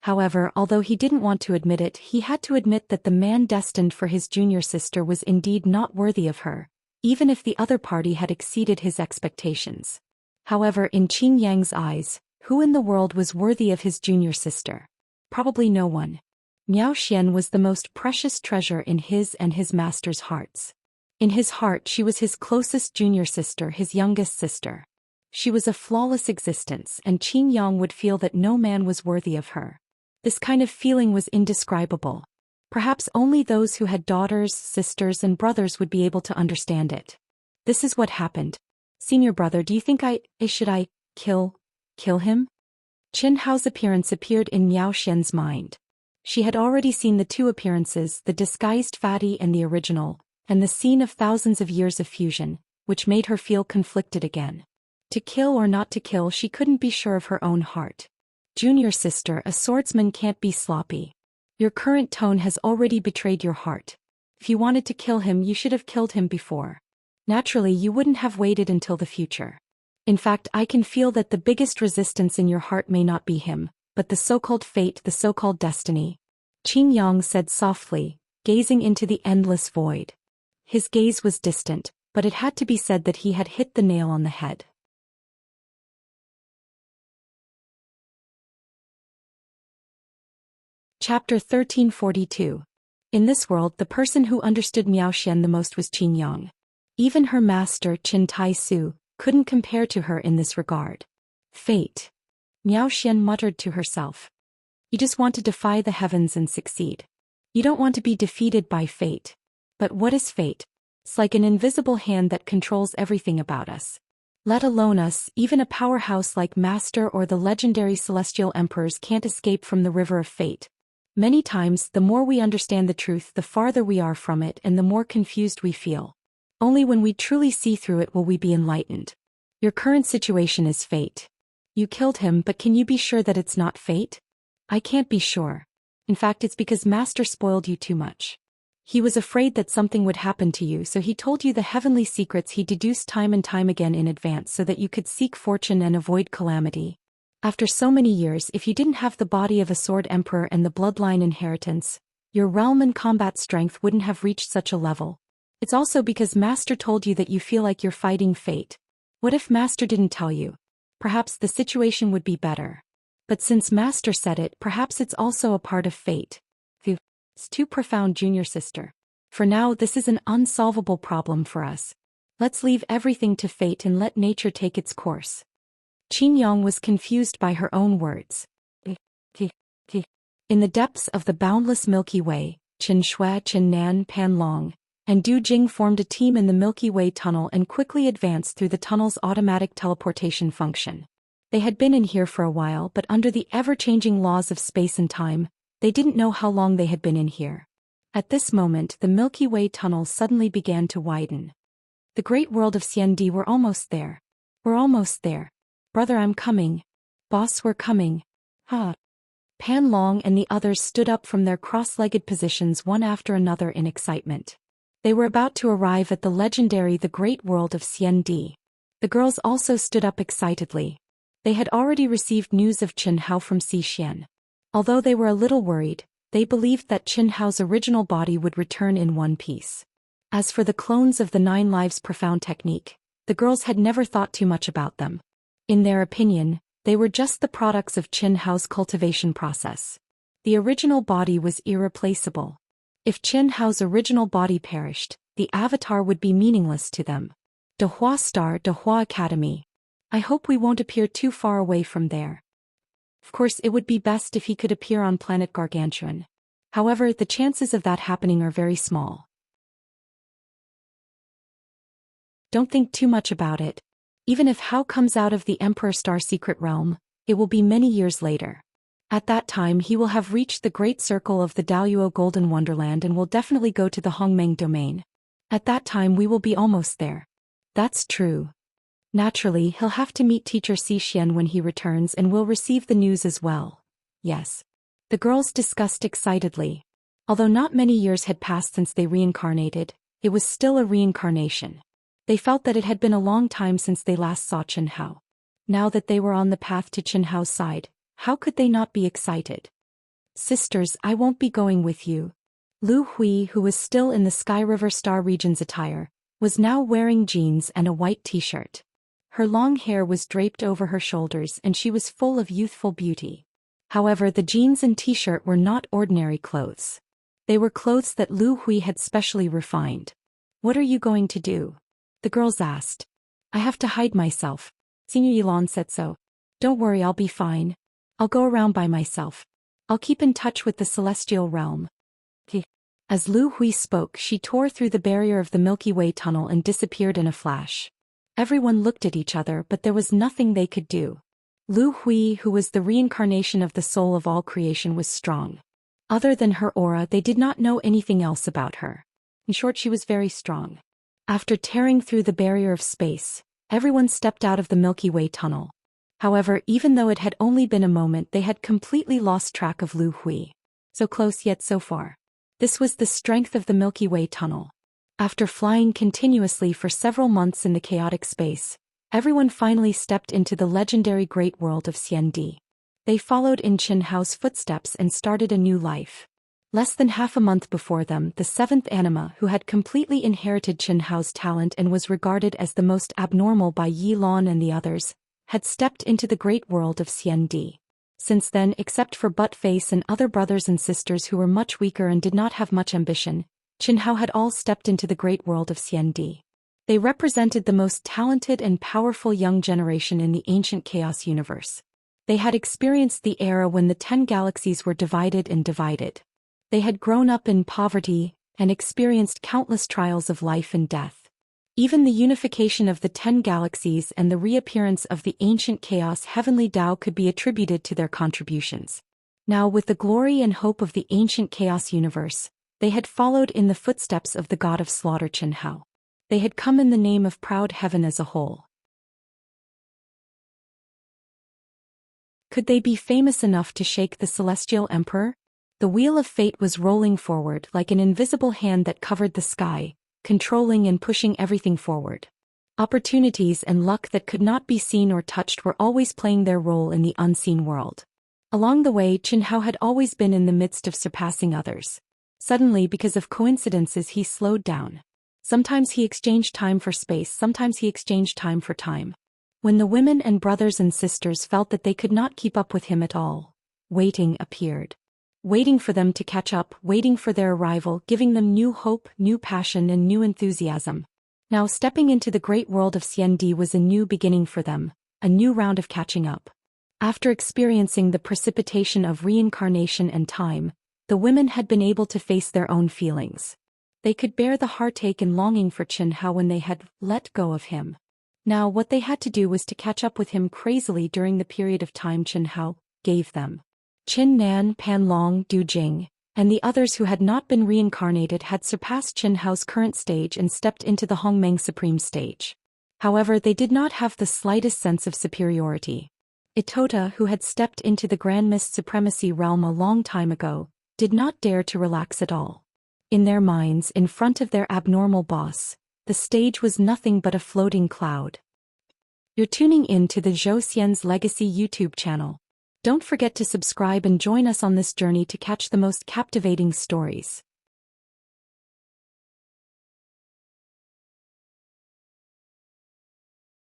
However, although he didn't want to admit it, he had to admit that the man destined for his junior sister was indeed not worthy of her, even if the other party had exceeded his expectations. However, in Qin Yang's eyes, who in the world was worthy of his junior sister? Probably no one. Miao Xian was the most precious treasure in his and his master's hearts. In his heart, she was his closest junior sister, his youngest sister. She was a flawless existence, and Qin Yang would feel that no man was worthy of her. This kind of feeling was indescribable. Perhaps only those who had daughters, sisters, and brothers would be able to understand it. This is what happened. Senior brother, do you think should I kill him? Qin Hao's appearance appeared in Miao Xian's mind. She had already seen the two appearances, the disguised fatty and the original, and the scene of thousands of years of fusion, which made her feel conflicted again. To kill or not to kill, she couldn't be sure of her own heart. Junior sister, a swordsman can't be sloppy. Your current tone has already betrayed your heart. If you wanted to kill him, you should have killed him before. Naturally, you wouldn't have waited until the future. In fact, I can feel that the biggest resistance in your heart may not be him, but the so-called fate, the so-called destiny. Qin Yang said softly, gazing into the endless void. His gaze was distant, but it had to be said that he had hit the nail on the head. Chapter 1342. In this world, the person who understood Miao Xian the most was Qin Yang. Even her master, Qin Tai-su, couldn't compare to her in this regard. Fate. Miao Xian muttered to herself. You just want to defy the heavens and succeed. You don't want to be defeated by fate. But what is fate? It's like an invisible hand that controls everything about us. Let alone us, even a powerhouse like Master or the legendary celestial emperors can't escape from the river of fate. Many times, the more we understand the truth, the farther we are from it and the more confused we feel. Only when we truly see through it will we be enlightened. Your current situation is fate. You killed him, but can you be sure that it's not fate? I can't be sure. In fact, it's because Master spoiled you too much. He was afraid that something would happen to you, so he told you the heavenly secrets he deduced time and time again in advance so that you could seek fortune and avoid calamity. After so many years, if you didn't have the body of a sword emperor and the bloodline inheritance, your realm and combat strength wouldn't have reached such a level. It's also because Master told you that you feel like you're fighting fate. What if Master didn't tell you? Perhaps the situation would be better. But since Master said it, perhaps it's also a part of fate. It's too profound, junior sister. For now, this is an unsolvable problem for us. Let's leave everything to fate and let nature take its course. Qin Yang was confused by her own words. In the depths of the boundless Milky Way, Qin Shui, Qin Nan, Pan Long, and Du Jing formed a team in the Milky Way tunnel and quickly advanced through the tunnel's automatic teleportation function. They had been in here for a while, but under the ever-changing laws of space and time, they didn't know how long they had been in here. At this moment, the Milky Way tunnel suddenly began to widen. The great world of Xiandi, we're almost there. We're almost there. Brother, I'm coming. Boss, we're coming. Ha. Pan Long and the others stood up from their cross-legged positions one after another in excitement. They were about to arrive at the legendary The Great World of Xiandi. The girls also stood up excitedly. They had already received news of Chen Hao from Zhou Xian. Although they were a little worried, they believed that Chen Hao's original body would return in one piece. As for the clones of the 9 Lives Profound technique, the girls had never thought too much about them. In their opinion, they were just the products of Chen Hao's cultivation process. The original body was irreplaceable. If Chen Hao's original body perished, the avatar would be meaningless to them. Dehua Star, Dehua Academy. I hope we won't appear too far away from there. Of course, it would be best if he could appear on planet Gargantuan. However, the chances of that happening are very small. Don't think too much about it. Even if Hao comes out of the Emperor Star Secret Realm, it will be many years later. At that time he will have reached the great circle of the Daoyuo Golden Wonderland and will definitely go to the Hongmeng domain. At that time we will be almost there. That's true. Naturally, he'll have to meet teacher Zhou Xian when he returns and will receive the news as well. Yes. The girls discussed excitedly. Although not many years had passed since they reincarnated, it was still a reincarnation. They felt that it had been a long time since they last saw Chen Hao. Now that they were on the path to Chen Hao's side, how could they not be excited? Sisters, I won't be going with you. Lu Hui, who was still in the Sky River Star Region's attire, was now wearing jeans and a white t-shirt. Her long hair was draped over her shoulders and she was full of youthful beauty. However, the jeans and t-shirt were not ordinary clothes. They were clothes that Lu Hui had specially refined. What are you going to do? The girls asked. I have to hide myself. Senior Yilan said so. Don't worry, I'll be fine. I'll go around by myself. I'll keep in touch with the celestial realm. As Lu Hui spoke, she tore through the barrier of the Milky Way tunnel and disappeared in a flash. Everyone looked at each other, but there was nothing they could do. Lu Hui, who was the reincarnation of the soul of all creation, was strong. Other than her aura, they did not know anything else about her. In short, she was very strong. After tearing through the barrier of space, everyone stepped out of the Milky Way tunnel. However, even though it had only been a moment, they had completely lost track of Lu Hui. So close yet so far. This was the strength of the Milky Way tunnel. After flying continuously for several months in the chaotic space, everyone finally stepped into the legendary great world of Xiandi. They followed in Chen Hao's footsteps and started a new life. Less than half a month before them, the 7th anima, who had completely inherited Chen Hao's talent and was regarded as the most abnormal by Yi Lan and the others, had stepped into the great world of Xiandi. Since then, except for Buttface and other brothers and sisters who were much weaker and did not have much ambition, Chen Hao had all stepped into the great world of Xiandi. They represented the most talented and powerful young generation in the ancient chaos universe. They had experienced the era when the 10 galaxies were divided and divided. They had grown up in poverty and experienced countless trials of life and death. Even the unification of the 10 galaxies and the reappearance of the ancient chaos heavenly Tao could be attributed to their contributions. Now, with the glory and hope of the ancient chaos universe, they had followed in the footsteps of the god of slaughter Chen Hao. They had come in the name of proud heaven as a whole. Could they be famous enough to shake the celestial emperor? The wheel of fate was rolling forward like an invisible hand that covered the sky, controlling and pushing everything forward. Opportunities and luck that could not be seen or touched were always playing their role in the unseen world. Along the way, Chen Hao had always been in the midst of surpassing others. Suddenly, because of coincidences, he slowed down. Sometimes he exchanged time for space, sometimes he exchanged time for time. When the women and brothers and sisters felt that they could not keep up with him at all, waiting appeared. Waiting for them to catch up, waiting for their arrival, giving them new hope, new passion and new enthusiasm. Now stepping into the great world of Xiandi was a new beginning for them, a new round of catching up. After experiencing the precipitation of reincarnation and time, the women had been able to face their own feelings. They could bear the heartache and longing for Chen Hao when they had let go of him. Now what they had to do was to catch up with him crazily during the period of time Chen Hao gave them. Qin Nan, Pan Long, Du Jing, and the others who had not been reincarnated had surpassed Chen Hao's current stage and stepped into the Hongmeng Supreme stage. However, they did not have the slightest sense of superiority. Itota, who had stepped into the Grand Mist Supremacy realm a long time ago, did not dare to relax at all. In their minds, in front of their abnormal boss, the stage was nothing but a floating cloud. You're tuning in to the Zhou Xian's Legacy YouTube channel. Don't forget to subscribe and join us on this journey to catch the most captivating stories.